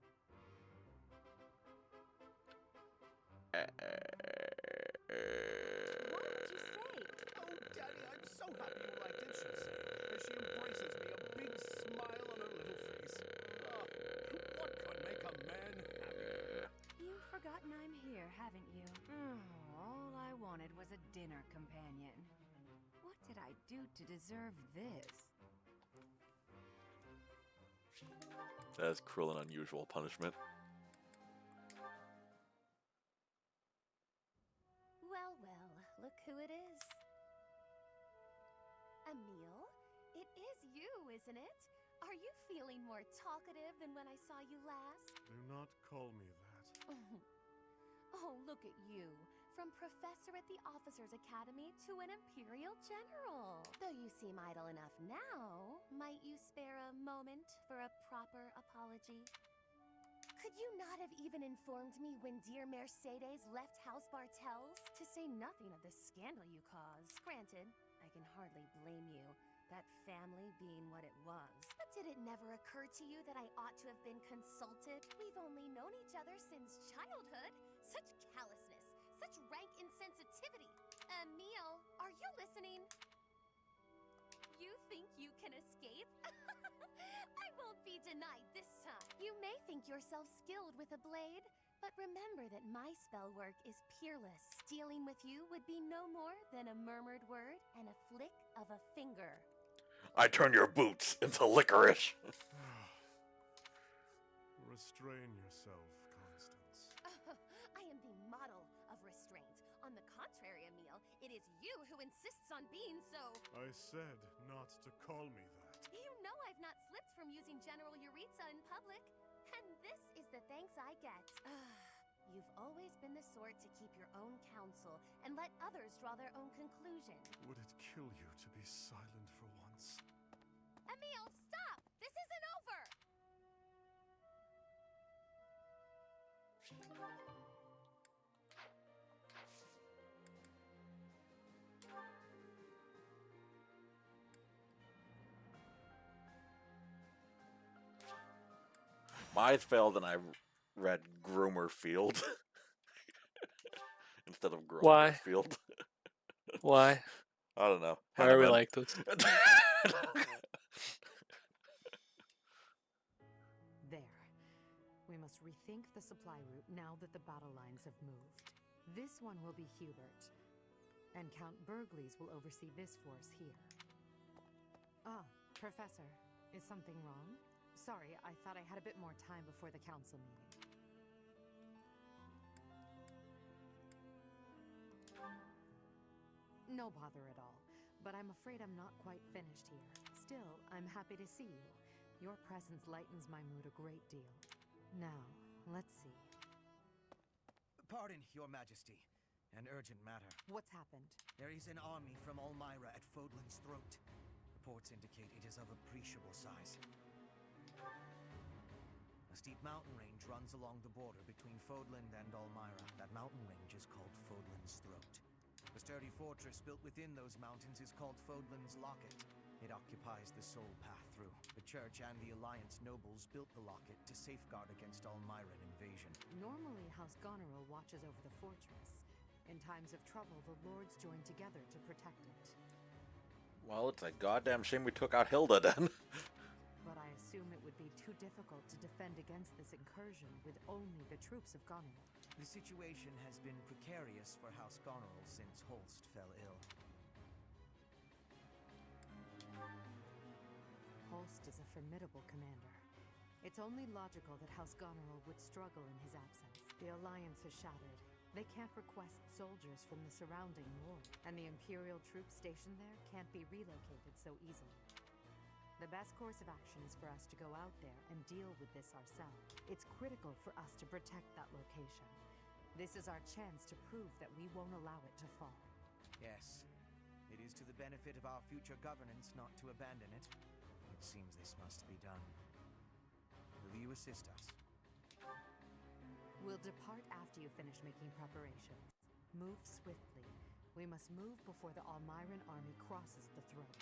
What did you say? Oh, Daddy, I'm so happy you liked it, she said, as she embraces me, a big smile on her little face. Ah, what could make a man happy? You've forgotten I'm here, haven't you? All I wanted was a dinner companion. What did I do to deserve this? That is cruel and unusual punishment. Well, well, look who it is. Emil, it is you, isn't it? Are you feeling more talkative than when I saw you last? Do not call me that. Oh, look at you. From professor at the Officers Academy to an Imperial General. Though you seem idle enough now, might you spare a moment for a proper apology? Could you not have even informed me when dear Mercedes left House Bartels? To say nothing of the scandal you caused. Granted, I can hardly blame you, that family being what it was. But did it never occur to you that I ought to have been consulted? We've only known each other since childhood. Such callousness, such rank insensitivity. Emil, are you listening? You think you can escape? I won't be denied this time. You may think yourself skilled with a blade, but remember that my spell work is peerless. Dealing with you would be no more than a murmured word and a flick of a finger. I turn your boots into licorice. Restrain yourself, Constance. I am the model of restraint. On the contrary, Emil, it is you who insists on being so. I said not to call me that. You know I've not slipped from using General Yuritsa in public, and this is the thanks I get. You've always been the sort to keep your own counsel and let others draw their own conclusion. Would it kill you to be silent for once? Emil, stop! This isn't over! Mine failed and I read Groomer Field instead of Groomer Why? Field. Why? I don't know. Why are we like this? There. We must rethink the supply route now that the battle lines have moved. This one will be Hubert, and Count Burgleys will oversee this force here. Ah, Professor, is something wrong? Sorry, I thought I had a bit more time before the council meeting. No bother at all, but I'm afraid I'm not quite finished here. Still, I'm happy to see you. Your presence lightens my mood a great deal. Now, let's see. Pardon, Your Majesty. An urgent matter. What's happened? There is an army from Almyra at Fodlan's throat. Reports indicate it is of appreciable size. A steep mountain range runs along the border between Fodland and Almyra. That mountain range is called Fodlan's Throat. The sturdy fortress built within those mountains is called Fodlan's Locket. It occupies the sole path through. The church and the Alliance nobles built the locket to safeguard against Almyran invasion. Normally, House Goneril watches over the fortress. In times of trouble, the lords join together to protect it. Well, it's a goddamn shame we took out Hilda then. But I assume it would be too difficult to defend against this incursion with only the troops of Goneril. The situation has been precarious for House Goneril since Holst fell ill. Holst is a formidable commander. It's only logical that House Goneril would struggle in his absence. The Alliance has shattered. They can't request soldiers from the surrounding ward, and the Imperial troops stationed there can't be relocated so easily. The best course of action is for us to go out there and deal with this ourselves. It's critical for us to protect that location. This is our chance to prove that we won't allow it to fall. Yes. It is to the benefit of our future governance not to abandon it. It seems this must be done. Will you assist us? We'll depart after you finish making preparations. Move swiftly. We must move before the Almyran army crosses the throat.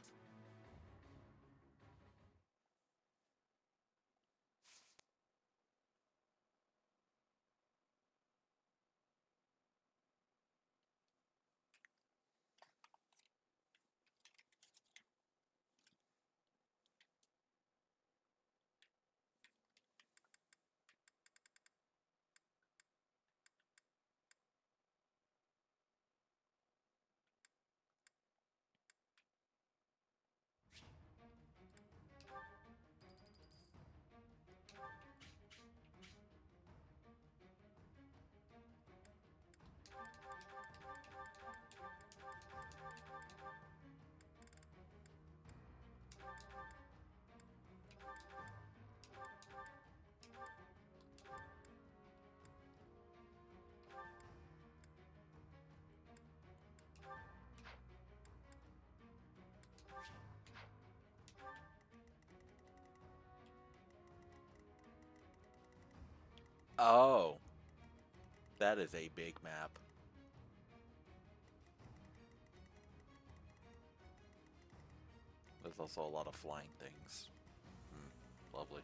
Oh. That is a big map. There's also a lot of flying things. Lovely.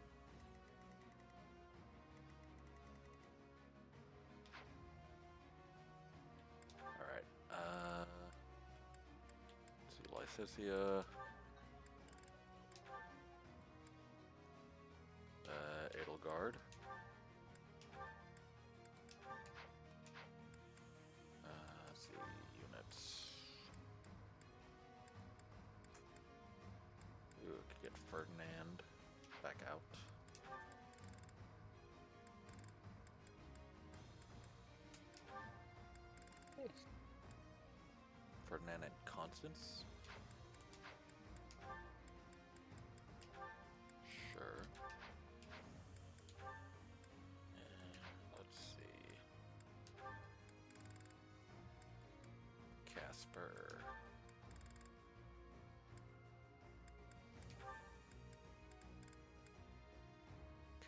Alright, let's see, Lycisia. Edelgard. Let's see, units. Ooh, could get Ferdinand back out. Ferdinand and Constance? Sure. And let's see. Casper.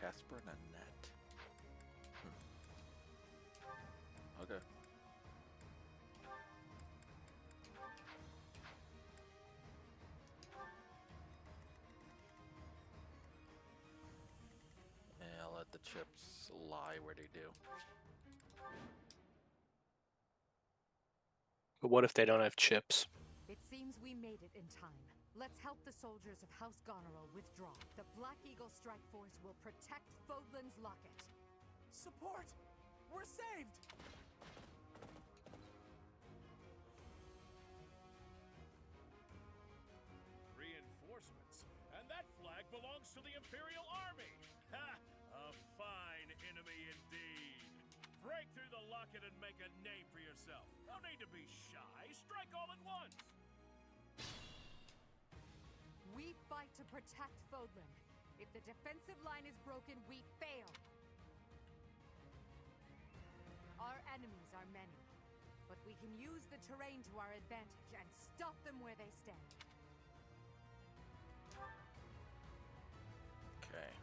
Casper and Annette. Okay. Yeah, I'll let the chips lie where they do. But what if they don't have chips? It seems we made it in time. Let's help the soldiers of House Goneril withdraw. The Black Eagle Strike Force will protect Fodlan's Locket. Support! We're saved! Reinforcements? And that flag belongs to the Imperial Army! Ha! A fine enemy indeed! Break through the locket and make a name for yourself. No need to be shy. Strike all at once! We fight to protect Fodlan. If the defensive line is broken, we fail. Our enemies are many, but we can use the terrain to our advantage and stop them where they stand. Okay.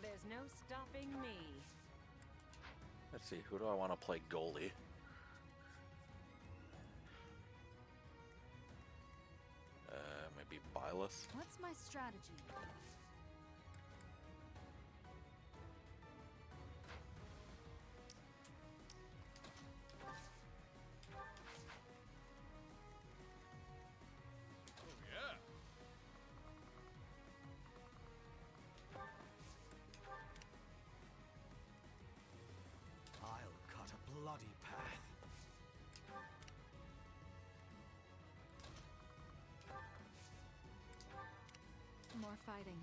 There's no stopping me. Let's see, who do I want to play goalie? Maybe Byleth? What's my strategy? Oh, yeah. I'll cut a bloody path. More fighting.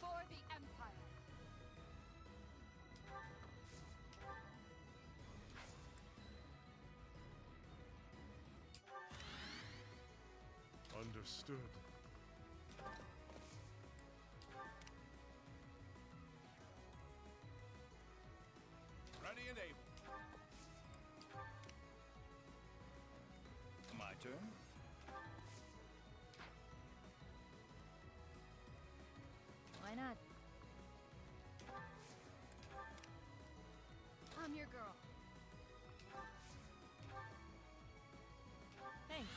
For the Empire! Understood. Ready and able. My turn? Why not? I'm your girl. Thanks.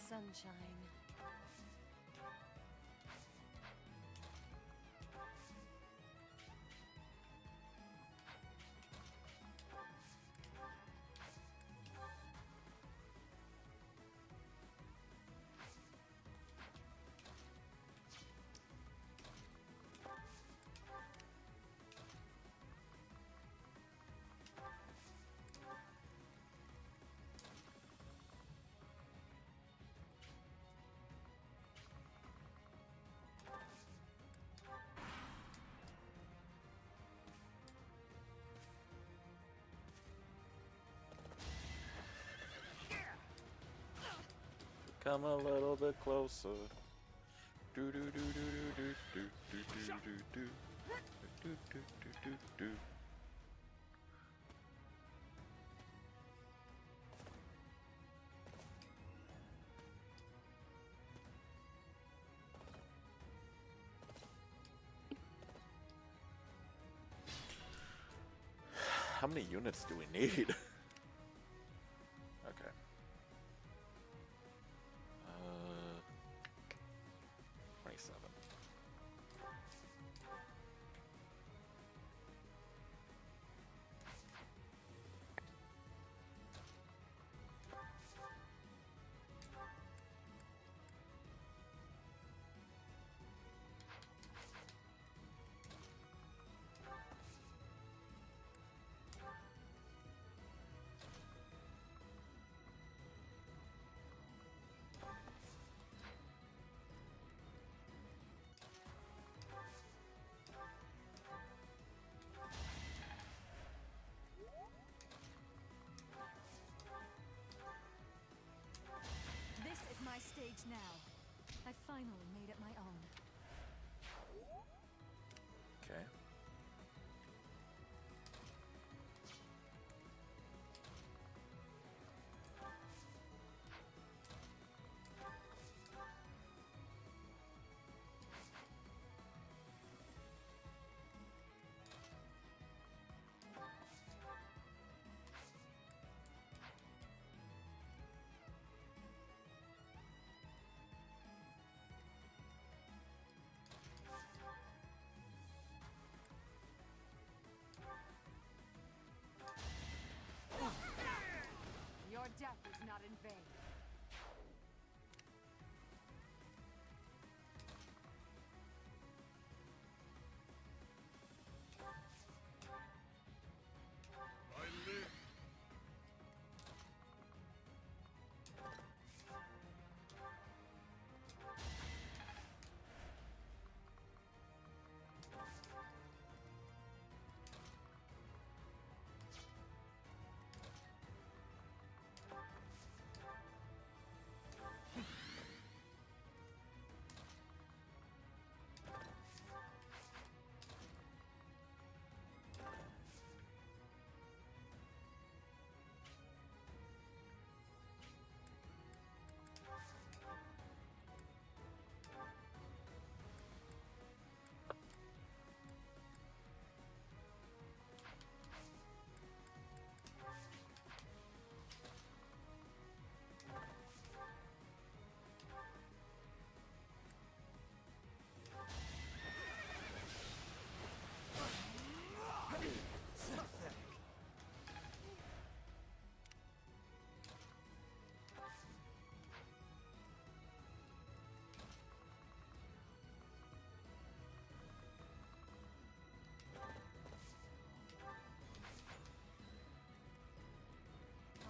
Sunshine. Come a little bit closer. Do do do do do do do do do do do do do do do. How many units do we need? Okay. 27. This is my stage now. I finally made it my own. Okay. Your death is not in vain. I live.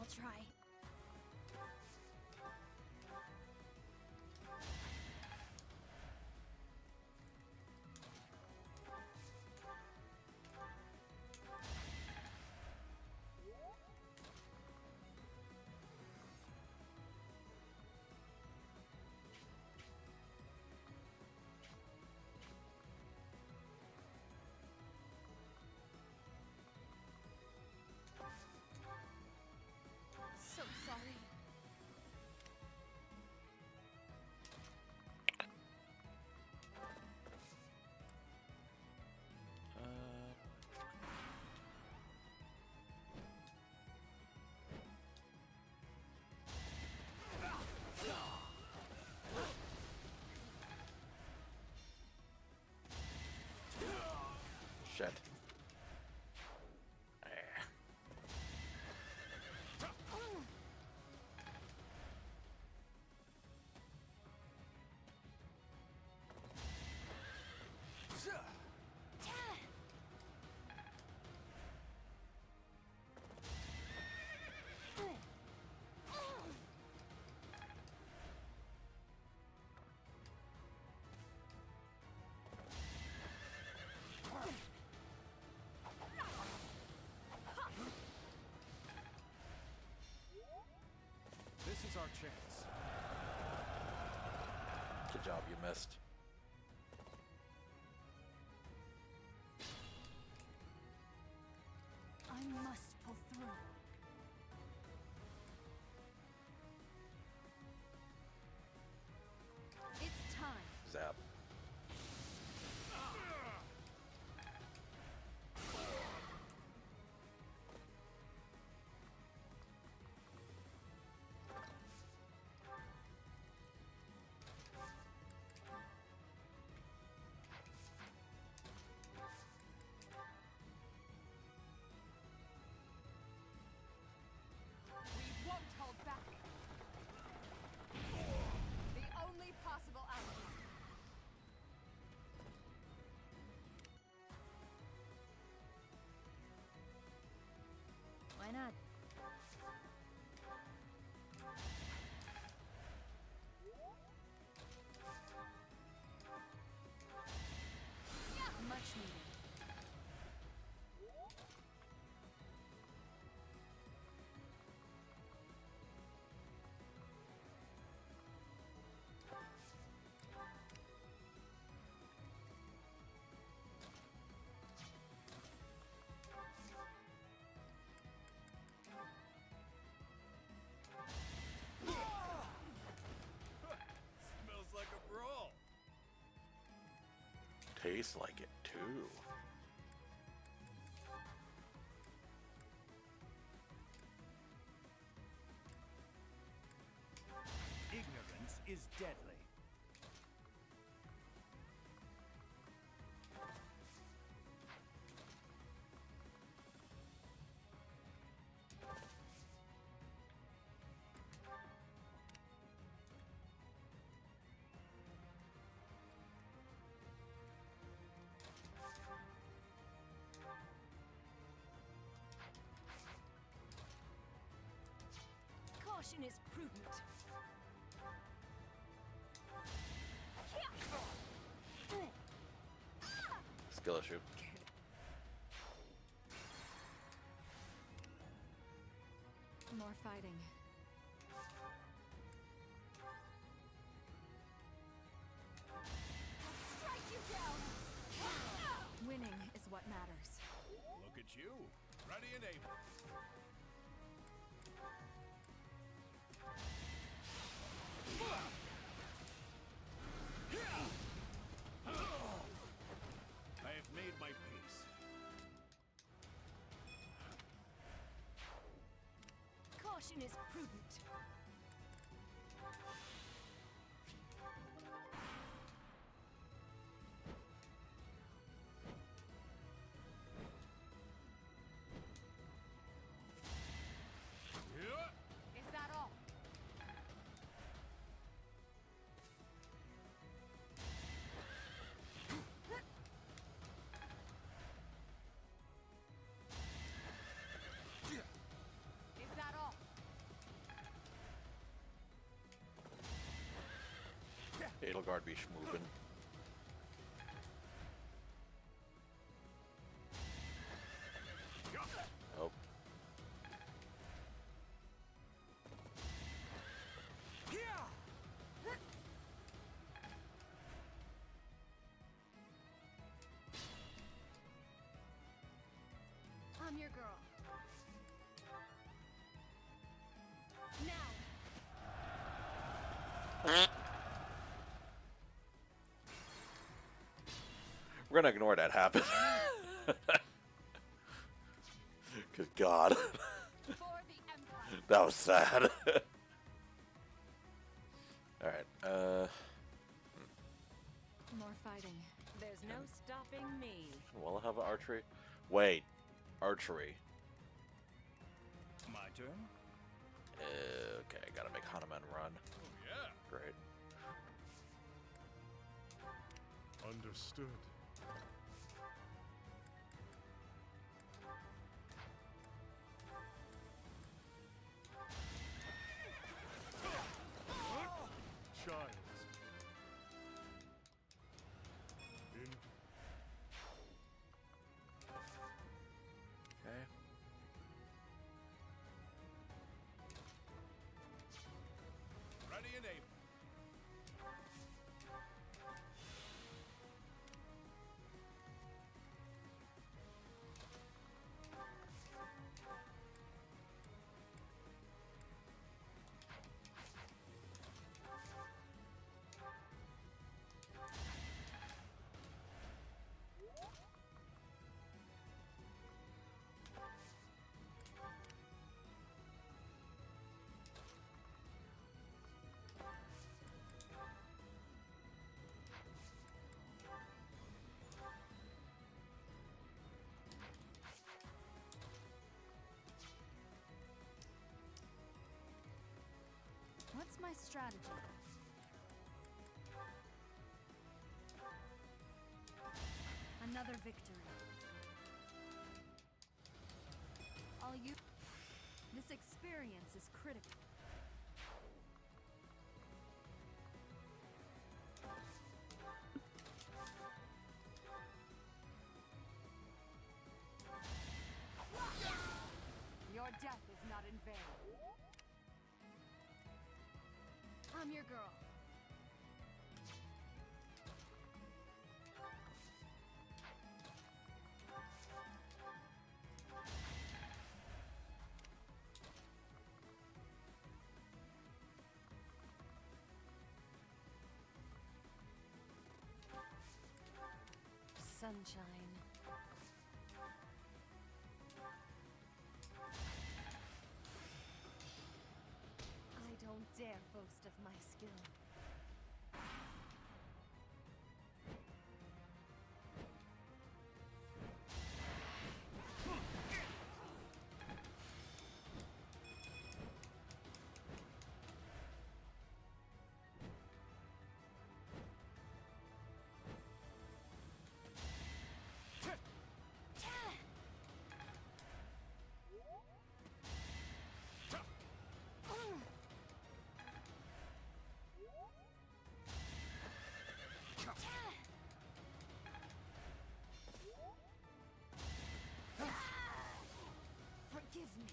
I'll try. So sorry. Shit. This is our chance. Good job, you missed. I must pull through. It's time. Zap. tastes like it too. Ignorance is deadly. Caution is prudent. Skill issue. More fighting. Strike you down! Winning is what matters. Look at you. Ready and able. I have made my peace. Caution is prudent. Is that all? Is that all? Edelgard be schmoovin'. Oh. I'm your girl. Now. We're gonna ignore that happen. Good God. That was sad. Alright, More fighting. There's no stopping me. will I have archery? Wait, archery. My turn? Okay, I gotta make Hanuman run. Oh, yeah. Great. Understood. Child. In. Okay. Ready and able. What's my strategy? Another victory. I'll use this experience is critical. Your death is not in vain. I'm your girl. sunshine. I don't dare boast of my skill. Forgive me.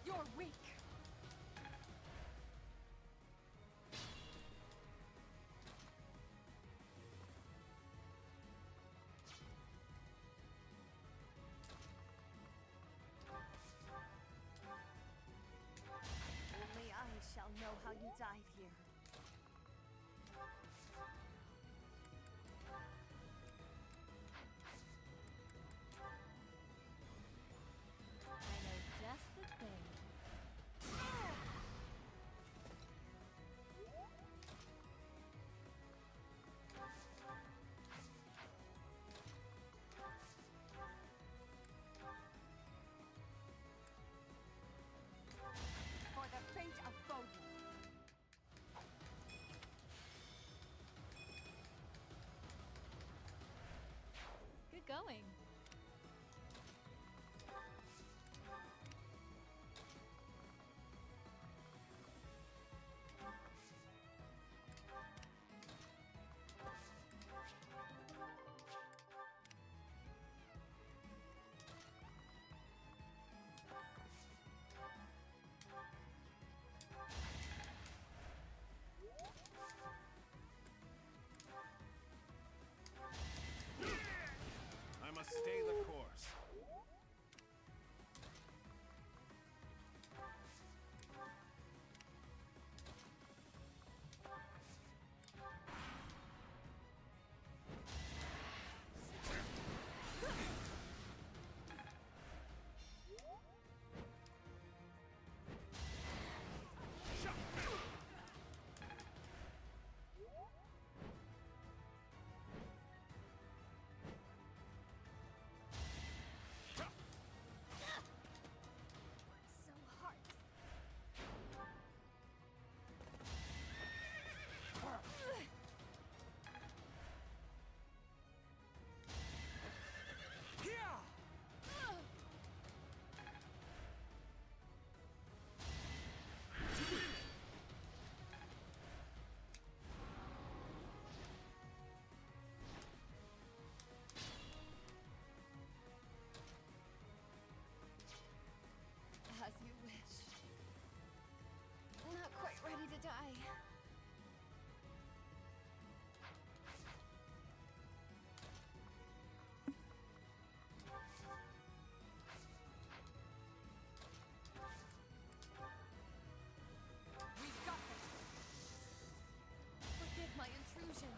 You're weak. Only I shall know how you died here. I know just the thing. For the fate of Bodhi. Good going. I must stay the course. So hard. As you wish. Not quite ready to die. We've got this. Forgive my intrusion.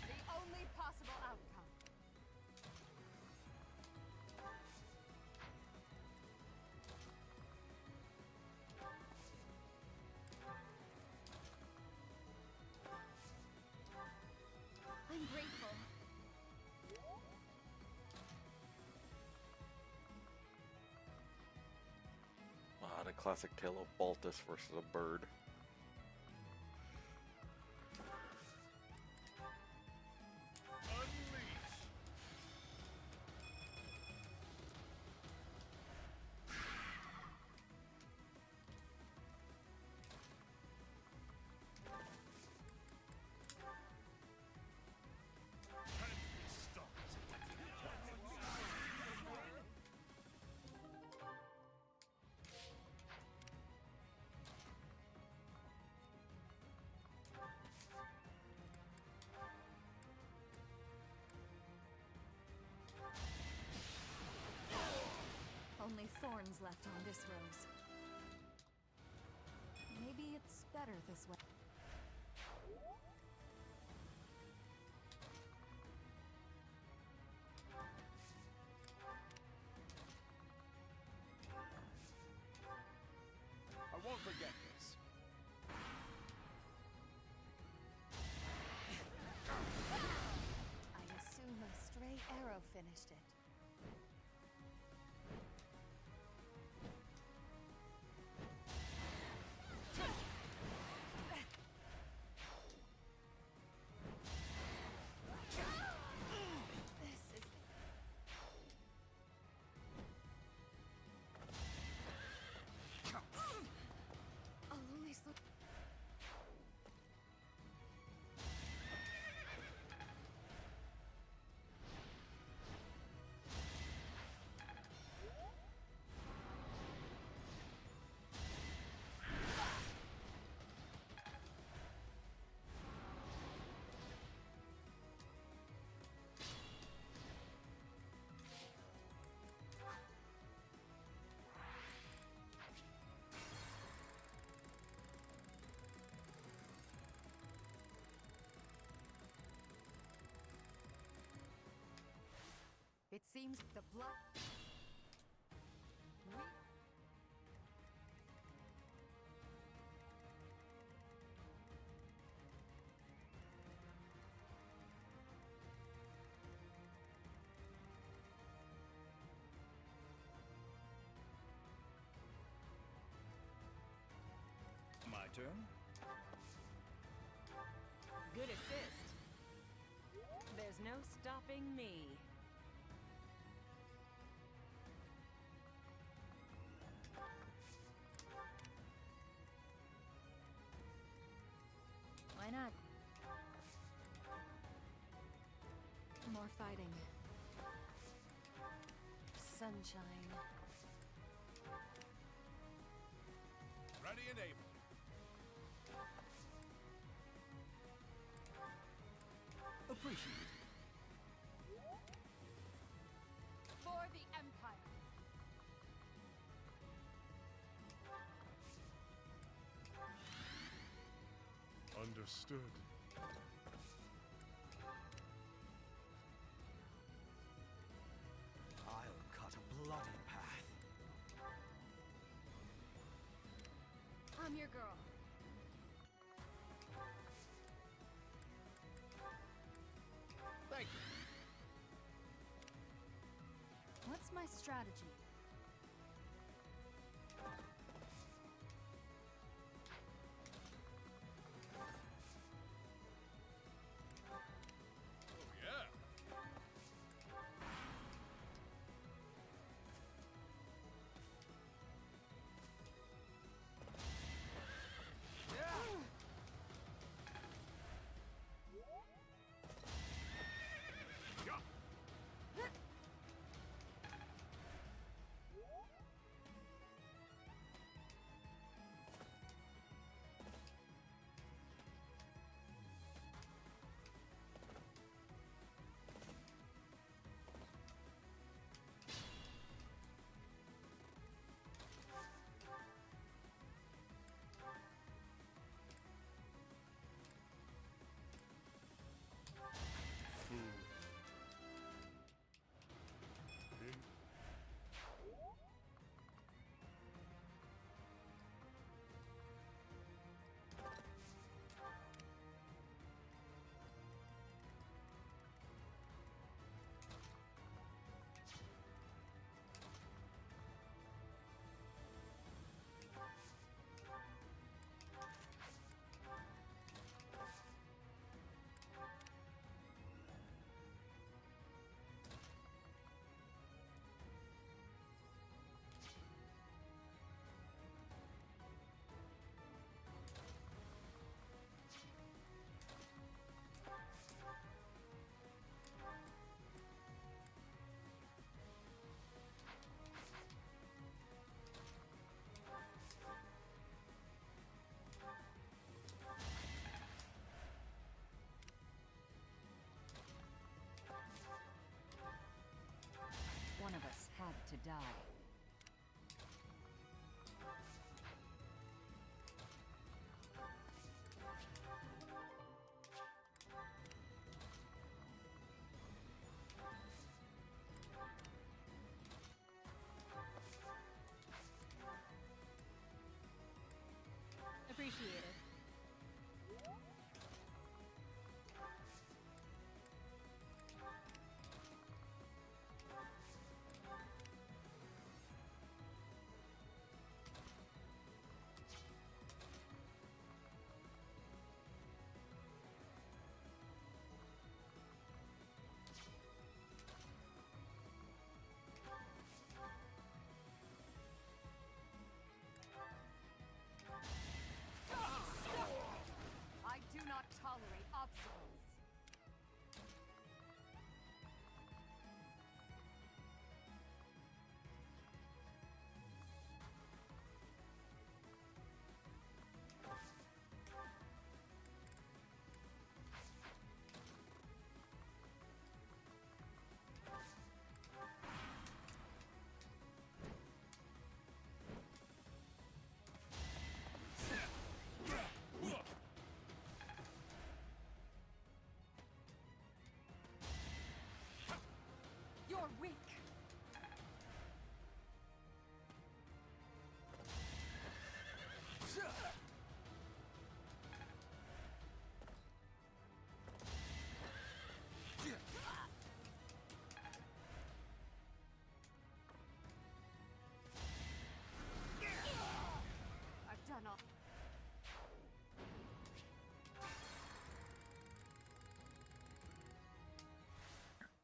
The only possible outcome. I'm grateful. Ah, the classic tale of Baltus versus a bird. only thorns left on this rose. Maybe it's better this way. I won't forget this. I assume a stray arrow finished it. This is... I'll only slow... It seems the blood... My turn? Good assist. There's no stopping me. Why not? More fighting. Sunshine. Ready and able. Appreciate it. For the Empire. Understood. I'll cut a bloody path. I'm your girl. Thank you. What's my strategy? Oh, yeah.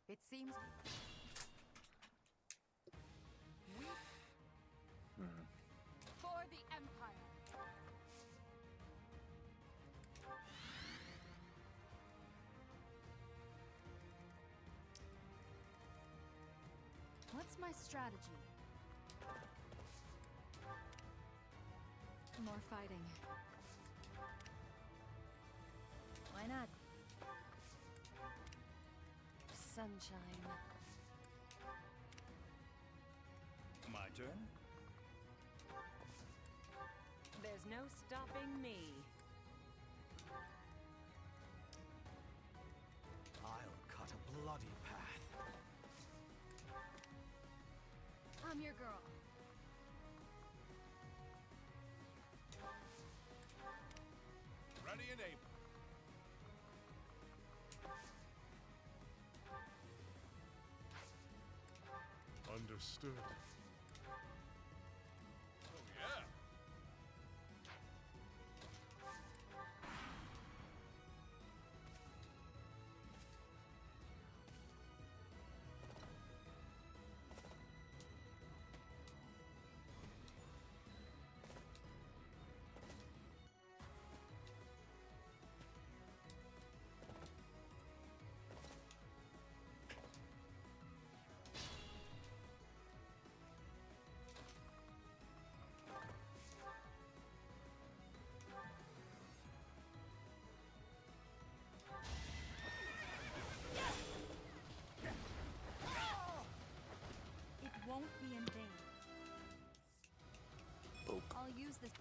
It seems... For the Empire! What's my strategy? More fighting. Why not? Sunshine. My turn? There's no stopping me. I'll cut a bloody path. I'm your girl. Ready and able. Understood. Oh, yeah. It won't be in vain. I'll use this.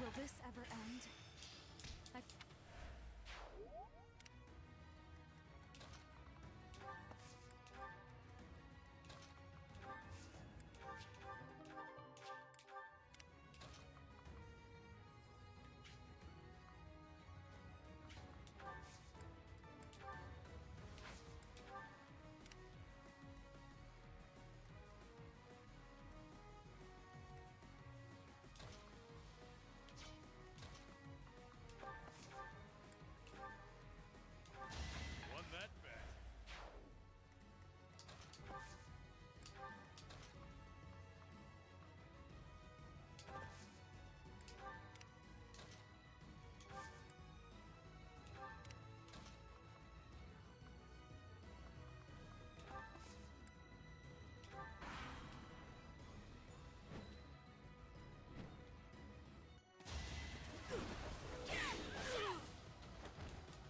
Will this ever end? Won that bet.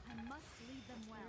I must lead them well.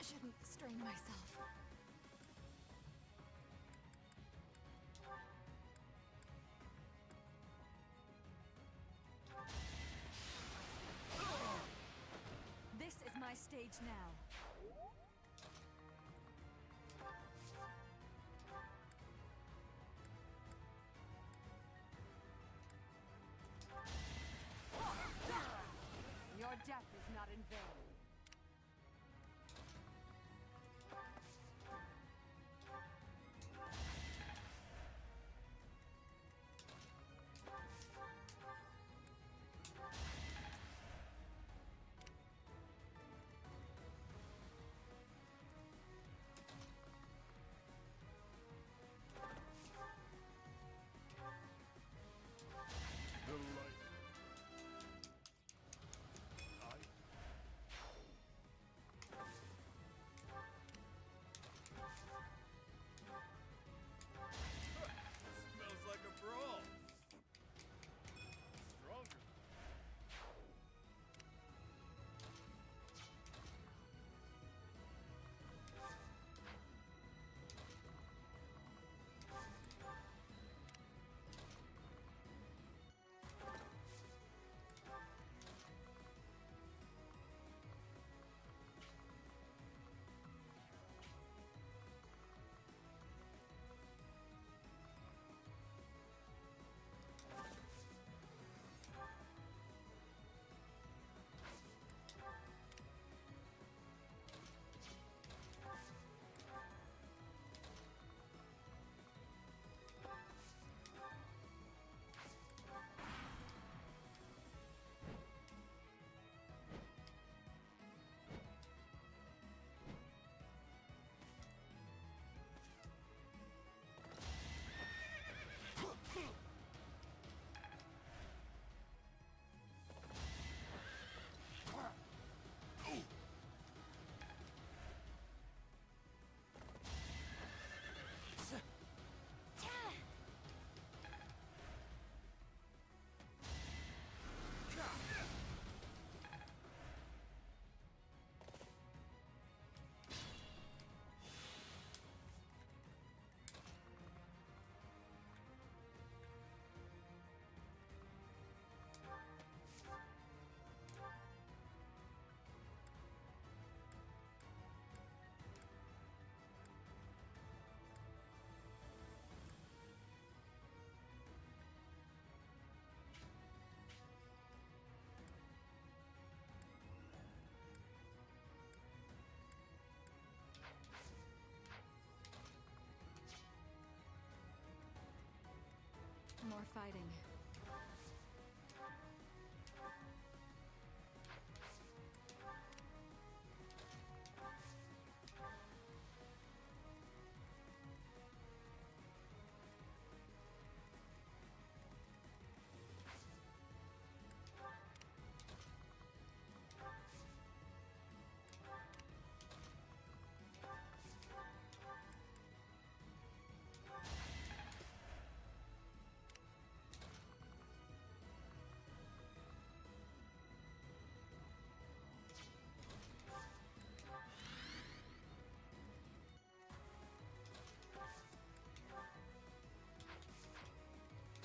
Shouldn't strain myself. stage now. Your death is not in vain. Smells like a brawl. Stronger. More fighting.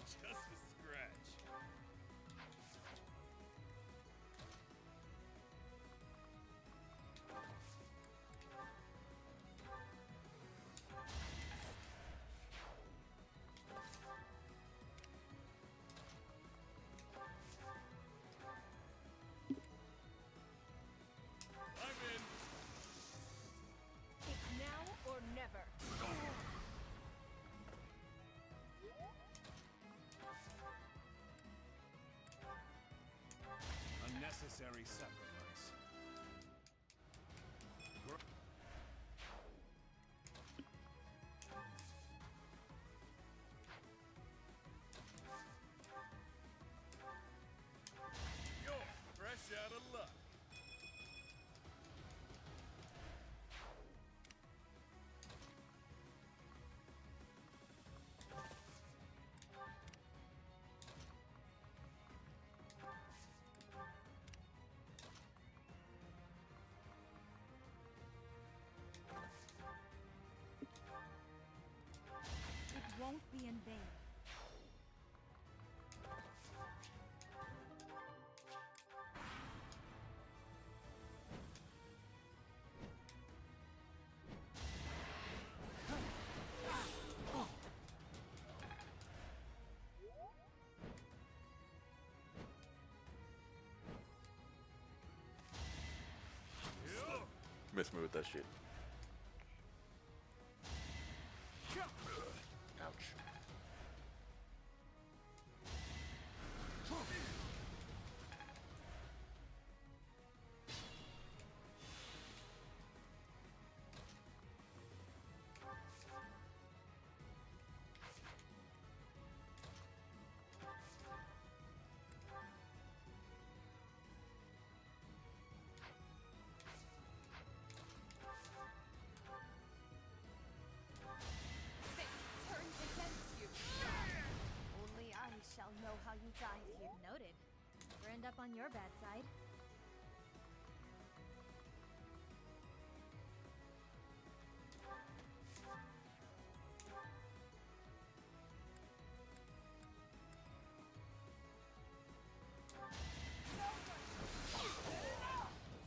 Just a scratch. I'm in. It's now or never. Unnecessary sacrifice. You're fresh out of luck. It won't be in vain. Miss me with that shit. Ouch. Turns against you. Only I shall know how you died here. Noted. Never end up on your bad side.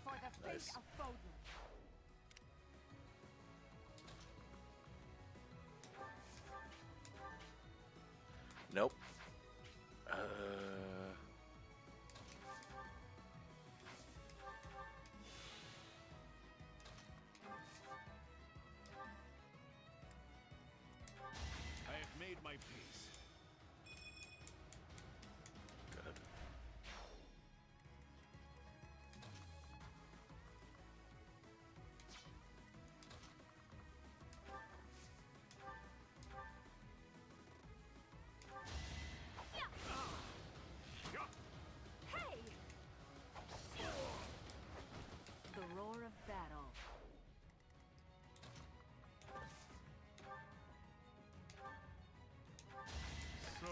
For the fate Nice. of Bodlin. Nope. I have made my peace. Good. Hey! The roar of battle. So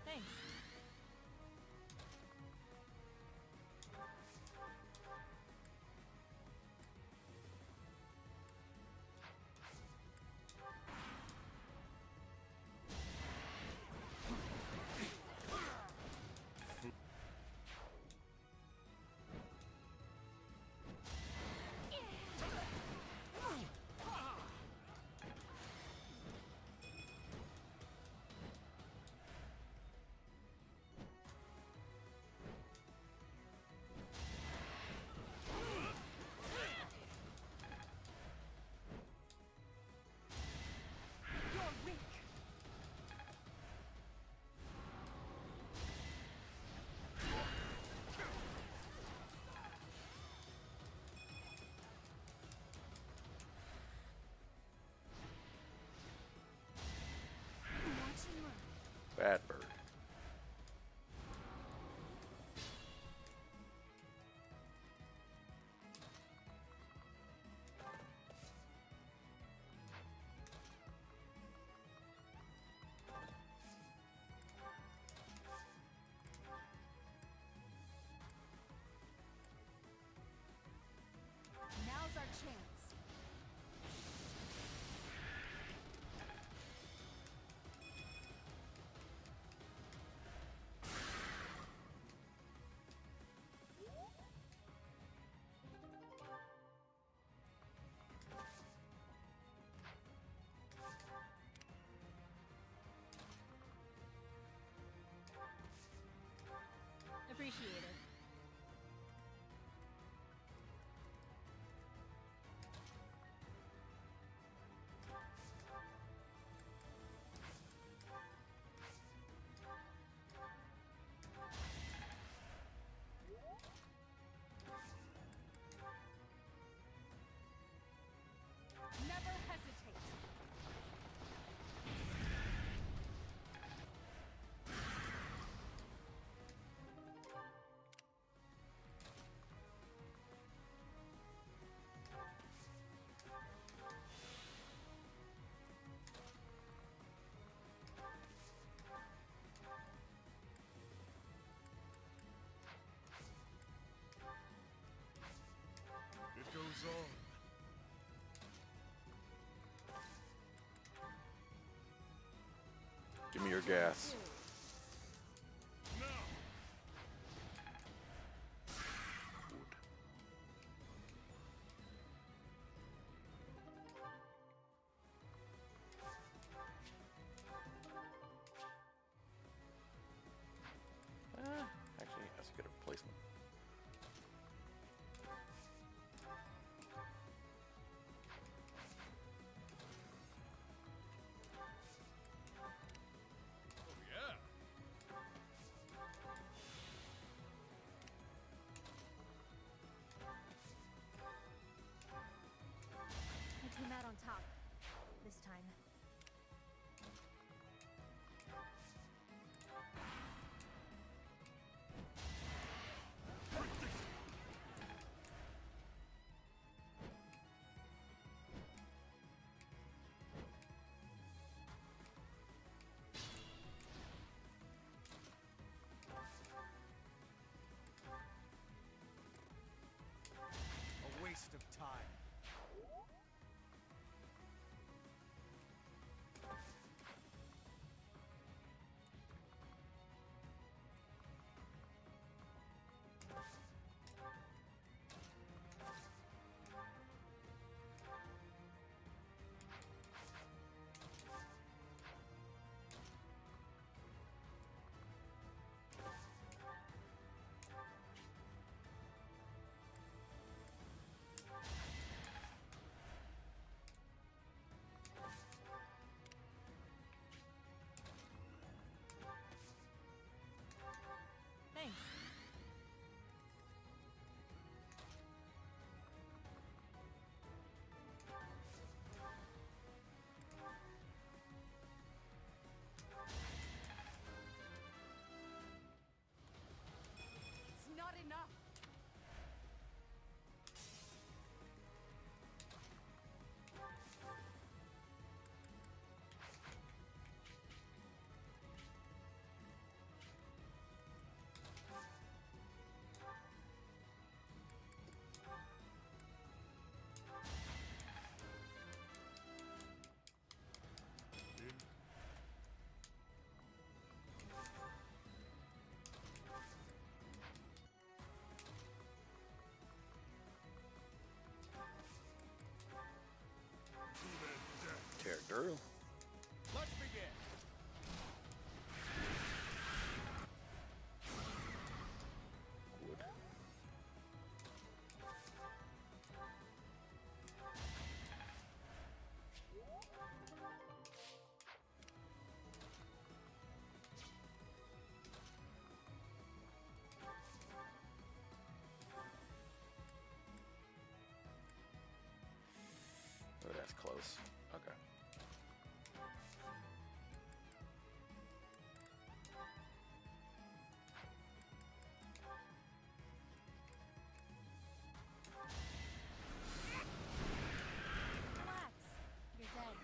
Thanks. You're weak. Watch and learn. Bad bird. Now's our chance. Appreciate it. Never hesitate. your gas. Actually, that's a good replacement. Oh, yeah. I came out on top. This time. A waste of time. Thanks. It's not enough. Character. Let's begin. Wood. Oh, that's close. Okay. Relax. You're dead.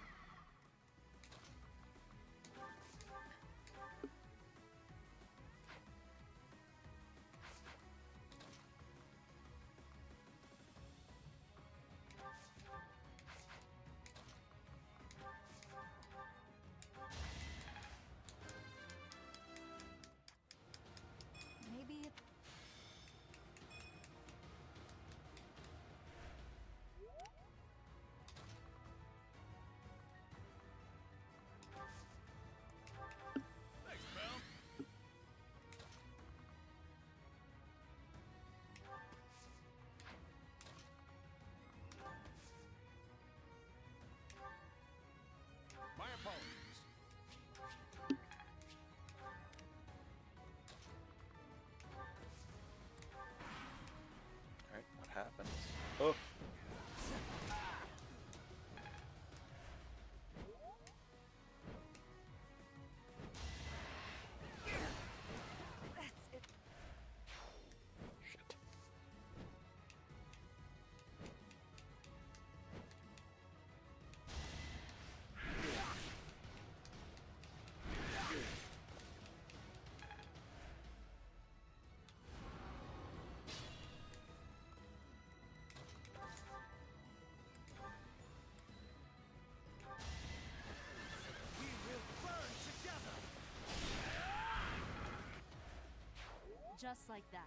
Just like that.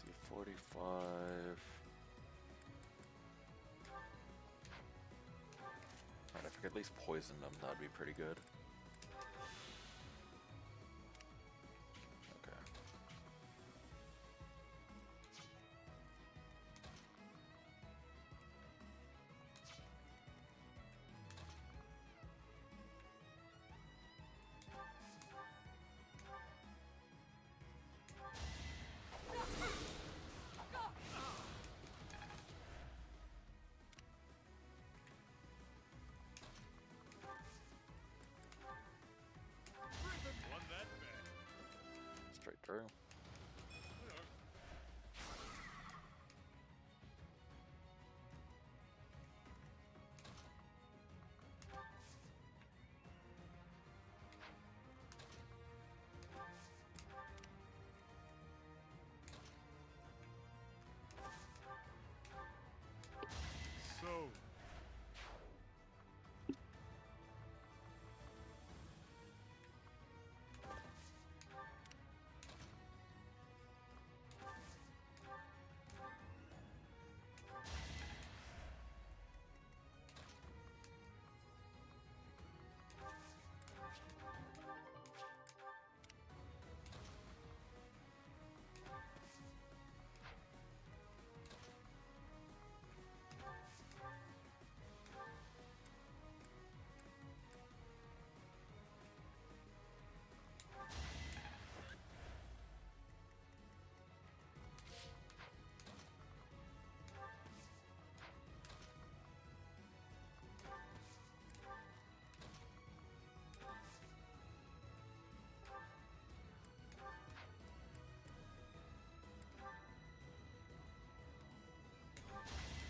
See, 45. Alright, if I could at least poison them, that'd be pretty good. Okay. Won that bet. Straight through. So,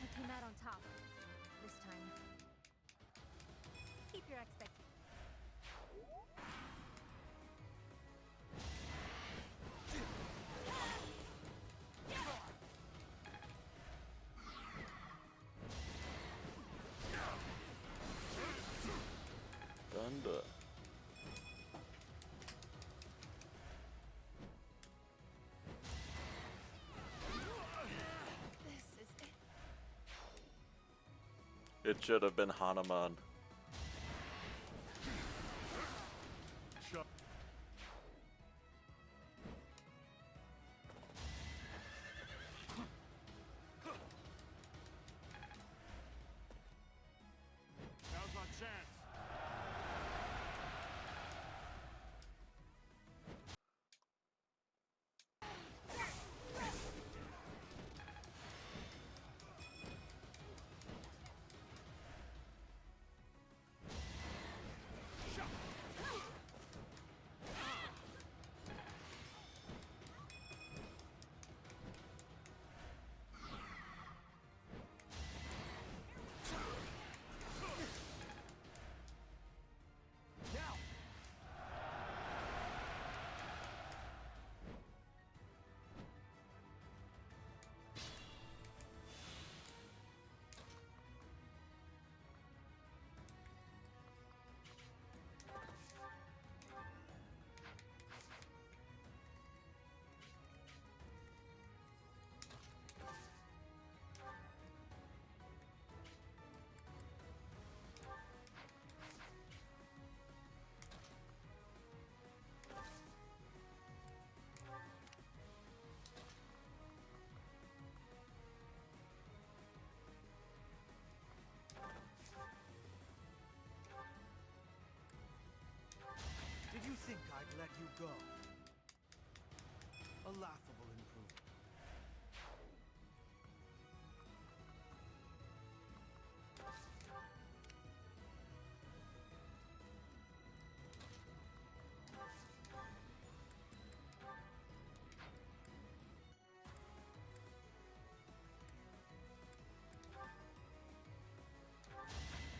I came out on top. This time. Keep your expectations. Done. This is it. It should have been Hanuman. Now's our chance. Now! Did you think I'd let you go? A laughable improvement.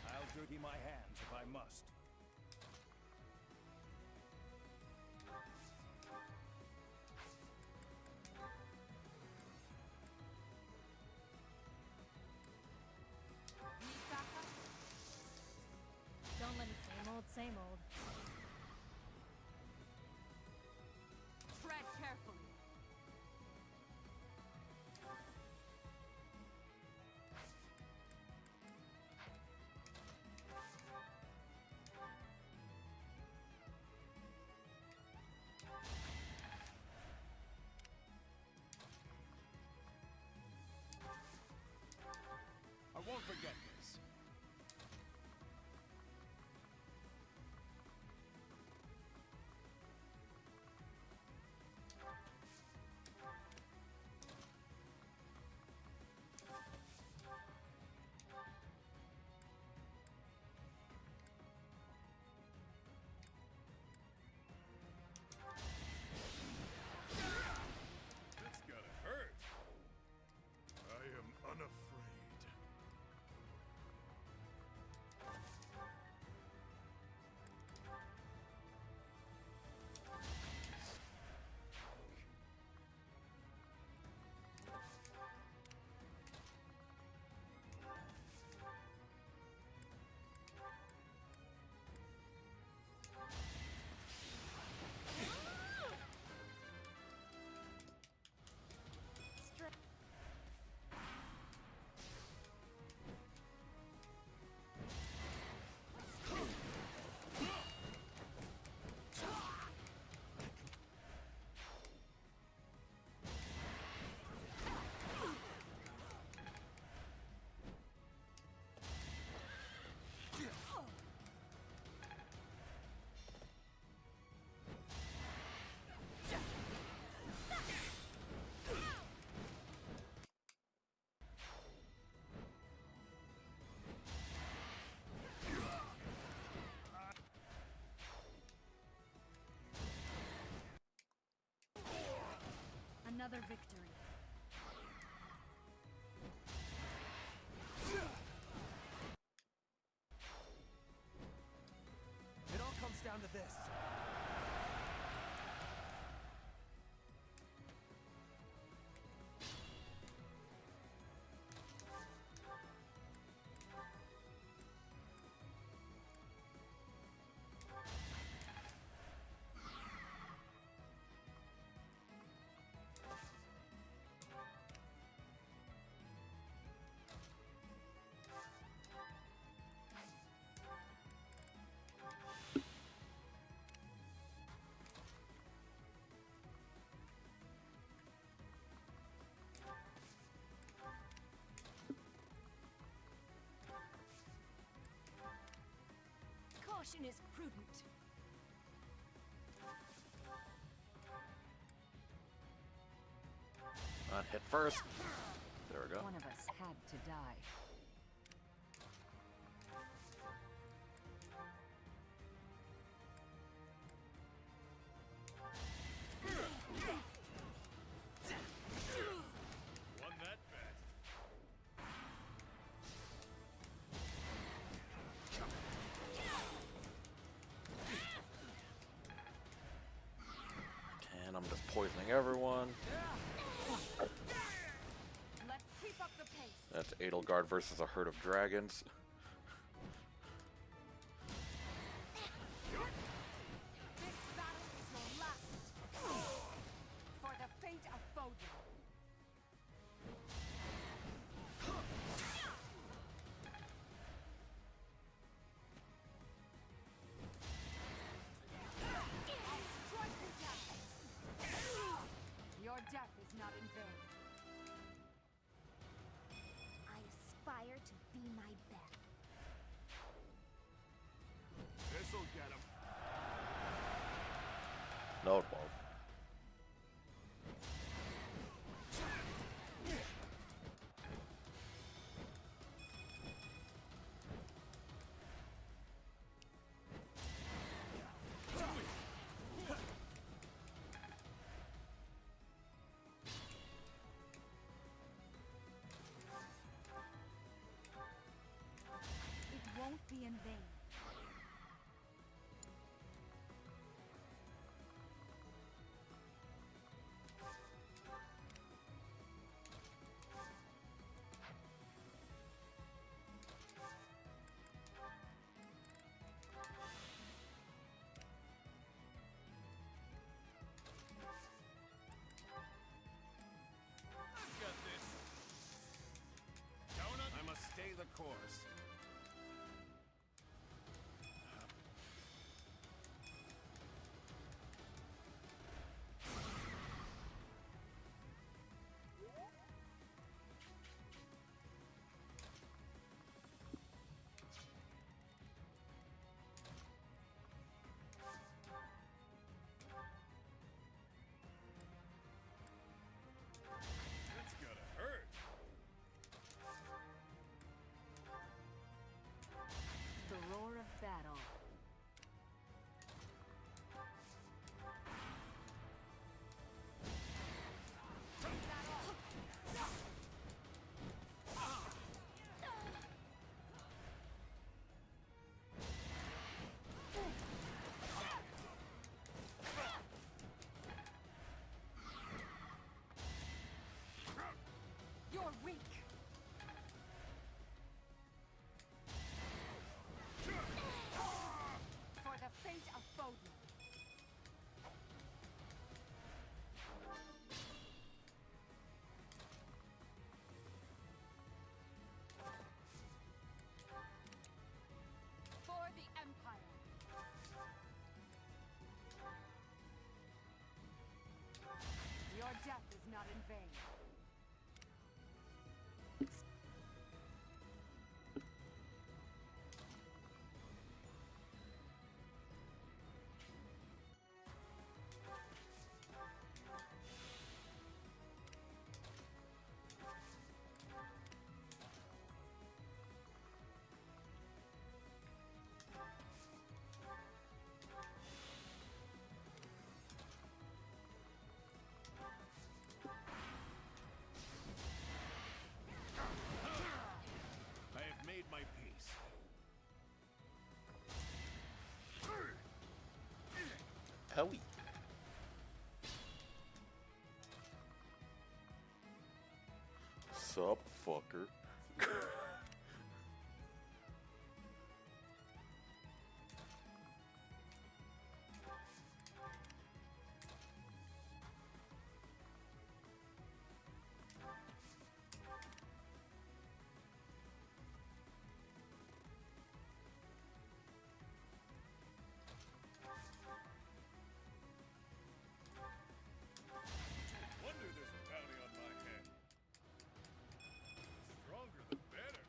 I'll dirty my hands if I must. Same old. Tread carefully. I won't forget this. That's gotta hurt. I am unafraid. Another victory. It all comes down to this. Caution is prudent. Not hit first. There we go. One of us had to die. Won that bet. And I'm just poisoning everyone. Let's keep up the pace. That's Edelgard versus a herd of dragons. This battle is your last. For the fate of Foden. Your death is not in vain. I aspire to be my best. This'll get him. No, it won't. It won't be in vain. boldly. For the Empire. Your death is not in vain. I have made my peace. Howie. Sup, fucker. Wonder there's a bounty on my head. Stronger the better.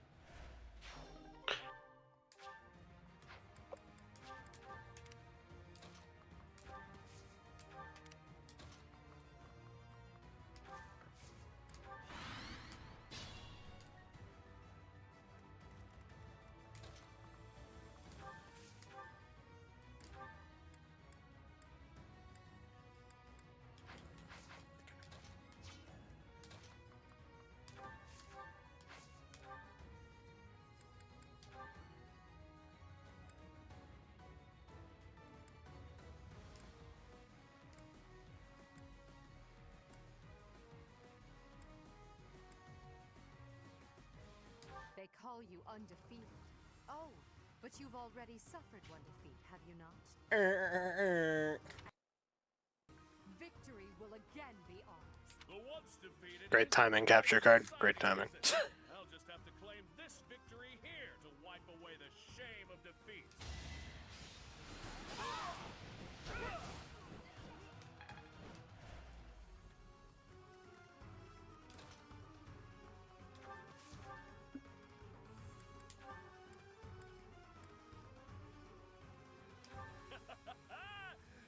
They call you undefeated. Oh, but you've already suffered one defeat, have you not? Victory will again be ours. The once defeated. Great timing, capture card. Great timing. I'll just have to claim this victory here to wipe away the shame of defeat.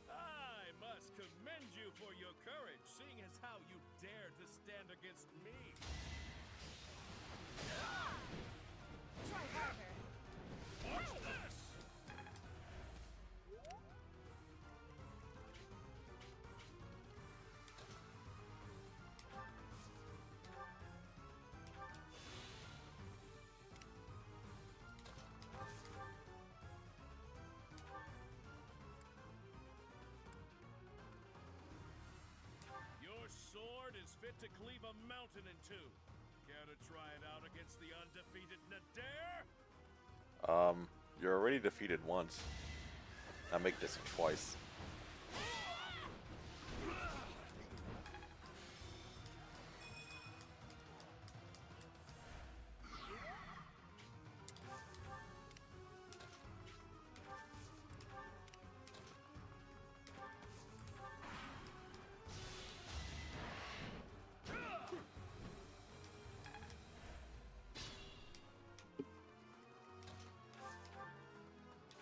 I must commend you for your courage, seeing as how you dared to stand against me. Try harder. Watch this! Your sword is fit to cleave a mountain in two. Care to try it out against the undefeated Nadir? You're already defeated once. Now make this twice.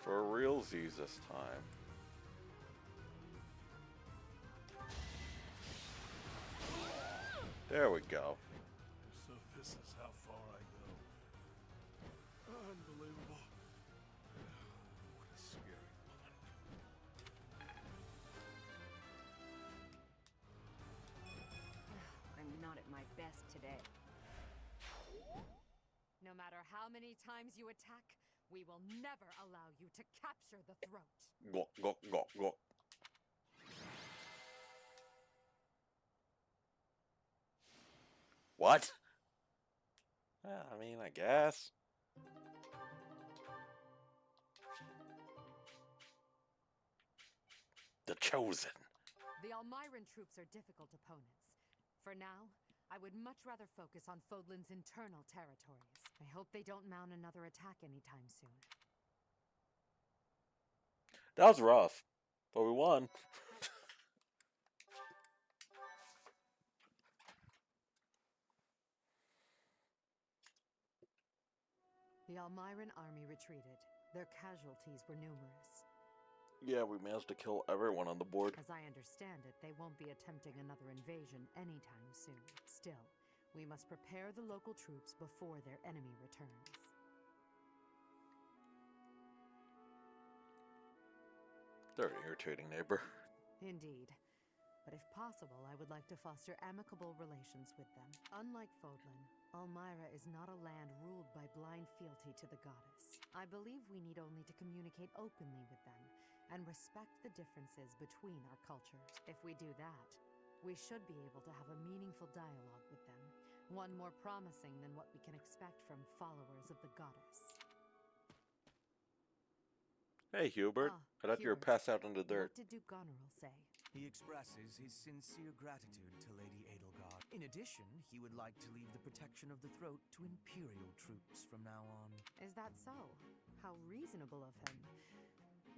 For realsies this time. There we go. So this is how far I go. Unbelievable. What a scary I'm not at my best today. No matter how many times you attack, we will never allow you to capture the throat. Go, go, go, go. What? Yeah, I mean, I guess. The Chosen. The Almyran troops are difficult opponents. For now, I would much rather focus on Fodlan's internal territories. I hope they don't mount another attack anytime soon. That was rough, but we won. The Almyran army retreated. Their casualties were numerous. Yeah, we managed to kill everyone on the board. As I understand it, they won't be attempting another invasion anytime soon. Still, we must prepare the local troops before their enemy returns. They're an irritating neighbor. Indeed. But if possible, I would like to foster amicable relations with them. Unlike Fodlan, Almyra is not a land ruled by blind fealty to the goddess. I believe we need only to communicate openly with them and respect the differences between our cultures. If we do that, we should be able to have a meaningful dialogue with them, one more promising than what we can expect from followers of the goddess. Hey, Hubert. I thought you were passed out in the dirt. What did Duke Goneril say? He expresses his sincere gratitude to Lady Edelgard. In addition, he would like to leave the protection of the throat to Imperial troops from now on. Is that so? How reasonable of him.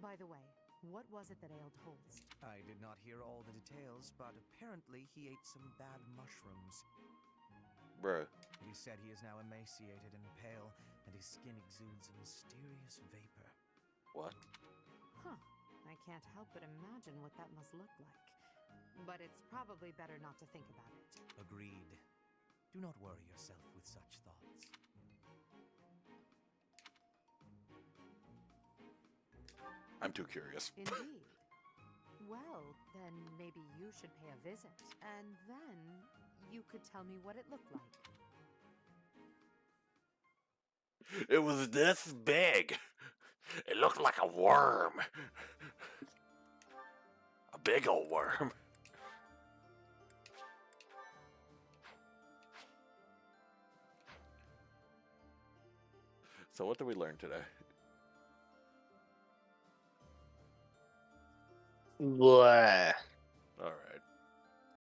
By the way, what was it that ailed Holst? I did not hear all the details, but apparently he ate some bad mushrooms. Bruh. It is said he is now emaciated and pale, and his skin exudes a mysterious vapor. What? Huh. I can't help but imagine what that must look like. But it's probably better not to think about it. Agreed. Do not worry yourself with such thoughts. I'm too curious. Indeed. Well, then maybe you should pay a visit. And then you could tell me what it looked like. It was this big. It looked like a worm. A big old worm. So what did we learn today? Blah.